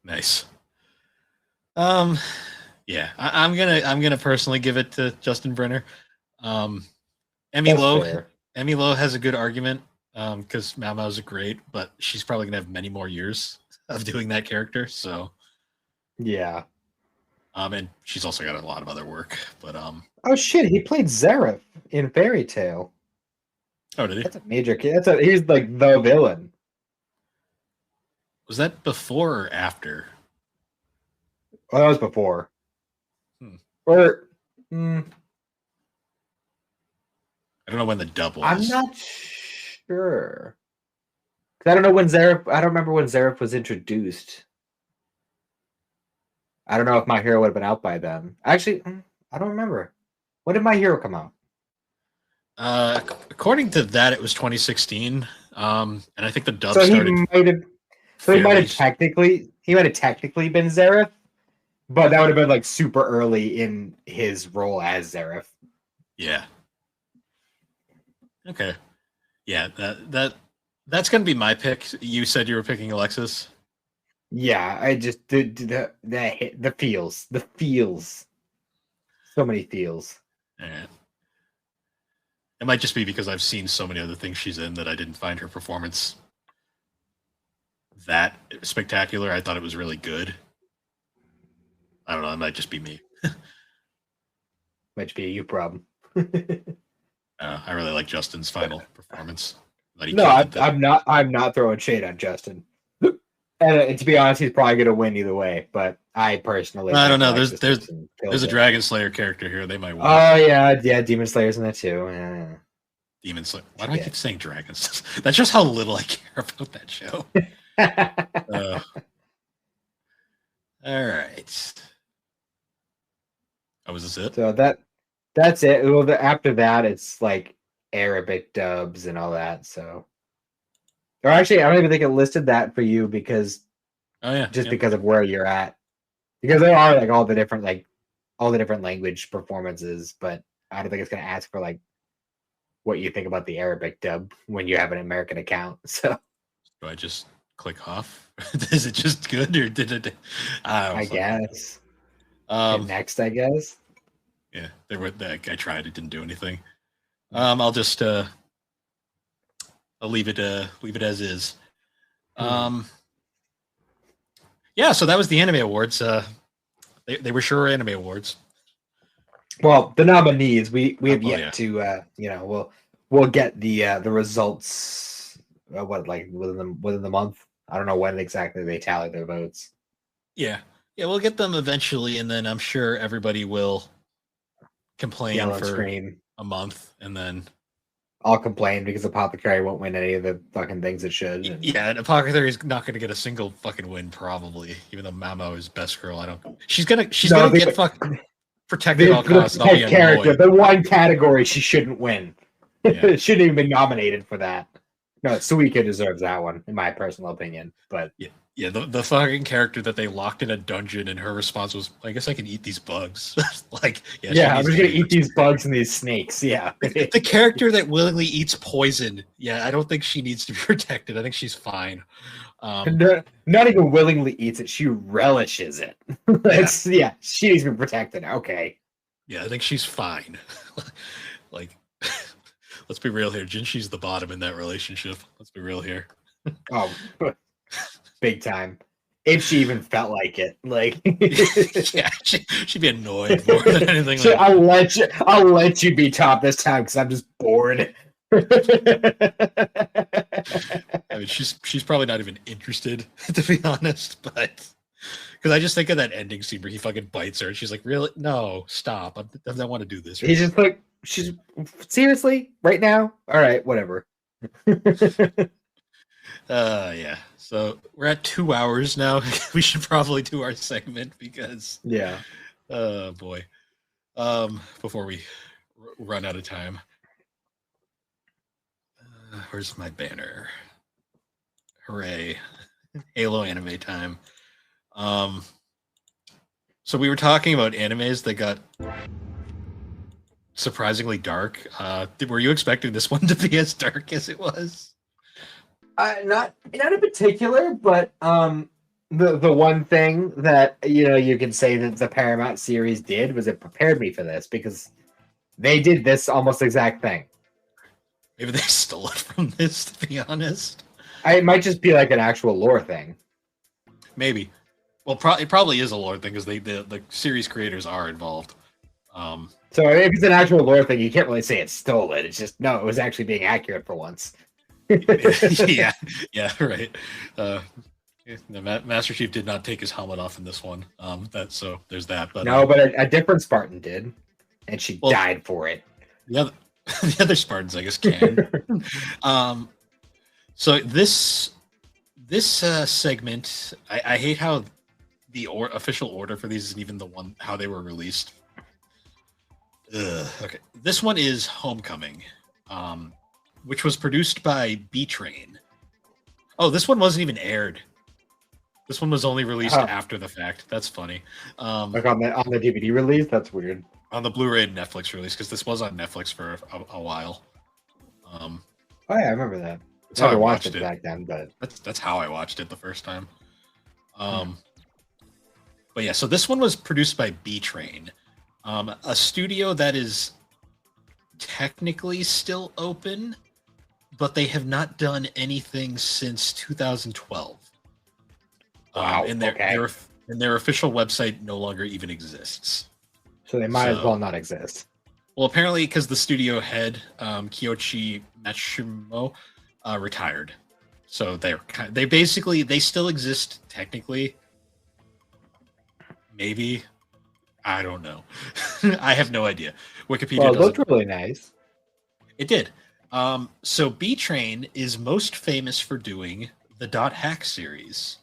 Nice. Yeah, I'm gonna personally give it to Justin Brenner. Emmy Lowe has a good argument because Mao Mao's great, but she's probably gonna have many more years of doing that character. So yeah. And she's also got a lot of other work. But oh shit, he played Zeref in Fairy Tail. Oh, did he? That's a major kid. He's like the villain. Was that before or after? Well, that was before. I don't know when the dub was. I'm not sure. I don't know when Zeref. I don't remember when Zeref was introduced. I don't know if My Hero would have been out by then. Actually, I don't remember. When did My Hero come out? According to that, it was 2016. And I think the dub started. He might have technically been Zeref, but that would have been like super early in his role as Zeref. Yeah. Okay. Yeah, that's gonna be my pick. You said you were picking Alexis. Yeah, I just the feels, so many feels. Yeah. It might just be because I've seen so many other things she's in that I didn't find her performance that spectacular. I thought it was really good. I don't know. It might just be me. Might be a you problem. I really like Justin's final performance. No, I'm not throwing shade on Justin. And to be honest, he's probably gonna win either way. But I personally, I don't know. There's a it. Dragon Slayer character here. They might win. Oh yeah, Demon Slayer's in that too. Yeah. Demon Slayer. Why do I keep saying dragons? That's just how little I care about that show. All right. Oh, was this it? So that's it. Well, after that, it's like Arabic dubs and all that. So, or actually, I don't even think it listed that for you because, because of where you're at, because there are like all the different language performances, but I don't think it's gonna ask for like what you think about the Arabic dub when you have an American account. So, do I just click off? Is it just good or did it? I guess. Next, I guess. Yeah, I tried. It didn't do anything. I'll just I'll leave it as is. Yeah, so that was the Anime Awards. They were sure Anime Awards. Well, the nominees we have yet to we'll get the results within the month. I don't know when exactly they tally their votes. Yeah, we'll get them eventually, and then I'm sure everybody will complain for a month, and then I'll complain because Apothecary won't win any of the fucking things it should. Yeah, and Apothecary is not going to get a single fucking win, probably. Even though Mamo is best girl, she's gonna get fucking protected at all costs. The one category she shouldn't win. Yeah. Shouldn't even be nominated for that. No, Suika deserves that one, in my personal opinion. But the fucking character that they locked in a dungeon, and her response was, "I guess I can eat these bugs." I'm just gonna eat these bugs and these snakes. Yeah, the character that willingly eats poison. Yeah, I don't think she needs to be protected. I think she's fine. Not even willingly eats it; she relishes it. She needs to be protected. Okay. Yeah, I think she's fine. Let's be real here. Jinshi's the bottom in that relationship. Let's be real here. Oh, big time. If she even felt like it, she'd be annoyed more than anything. I'll let you be top this time because I'm just bored. I mean, she's probably not even interested, to be honest. But because I just think of that ending scene where he fucking bites her, and she's like, "Really? No, stop! I don't want to do this." He's just like, "She's seriously right now? All right, whatever." Yeah. So we're at 2 hours now. We should probably do our segment because oh boy. Before we run out of time. Where's my banner? Hooray. Halo anime time. So we were talking about animes that got surprisingly dark. Were you expecting this one to be as dark as it was? Not in particular, but the one thing that you can say that the Paramount series did was it prepared me for this because they did this almost exact thing. Maybe they stole it from this, to be honest. It might just be like an actual lore thing. Maybe. Well, it probably is a lore thing because the series creators are involved. So if it's an actual lore thing, you can't really say it stole it. It's just it was actually being accurate for once. yeah, right. The Master Chief did not take his helmet off in this one. So there's that. But but a different Spartan did, and she died for it. The other Spartans, I guess, can. So this segment, I hate how the official order for these isn't even the one how they were released. Okay, this one is Homecoming. Which was produced by B-Train. Oh, this one wasn't even aired. This one was only released after the fact. That's funny. Like on the DVD release? That's weird. On the Blu-ray and Netflix release, because this was on Netflix for a while. Oh yeah, I remember that. That's how I Never watched watched it it. back then, but That's how I watched it the first time. But yeah, so this one was produced by B Train, a studio that is technically still open, but they have not done anything since 2012. wow, And okay. their official website no longer even exists. So they might as well not exist. Well, apparently, because the studio head, Kiyoshi Matsumo, retired, so they basically they still exist technically. Maybe, I don't know. I have no idea. Wikipedia. Well, it looked really nice. It did. So B Train is most famous for doing the Dot Hack series,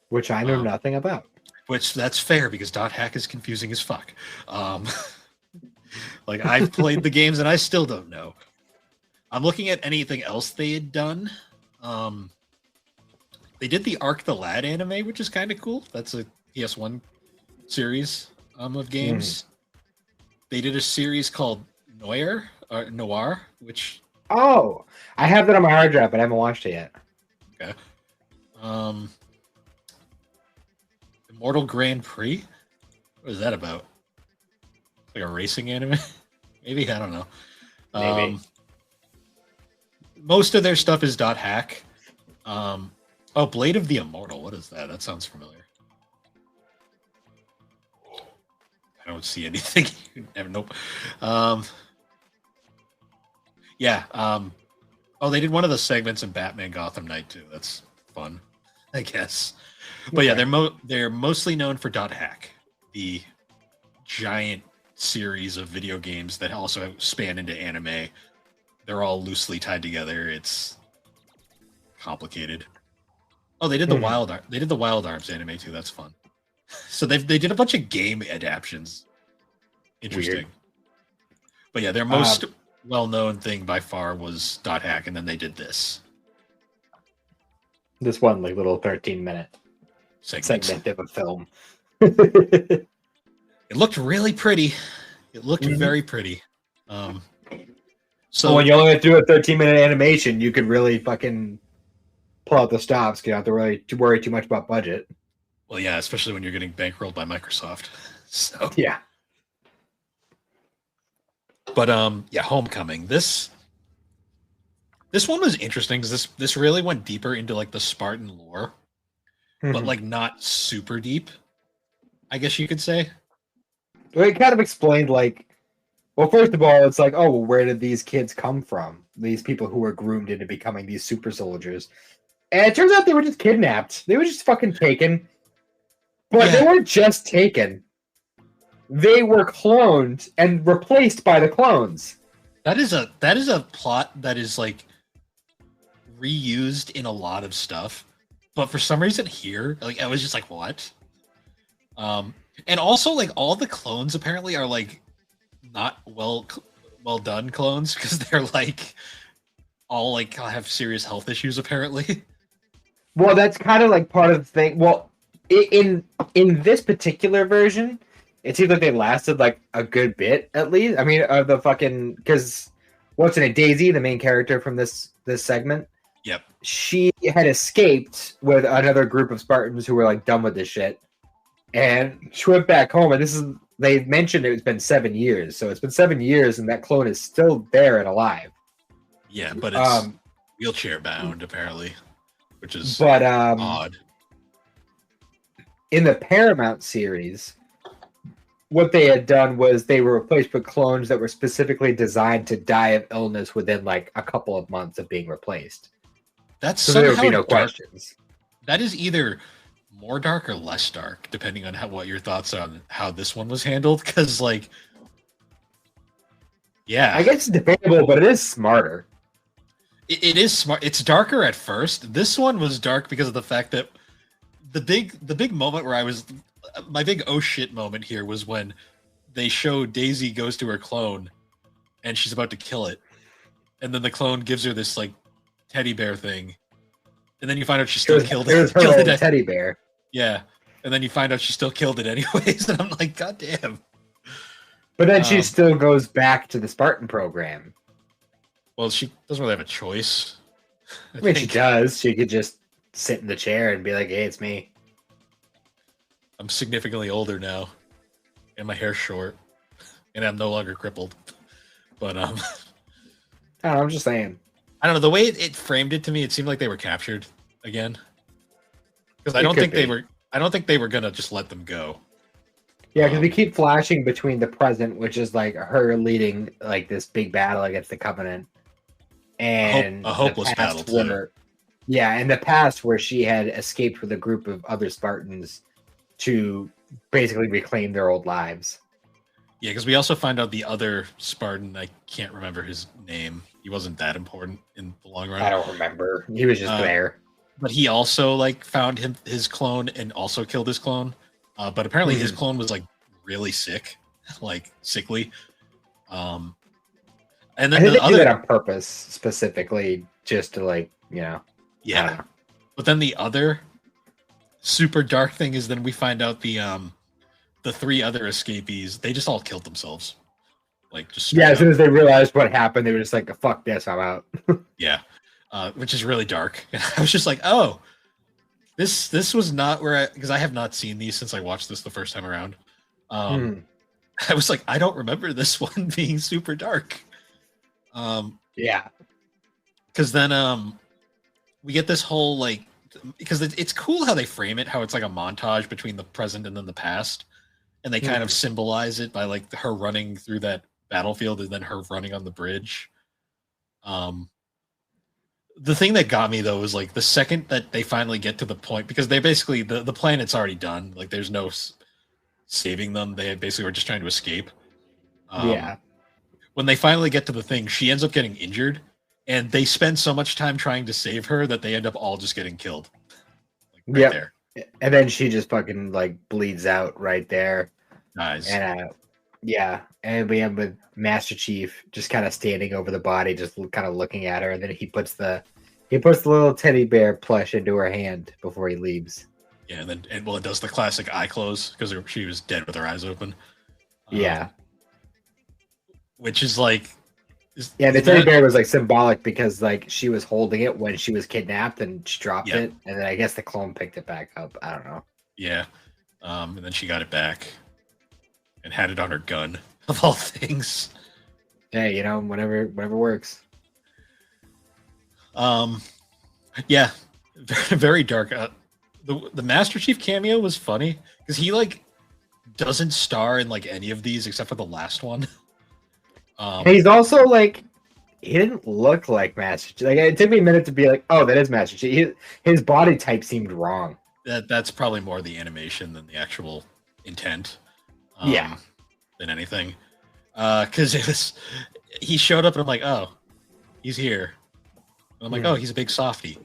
which I know nothing about. Which that's fair because Dot Hack is confusing as fuck. Like I've played the games and I still don't know. I'm looking at anything else they had done. They did the Arc the Lad anime, which is kind of cool. That's a PS1 series of games. They did a series called Noir, which I have that on my hard drive, but I haven't watched it yet. Okay. Immortal Grand Prix? What is that about? Like a racing anime? Maybe, I don't know. Maybe. Most of their stuff is Dot Hack. Blade of the Immortal. What is that? That sounds familiar. I don't see anything. Nope. They did one of the segments in Batman Gotham Knight too. That's fun, I guess. But yeah, they're mostly known for Dot Hack, the giant series of video games that also span into anime. They're all loosely tied together. It's complicated. Oh, they did the Wild Arms anime too. That's fun. So they did a bunch of game adaptions. Interesting. Weird. But yeah, their most well-known thing by far was Dot Hack, and then they did this. This one, like little 13-minute segment of a film. It looked really pretty. It looked very pretty. So when you only do a 13-minute animation, you could really fucking pull out the stops. You don't have to really worry too much about budget. Well, yeah, especially when you're getting bankrolled by Microsoft. So yeah. But Homecoming. This one was interesting because this really went deeper into like the Spartan lore, but like not super deep, I guess you could say. Well, it kind of explained first of all, it's like, where did these kids come from? These people who were groomed into becoming these super soldiers. And it turns out they were just kidnapped. They were just fucking taken. But they weren't just taken. They were cloned and replaced by the clones. That is a plot that is like reused in a lot of stuff, but for some reason here, like I was just like, what? And also like all the clones apparently are like not well done clones because they're like all like have serious health issues apparently. Well, that's kind of like part of the thing. Well, in this particular version, it seems like they lasted like a good bit at least. I mean, the fucking because what's in it? Daisy, the main character from this segment. Yep. She had escaped with another group of Spartans who were like done with this shit, and she went back home. And they mentioned it's been 7 years, so it's been 7 years, and that clone is still there and alive. Yeah, but it's wheelchair bound apparently, which is odd. In the Paramount series, what they had done was they were replaced with clones that were specifically designed to die of illness within like a couple of months of being replaced. So there would be no questions. That is either more dark or less dark, depending on what your thoughts on how this one was handled. Because like, yeah, I guess it's debatable, but it is smarter. It is smart. It's darker at first. This one was dark because of the fact that the big moment where my big oh shit moment here was when they show Daisy goes to her clone and she's about to kill it, and then the clone gives her this like teddy bear thing, and then you find out she still killed it. It was her old teddy bear. Yeah, and then you find out she still killed it anyways, and I'm like, god damn. But then she still goes back to the Spartan program. Well, she doesn't really have a choice. I mean, she does. She could just sit in the chair and be like, "Hey, it's me." I'm significantly older now, and my hair's short, and I'm no longer crippled. But I don't know, I'm just saying. I don't know, the way it framed it to me, it seemed like they were captured again. Because I don't think they were gonna just let them go. Yeah, because we keep flashing between the present, which is like her leading like this big battle against the Covenant, and a hopeless battle too. Yeah, in the past where she had escaped with a group of other Spartans to basically reclaim their old lives. Yeah, because we also find out the other Spartan, I can't remember his name. He wasn't that important in the long run. I don't remember. He was just there. But he also like found his clone and also killed his clone. But apparently his clone was like really sick, like sickly. And then I think they do that on purpose, specifically just to like, Yeah. But then the other super dark thing is then we find out the three other escapees, they just all killed themselves. Like just as soon as they realized what happened, they were just like, "Fuck this, I'm out." Yeah. Which is really dark. I was just like, oh, this was not where because I have not seen these since I watched this the first time around. I was like, I don't remember this one being super dark. Yeah. Because then we get this whole like, because it's cool how they frame it, how it's like a montage between the present and then the past, and they kind of symbolize it by like her running through that battlefield and then her running on the bridge. The thing that got me though was like the second that they finally get to the point, because they basically the planet's already done, like there's no saving them, they basically were just trying to escape. When they finally get to the thing, she ends up getting injured, and they spend so much time trying to save her that they end up all just getting killed. Like, there. And then she just fucking like bleeds out right there. Nice. And and we end with Master Chief just kind of standing over the body, just kind of looking at her, and then he puts the little teddy bear plush into her hand before he leaves. Yeah, and then it does the classic eye close because she was dead with her eyes open. Which is like, the teddy bear was like symbolic because like she was holding it when she was kidnapped and she dropped it, and then I guess the clone picked it back up. I don't know. Yeah, and then she got it back and had it on her gun of all things. Hey, whatever works. Yeah, very, very dark. The Master Chief cameo was funny because he like doesn't star in like any of these except for the last one. He's also like, he didn't look like Master Chief. Like it took me a minute to be like, oh, that is Master Chief. His body type seemed wrong. That's probably more the animation than the actual intent. Than anything. Because he showed up and I'm like, oh, he's here. And I'm like, oh, he's a big softie.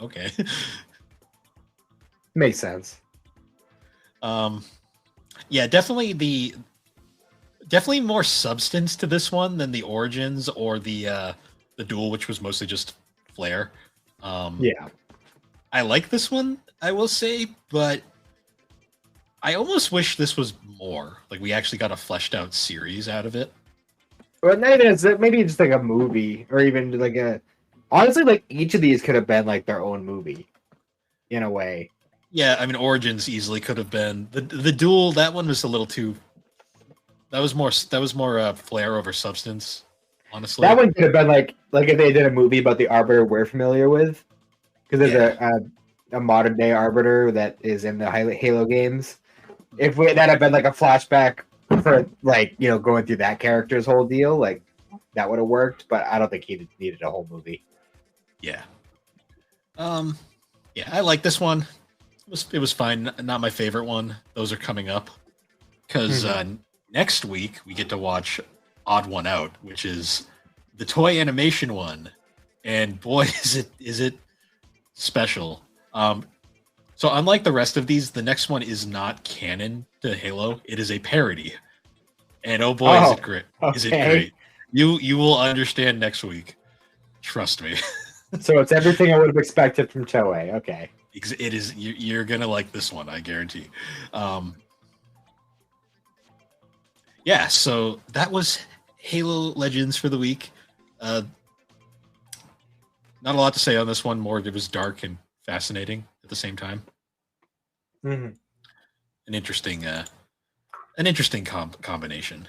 Okay. Makes sense. Yeah, definitely more substance to this one than the Origins or the Duel, which was mostly just flair. I like this one, I will say, but I almost wish this was more. Like we actually got a fleshed out series out of it. Well, maybe just like a movie, or even like honestly, like each of these could have been like their own movie, in a way. Yeah, I mean, Origins easily could have been the Duel. That one was a little too. That was more flair over substance. Honestly, that one could have been like if they did a movie about the Arbiter we're familiar with, because there's a modern day Arbiter that is in the Halo games. If that had been like a flashback for like going through that character's whole deal, like that would have worked. But I don't think he needed a whole movie. Yeah. Yeah, I like this one. It was fine. Not my favorite one. Those are coming up because next week we get to watch Odd One Out, which is the toy animation one, and boy, is it special. So unlike the rest of these, the next one is not canon to Halo. It is a parody, and oh boy, is it great! Okay. Is it great? You will understand next week. Trust me. So it's everything I would have expected from Toei. Okay. It is. You're gonna like this one, I guarantee. Yeah. So that was Halo Legends for the week. Not a lot to say on this one. More, it was dark and fascinating at the same time. Mm-hmm. An interesting combination.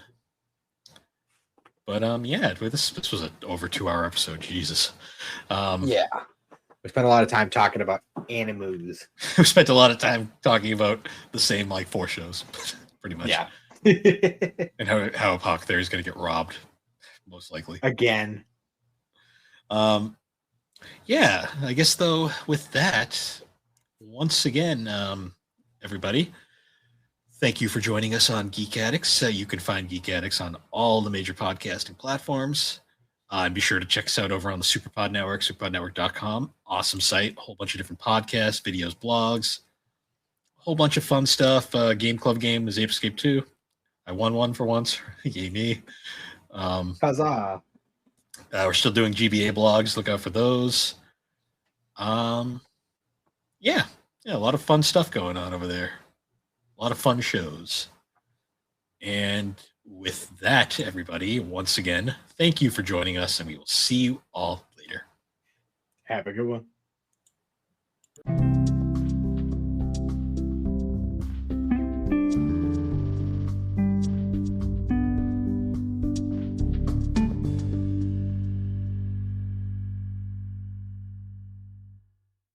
But yeah, this was an over 2 hour episode. Jesus. Yeah, we spent a lot of time talking about animes. We spent a lot of time talking about the same like 4 shows, pretty much. Yeah. And how Apothecary is going to get robbed, most likely. Again. Yeah, I guess though with that, once again, everybody, thank you for joining us on Geek Addicts. You can find Geek Addicts on all the major podcasting platforms. And be sure to check us out over on the Superpod Network, superpodnetwork.com. Awesome site, a whole bunch of different podcasts, videos, blogs, a whole bunch of fun stuff. Game Club game is Ape Escape 2. I won one for once. Yay me. Huzzah. We're still doing GBA blogs. Look out for those. Yeah, a lot of fun stuff going on over there. A lot of fun shows. And with that, everybody, once again, thank you for joining us, and we will see you all later. Have a good one.